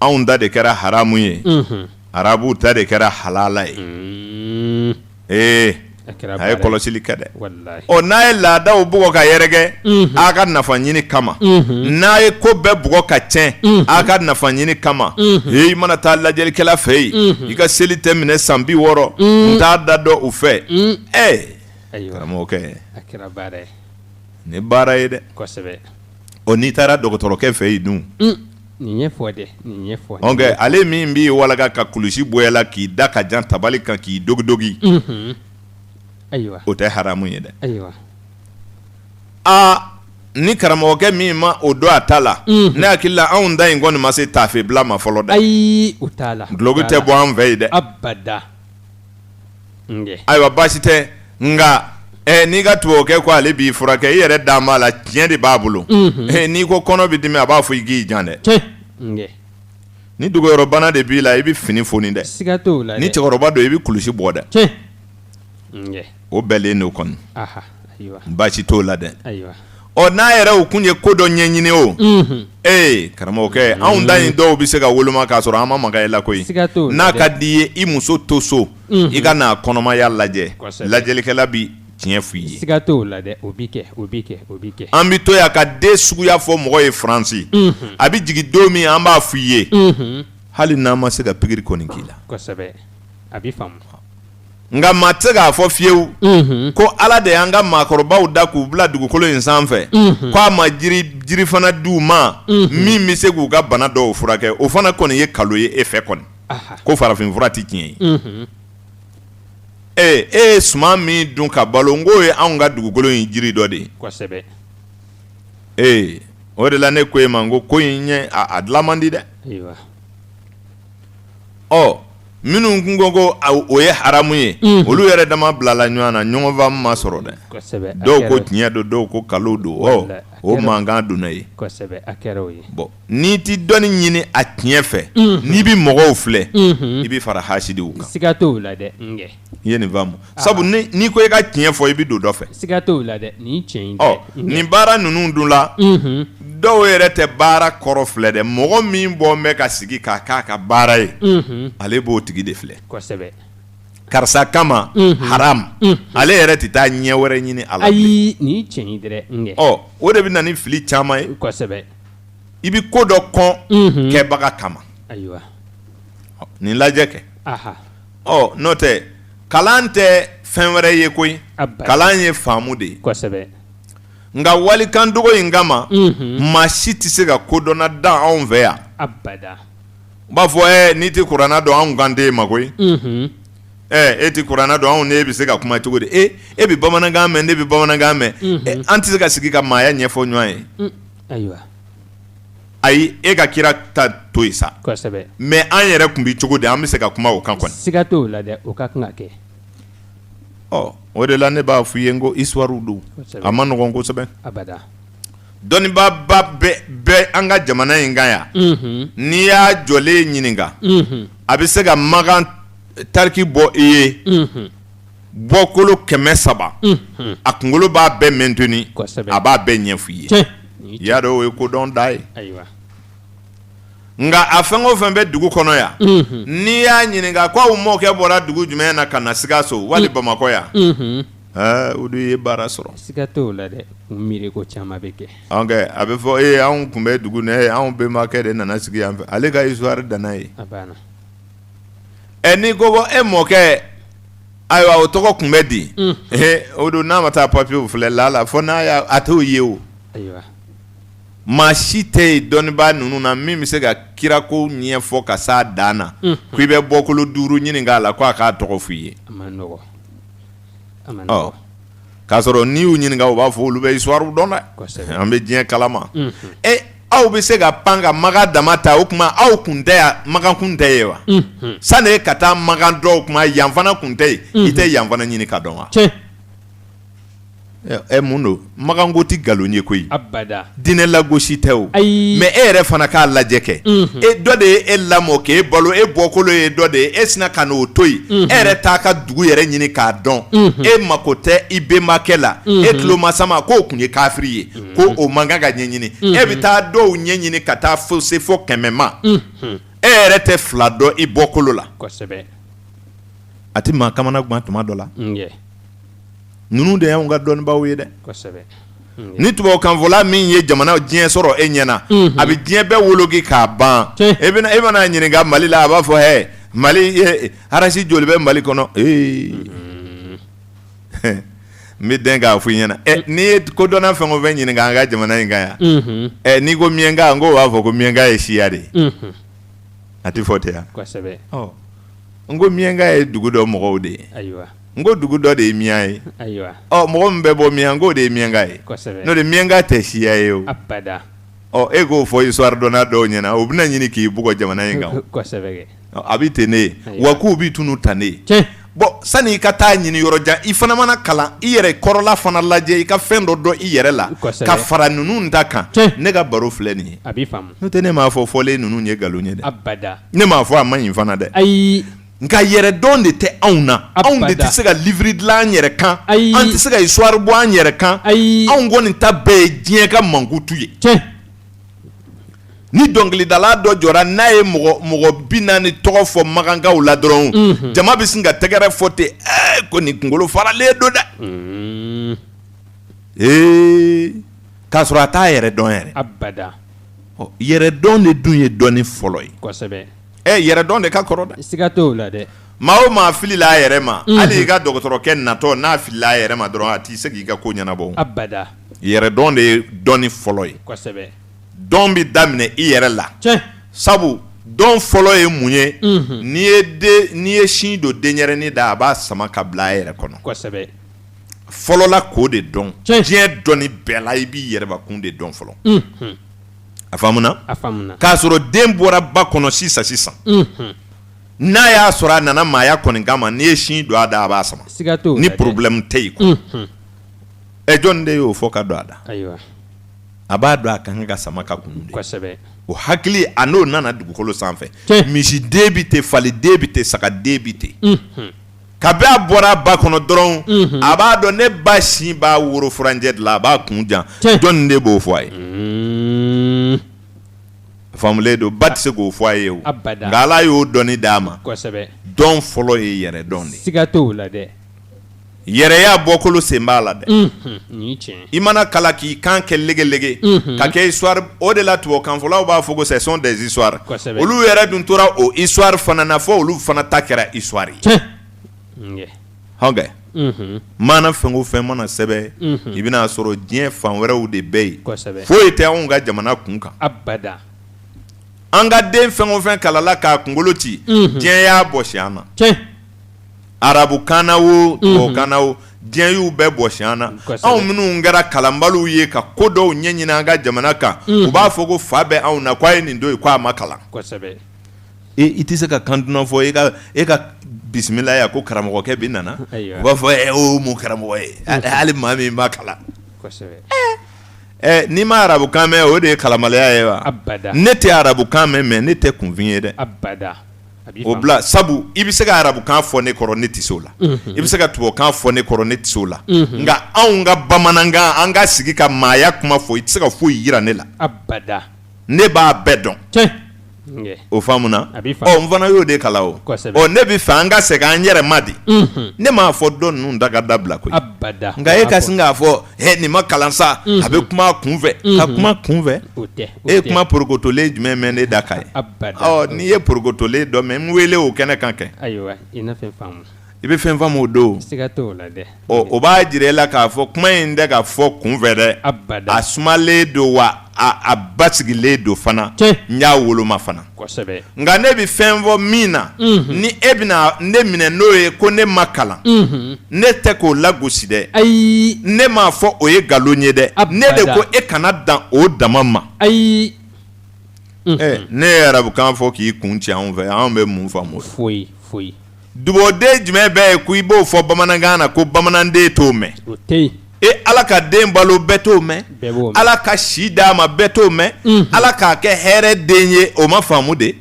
anw ta de kɛra haramu ye arabuw ta de kɛra halala ye a ye kɔlɔsili kɛ dɛ n'a ye laadaw bugɔ ka yɛrɛkɛ a ka nafa ɲini kama n'a ye ko bɛɛ bugɔ ka tiɲɛ a ka nafa ɲini kama i mana taa lajɛlikɛla fɛ yen i ka seli tɛ minɛ san 60 n t'a da dɔn u fɛ karamɔgɔkɛ ni baara ye dɛ n'i taara dɔgɔtɔrɔkɛ fɛ yen dun ale min b'i walaka ka kulusi bɔya la k'i da ka jan tabali kan k'i dogidogi o tɛ haramu ye dɛ ni karamɔgɔkɛ min ma o don a ta la ne hakili la anw da in kɔni ma se taafe bila ma fɔlɔ dɛ duloki tɛ bɔ an fɛ yen dɛ ayiwa baasi tɛ nka n'i ka tubabukɛ ko ale b'i furakɛ i yɛrɛ dan b'a la tiɲɛ de b'a bolo n'i ko kɔnɔ bɛ dimi a b'a fɔ i k'i jan dɛ ni dogoyɔrɔbana de b'i la i bɛ fini foni dɛ ni cɛkɔrɔba don i bɛ kulusi bɔ dɛ o bɛɛlen n'o kɔni baasi t'o la dɛ n'a yɛrɛ u kun ye ko dɔ ɲɛɲini o karamɔgɔkɛ anw da in dɔw bɛ se ka woloma k'a sɔrɔ an ma maga i la koyi n'a ka di ye i muso to so i ka n'a kɔnɔmaya lajɛ lajɛlikɛla bi tiɲɛ f'i ye siga t'o la dɛ o bi kɛ an bɛ to yan ka den suguya fɔ mɔgɔ ye Faransi a bɛ jigin don min an b'a f'i ye hali n'an ma se ka pikiri kɔni k'i la kosɛbɛ a bɛ faamu nka maa tɛ k'a fɔ fiyewu ko ala de y'an ka maakɔrɔbaw da k'u bila dugukolo in sanfɛ k'a ma jiri fana d'u ma min bɛ se k'u ka bana dɔw furakɛ o fana kɔni ye kalo ye e fɛ kɔni ko farafinfura tɛ tiɲɛ ye suma min dun ka balo ngo ye anw ka dugukolo in jiri dɔ de ye kosɛbɛ o de la ne ko e ma ngo ko in ɲɛ a dilan man di dɛ ayiwa minnu kun ko o ye haramu ye olu yɛrɛ dama bilala ɲɔgɔn na ɲɔgɔn faamu ma sɔrɔ dɛ kosɛbɛ dɔw ko tiɲɛ don dɔw ko kalo don o mankan donna ye kosɛbɛ a kɛra o ye bon n'i ti dɔnni ɲini a tiɲɛ fɛ n'i bi mɔgɔw filɛ i bi fara hasidiw kan siga t'o la dɛ n kɛ i ye nin faamu sabu n'i ko i ka tiɲɛ fɔ i bi don dɔ fɛ siga t'o la dɛ nin tiɲɛ in tɛ nin baara ninnu dun la dɔw yɛrɛ tɛ baara kɔrɔ filɛ dɛ mɔgɔ min bɔ bɛ ka sigi k'a k'a ka baara ye ale b'o tigi de filɛ kosɛbɛ karisa kama haram ale yɛrɛ tɛ taa ɲɛ wɛrɛ ɲini a la ayi nin tiɲɛ in dɛ n kɛ o de bɛ na ni fili caman ye kosɛbɛ i bi ko dɔ kɔn kɛbaga kama ayiwa nin lajɛ kɛ aha n'o tɛ kalan tɛ fɛn wɛrɛ ye koyi kalan ye faamu de ye kosɛbɛ nka walikan dogo in kama maa si tɛ se ka kodɔnna dan anw fɛ yan abada u b'a fɔ n'i tɛ kuranna dɔn anw kan tɛ e ma koyi e tɛ kuranna dɔn anw n'e bɛ se ka kuma cogo di e bɛ bamanankan mɛn ne bɛ bamanankan mɛn an tɛ se ka sigi ka maaya ɲɛfɔ ɲɔgɔn ye ayiwa ayi e ka kira ta to yen sa kosɛbɛ mais an yɛrɛ kun bi cogo di an bɛ se ka kuma o kan kɔni siga t'o la dɛ o ka kan ka kɛ o de la ne b'a f'i ye n ko histoire don a ma nɔgɔn kosɛbɛ abada dɔnnibaaba bɛ an ka jamana in kan yan n'i y'a jɔlen ɲininka a bɛ se ka Makan tariki bɔ i ye bɔkolo 300 a kunkolo b'a bɛɛ maintenu a b'a bɛɛ ɲɛ f'i ye i y'a dɔn o ye kodɔn da ye nka a fɛn o fɛn bɛ dugu kɔnɔ yan n'i y'a ɲininka ko aw mɔkɛ bɔra dugu jumɛn na ka na Sikaso wali Bamakɔ yan o de ye baara sɔrɔ siga t'o la dɛ miiri ko caman bɛ kɛ a bɛ fɔ anw kun bɛ dugu na anw bɛnbakɛ de nana sigi yan fɛ ale ka histoire danna ye a banna n'i ko e mɔkɛ ayiwa o tɔgɔ kun bɛ di o don n'a ma taa papiyew filɛ la fo n'a y'a a t'o ye o ayiwa maa si tɛ yen dɔnnibaa ninnu na min bɛ se ka kirako ɲɛfɔ ka s'a dan na ko i bɛ bɔkolo 5 ɲini k'a la ko a k'a tɔgɔ f'i ye a ma nɔgɔ k'a sɔrɔ n'i y'u ɲininka u b'a fɔ olu bɛ histoire dɔn dɛ an bɛ diɲɛ kalama aw bɛ se ka pan ka Makan dama ta o tuma aw kun tɛ yan Makan kun tɛ ye wa sani ka taa Makan dɔn o tuma yan fana kun tɛ yen i tɛ yan fana ɲini ka dɔn wa mun don Makan ko tɛ nkalon ye koyi abada diinɛ lagosi tɛ o mais e yɛrɛ fana k'a lajɛ kɛ dɔ de ye e lamɔ k'e balo e bɔkolo ye dɔ de ye e sina ka n'o to yen e yɛrɛ t'a ka dugu yɛrɛ ɲini k'a dɔn e mako tɛ i bɛnbakɛ la e tulo ma sama k'o kun ye kafiri ye ko o man kan ka ɲɛɲini e bɛ taa dɔw ɲɛɲini ka taa se fo 100 ma e yɛrɛ tɛ fila dɔn i bɔkolo la a tɛ maa kamana guwan tuma dɔ la ninnu de y'anw ka dɔnnibaaw ye dɛ ni tubabukanfɔla min ye jamana diɲɛ sɔrɔ e ɲɛna a bɛ diɲɛ bɛɛ woloki k'a ban e mana ɲininka Mali la a b'a fɔ Mali arasi joli bɛ Mali kɔnɔ n bɛ dɛn k'a fɔ i ɲɛna n'i ye kodɔnna fɛn o fɛn ɲininka an ka jamana in kan yan n'i ko miɲɛnka n ko b'a fɔ ko miɲɛnka ye siya de ye a tɛ fɔ ten yan n ko miɲɛnka ye dugu dɔ mɔgɔw de ye n ko dugu dɔ de ye miɲan ye mɔgɔ min bɛ bɔ miɲan k'o de ye miɲanka ye n'o de miɲanka tɛ siya ye o e k'o fɔ histoire dɔnna dɔw ɲɛna o bɛna ɲini k'i bugɔ jamana in kan a bɛ ten ne ye wa k'u b'i tunu tan ne ye bon sani i ka taa ɲini yɔrɔ jan i fana mana kalan i yɛrɛ kɔrɔla fana lajɛ i ka fɛn dɔ dɔn i yɛrɛ la ka fara ninnu ta kan ne ka baro filɛ nin ye n'o tɛ ne m'a fɔ fɔlen ninnu ye nkalon ye dɛ ne m'a fɔ a ma ɲi fana dɛ nka yɛrɛ dɔn de tɛ anw na anw de tɛ se ka livre dilan an yɛrɛ kan an tɛ se ka histoire bɔ an yɛrɛ kan anw kɔni ta bɛɛ ye diɲɛ ka mankutu ye ni dɔnkilidala dɔ jɔra n'a ye mɔgɔ 40 tɔgɔ fɔ Makankaw la dɔrɔn jama bɛ sin ka tɛgɛrɛ fɔ ten ko nin kunkolo faralen don dɛ k'a sɔrɔ a t'a yɛrɛ dɔn yɛrɛ yɛrɛ dɔn de dun ye dɔnni fɔlɔ ye yɛrɛ dɔn de ka kɔrɔ dɛ siga t'o la dɛ maa o maa filila a yɛrɛ ma hali i ka dɔgɔtɔrɔkɛ natɔ n'a filila a yɛrɛ ma dɔrɔn a t'i se k'i ka ko ɲɛnabɔ yɛrɛ dɔn de ye dɔnni fɔlɔ ye dɔn bɛ daminɛ i yɛrɛ la sabu dɔn fɔlɔ ye mun ye n'i ye sin don denyɛrɛnin da a b'a sama ka bila a yɛrɛ kɔnɔ kosɛbɛ fɔlɔla k'o de dɔn diɲɛ dɔnni bɛɛ la i b'i yɛrɛbakun de dɔn fɔlɔ a faamuna k'a sɔrɔ den bɔra ba kɔnɔ sisan n'a y'a sɔrɔ a nana maaya kɔni kama n'i ye sin don a da a b'a sama ni problème tɛ yen quoi jɔn de y'o fɔ ka don a da a b'a dɔn a kan ka sama ka kun de o hakili a n'o nana dugukolo sanfɛ misi den bi ten fali den bi ten saga den bi ten kabi a bɔra a ba kɔnɔ dɔrɔn a b'a dɔn ne ba sin b'a woro furanjɛ de la a b'a kun jan jɔn de b'o fɔ a ye faamulen don ba tɛ se k'o fɔ a ye o nka Ala y'o dɔnni d'a ma dɔn fɔlɔ ye yɛrɛ dɔn de siga t'o la dɛ yɛrɛya bɔkolo sen b'a la dɛ i mana kala k'i kan kɛ legelege ka kɛ histoire o de la tubabukanfɔlaw b'a fɔ ko ce sont des histoires olu yɛrɛ dun tora o histoire fana na fɔ olu fana ta kɛra histoire ye hɔnkɛ maana fɛn o fɛn mana sɛbɛn i bɛna sɔrɔ diɲɛ fan wɛrɛw de bɛ yen foyi tɛ anw ka jamana kun kan an ka den fɛn o fɛn kalala k'a kunkolo ci diɲɛ y'a bɔsi an na arabukan na o tubabukan na o diɲɛ y'u bɛɛ bɔsi an na anw minnu kɛra kalanbaliw ye ka ko dɔw ɲɛɲini an ka jamana kan u b'a fɔ ko fa bɛ anw na k'a ye nin don ye k'a ma kalan i tɛ se ka kan dunan fɔ e ka bisimila ya ko karamɔgɔkɛ bi nana u b'a fɔ o mun karamɔgɔ ye hali maa min b'a kalan n'i ma arabukan mɛn o de ye kalamaleya ye wa ne tɛ arabukan mɛn mais ne tɛ kunfin ye dɛ o bila sabu i bɛ se ka arabukan fɔ ne kɔrɔ ne tɛ se o la i bɛ se ka tubabukan fɔ ne kɔrɔ ne tɛ se o la nka anw ka bamanankan an ka sigi ka maaya kuma fɔ i tɛ se ka foyi yira ne la ne b'a bɛɛ dɔn o faamuna n fana y'o de kala o ne bɛ fɛ an ka segin an yɛrɛ ma de ne m'a fɔ dɔn ninnu da ka dabila koyi nka e ka sin k'a fɔ nin ma kalan sa a bɛ kuma kunfɛ ka kuma kunfɛ e ye kuma porokotolen jumɛn mɛn ne da ka ye n'i ye porokotolen dɔ mɛn n wele o kɛnɛ kan kɛ i bɛ fɛn faamu o don o b'a jira e la k'a fɔ kuma in tɛ ka fɔ kunfɛ dɛ a sumalen don wa a basigilen don fana n y'a woloma fana nka ne bɛ fɛn fɔ min na ni e bɛna ne minɛ n'o ye ko ne ma kalan ne tɛ k'o lagosi dɛ ne m'a fɔ o ye nkalon ye dɛ ne de ko e kana dan o dama ma ne ye arabukan fɔ k'i kun ci anw fɛ anw bɛ mun faamu foyi dugauden jumɛn bɛ ye ko i b'o fɔ bamanankan na ko bamananden t'o mɛn Ala ka den balo bɛɛ t'o mɛn Ala ka si d'a ma bɛɛ t'o mɛn Ala k'a kɛ hɛrɛ den ye o ma faamu de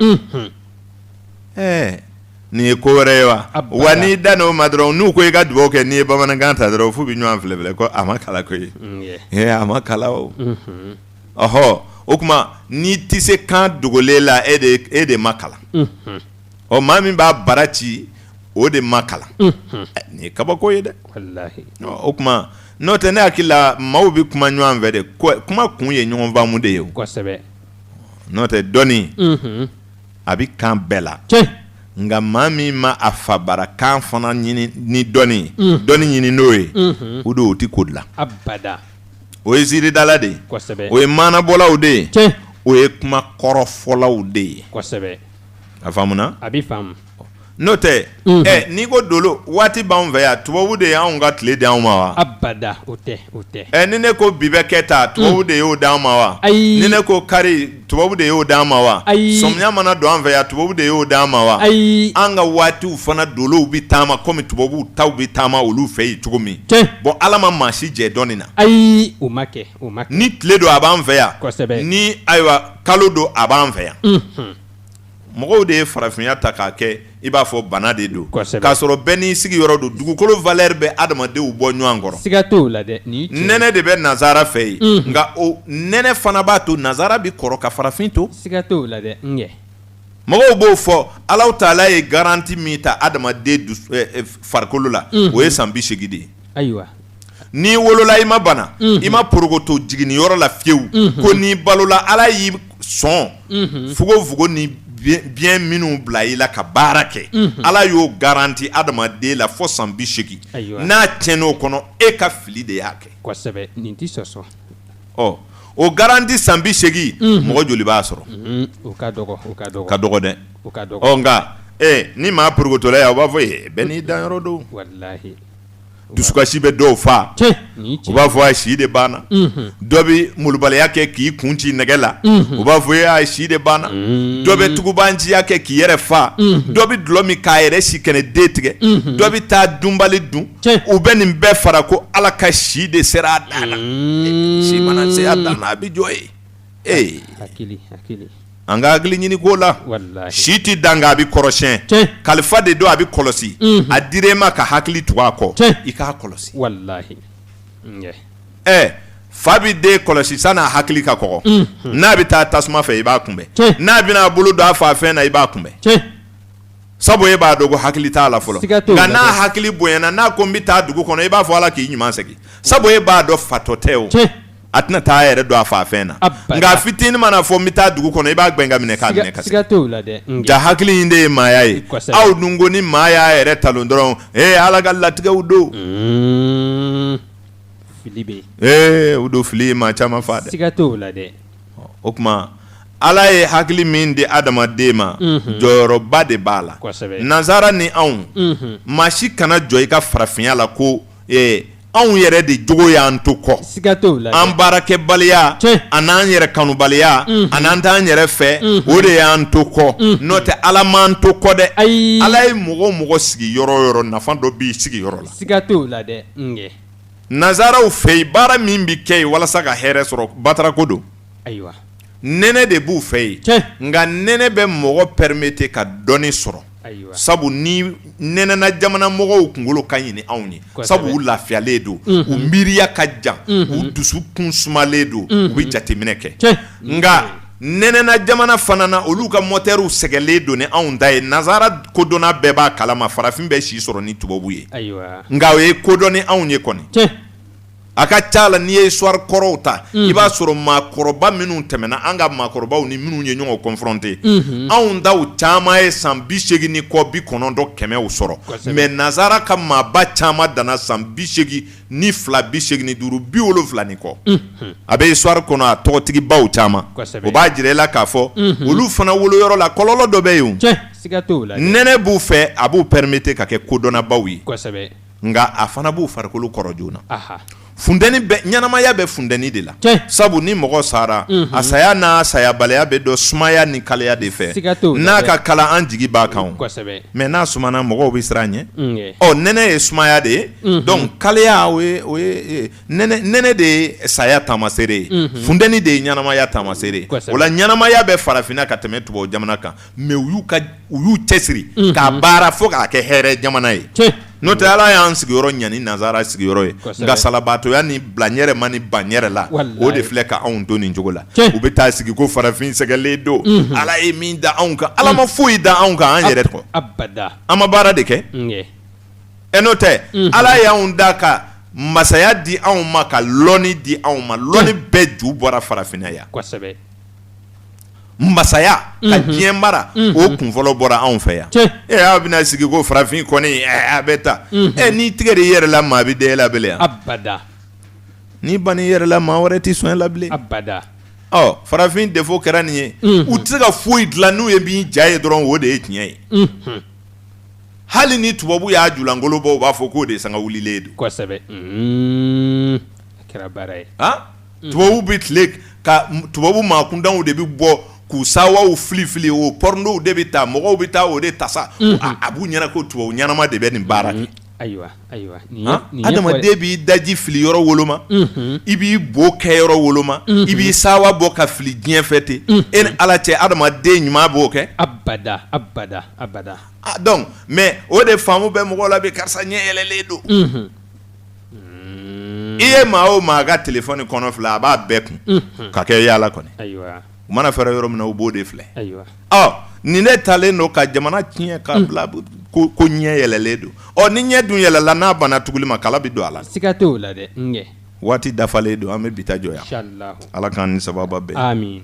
nin ye ko wɛrɛ ye wa n'i da n'o ma dɔrɔn n'u ko i ka dugawu kɛ n'i ye bamanankan ta dɔrɔn f'u bɛ ɲɔgɔn filɛ ko a ma kala koyi a ma kala o o tuma n'i tɛ se kan dogolen la e de ma kalan maa min b'a bara ci o de ma kalan nin ye kabako ye dɛ o tuma n'o tɛ ne hakili la maaw bɛ kuma ɲɔgɔn fɛ de kuma kun ye ɲɔgɔn faamu de ye o n'o tɛ dɔnni a bɛ kan bɛɛ la nka maa min ma a fa bara kan fana ɲini ni dɔnni ɲini n'o ye o de o tɛ ko dilan o ye ziiridala de ye o ye maanabɔlaw de ye o ye kuma kɔrɔfɔlaw de ye a faamuna n'o tɛ n'i ko dolo waati b'anw fɛ yan tubabu de y'anw ka tile di anw ma wa o tɛ ni ne ko bi bɛ kɛ ta tubabu de y'o d'an ma wa ni ne ko kari tubabu de y'o d'an ma wa sɔmiya mana don an fɛ yan tubabu de y'o d'an ma wa an ka waatiw fana dolow bɛ taama komi tubabuw taw bɛ taama olu fɛ yen cogo min bon Ala ma maa si jɛ dɔnni na o ma kɛ ni tile don a b'an fɛ yan ni ayiwa kalo don a b'an fɛ yan mɔgɔw de ye farafinya ta k'a kɛ i b'a fɔ bana de don k'a sɔrɔ bɛɛ n'i sigiyɔrɔ don dugukolo valeur bɛ adamadenw bɔ ɲɔgɔn kɔrɔ siga t'o la dɛ nɛnɛ de bɛ nazara fɛ yen nka o nɛnɛ fana b'a to nazara bɛ kɔrɔ ka farafin to siga t'o la dɛ mɔgɔw b'o fɔ Alahu Taala ye garanti min ta adamaden farikolo la o ye san 80 de ye n'i wolola i ma bana i ma porokoto jiginniyɔrɔ la fiyewu ko n'i balola Ala y'i sɔn fugofugo ni bien minnu bila i la ka baara kɛ Ala y'o garanti adamaden la fo san 80 n'a tiɲɛn'o kɔnɔ e ka fili de y'a kɛ o garanti san 80 mɔgɔ joli b'a sɔrɔ o ka dɔgɔ ka dɔgɔ dɛ o ka dɔgɔ nka ni maa purugutɔla ye a b'a fɔ bɛɛ n'i danyɔrɔ don wallahi dusukasi bɛ dɔw fa u b'a fɔ a si de banna dɔ bɛ molobaliya kɛ k'i kun ci nɛgɛ la u b'a fɔ a si de banna dɔ bɛ tugubanciya kɛ k'i yɛrɛ fa dɔ bɛ dulɔ min k'a yɛrɛ si kɛnɛ den tigɛ dɔ bɛ taa dunbali dun u bɛ nin bɛɛ fara ko ala ka si de sera a dan na si mana se a dan na a bɛ jɔ ye hakili an ka hakili ɲini ko la si tɛ dan nka a bɛ kɔrɔsiyɛn kalifa de don a bɛ kɔlɔsi a dir'e ma ka hakili tugu a kɔ i k'a kɔlɔsi wallahi fa bɛ den kɔlɔsi san'a hakili ka kɔgɔ n'a bɛ taa tasuma fɛ i b'a kunbɛn n'a bɛna a bolo don a fa fɛn na i b'a kunbɛn sabu e b'a dɔn ko hakili t'a la fɔlɔ nka n'a hakili bonyana n'a ko n bɛ taa dugu kɔnɔ i b'a fɔ ala k'i ɲuman segin sabu e b'a dɔn fatɔ tɛ o a tɛna taa yɛrɛ don a fa fɛn na nka fitinin mana fɔ n bɛ taa dugu kɔnɔ i b'a gbɛn ka minɛ k'a minɛ kasi ja hakili in de ye maaya ye aw dun ko ni maa y'a yɛrɛ talon dɔrɔn ala ka latigɛw don fili bɛ o don fili ye maa caman fa dɛ siga t'o la dɛ o tuma ala ye hakili min di adamaden ma jɔyɔrɔba de b'a la nansara ni anw maa si kana jɔ i ka farafinya la ko anw yɛrɛ de jogo y'an to kɔ siga t'o la an baarakɛbaliya a n'an yɛrɛ kanubaliya a n'an t'an yɛrɛ fɛ o de y'an to kɔ n'o tɛ ala m'an to kɔ dɛ ala ye mɔgɔ o mɔgɔ sigi yɔrɔ o yɔrɔ nafa dɔ b'i sigi yɔrɔ la siga t'o la dɛ nazaraw fɛ yen baara min bɛ kɛ yen walasa ka hɛrɛ sɔrɔ batarako don ayiwa nɛnɛ de b'u fɛ yen nka nɛnɛ bɛ mɔgɔ permettre ka dɔnni sɔrɔ sabu ni nɛnɛna jamana mɔgɔw kunkolo ka ɲini anw ye sabu u lafiyalen don u miiriya ka jan u dusukun sumalen don u bɛ jateminɛ kɛ nka nɛnɛna jamana fana na olu ka motɛriw sɛgɛlen don ni anw ta ye nazara kodɔnna bɛɛ b'a kalama farafin bɛ si sɔrɔ ni tubabu ye nka o ye kodɔn ni anw ye kɔni a ka ca la n'i ye histoire kɔrɔw ta i b'a sɔrɔ maakɔrɔba minnu tɛmɛna an ka maakɔrɔbaw ni minnu ye ɲɔgɔn confronté anw taw caman ye san 80 ni kɔ 90 kɛmɛw sɔrɔ mais nazara ka maaba caman danna san 82 ni 85 ni 5 70 ni kɔ a bɛ histoire kɔnɔ a tɔgɔtigibaw caman o b'a jira i la k'a fɔ olu fana woloyɔrɔ la kɔlɔlɔ dɔ bɛ yen nɛnɛ b'u fɛ a b'u permettre ka kɛ kodɔnnabaw ye nka a fana b'u farikolo kɔrɔ joona fundɛni bɛ ɲɛnamaya bɛ fundɛni de la sabu ni mɔgɔ sara a saya n'a sayabaliya bɛ dɔn sumaya ni kalaya de fɛ n'a ka kala an jigi b'a kan mais n'a sumana mɔgɔw bɛ siran a ɲɛ nɛnɛ ye sumaya de ye donc kalaya o ye nɛnɛ de ye saya taamasere ye fundɛni de ye ɲɛnamaya taamasere o la ɲɛnamaya bɛ farafinna ka tɛmɛ tubabu jamana kan mais u y'u cɛsiri k'a baara fo k'a kɛ hɛrɛ jamana ye n'o tɛ ala y'an sigiyɔrɔ ɲani nazara sigiyɔrɔ ye nka salabatoya ni bilaɲɛrɛ ma ni baɲɛrɛ la o de filɛ ka anw to nin cogo la u bɛ taa sigi ko farafin sɛgɛlen don ala ye min da anw kan ala ma foyi da anw kan an yɛrɛ kɔ an ma baara de kɛ n'o tɛ ala y'anw da ka masaya di anw ma ka lɔnni di anw ma lɔnni bɛɛ ju bɔra farafinna yan masaya ka diɲɛ mara o kunfɔlɔ bɔra anw fɛ yan aw bɛna sigi ko farafin kɔni a bɛ taa n'i tigɛ de yɛrɛ la maa bɛ den labɛn yan n'i banni yɛrɛ la maa wɛrɛ tɛ sɔn labilen farafin defo kɛra nin ye u tɛ se ka foyi dilan n'u ye min ja ye dɔrɔn o de ye tiɲɛ ye hali ni tubabu y'a julangolo bɔ u b'a fɔ k'o de sanga wulilen don tubabu bɛ tile ka tubabu maakundanw de bɛ bɔ k'u sawaw fili o pornow de bɛ taa mɔgɔw bɛ taa o de tasa a b'u ɲɛna ko tubabu ɲɛnama de bɛ nin baara kɛ adamaden b'i daji fili yɔrɔ woloma i b'i bo kɛ yɔrɔ woloma i b'i sawa bɔ ka fili diɲɛ fɛ ten e ni ala cɛ adamaden ɲuman b'o kɛ abada donc mais o de faamu bɛ mɔgɔw la bi karisa ɲɛ yɛlɛlen don i ye maa o maa ka téléphone kɔnɔ filɛ a b'a bɛɛ kun ka kɛ yaala kɔni u mana fɛrɛ yɔrɔ min na u b'o de filɛ nin ne talen don ka jamana tiɲɛ ka bila ko ɲɛ yɛlɛlen don ni ɲɛ dun yɛlɛla n'a banna tuguli ma kala bɛ don a la siga t'o la dɛ waati dafalen don an bɛ bi ta jɔ yan ala k'an ni sababa bɛn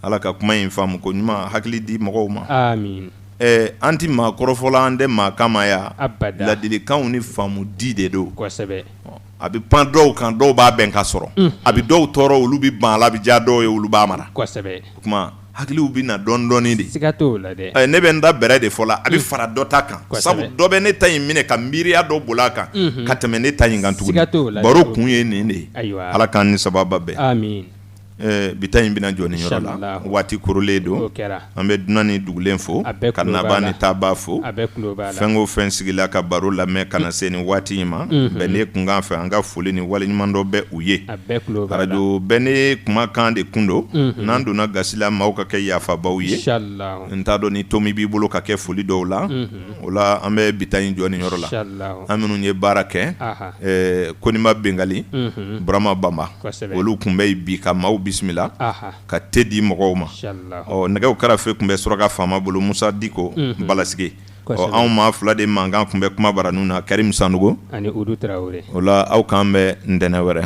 ala ka kuma in faamu ko ɲuman hakili di mɔgɔw ma an ti maa kɔrɔfɔla an tɛ maa kama ya ladilikanw ni faamu di de don a bɛ pan dɔw kan dɔw b'a bɛn ka sɔrɔ a bɛ dɔw tɔɔrɔ olu bɛ ban la a bɛ diya dɔw ye olu b'a mara kosɛbɛ o tuma hakiliw bɛ na dɔɔnin de siga t'o la dɛ ne bɛ n da bɛrɛ de fɔ la a bɛ fara dɔ ta kan sabu dɔ bɛ ne ta in minɛ ka miiriya dɔ bolo a kan ka tɛmɛ ne ta in kan tuguni baro kun ye nin de ye ala k'an ni sababa bɛɛ amin bi ta in bɛna jɔ nin yɔrɔ la waati korolen don an bɛ dunan ni dugulen fo ka naba ni taaba fo fɛn o fɛn sigila ka baro lamɛn ka na se nin waati in ma bɛn ne kunkan fɛ an ka foli ni waleɲuman dɔ bɛ u ye arajo bɛɛ ne kumakan de kun don n'an donna gasi la maaw ka kɛ yafabaw ye n t'a dɔn ni tomi b'i bolo ka kɛ foli dɔw la o la an bɛ bi ta in jɔ nin yɔrɔ la an minnu ye baara kɛ Konima Bengali Burama Bamba olu tun bɛ bi ka maaw bisimila ka te di mɔgɔw ma nɛgɛw kɛrɛfɛ tun bɛ suraka faama bolo Musa Diko Balasige anw maa fila de mankan tun bɛ kuma baranun na Karim Sanogo ani Udu Tarawele o la aw k'an bɛn ntɛnɛn wɛrɛ.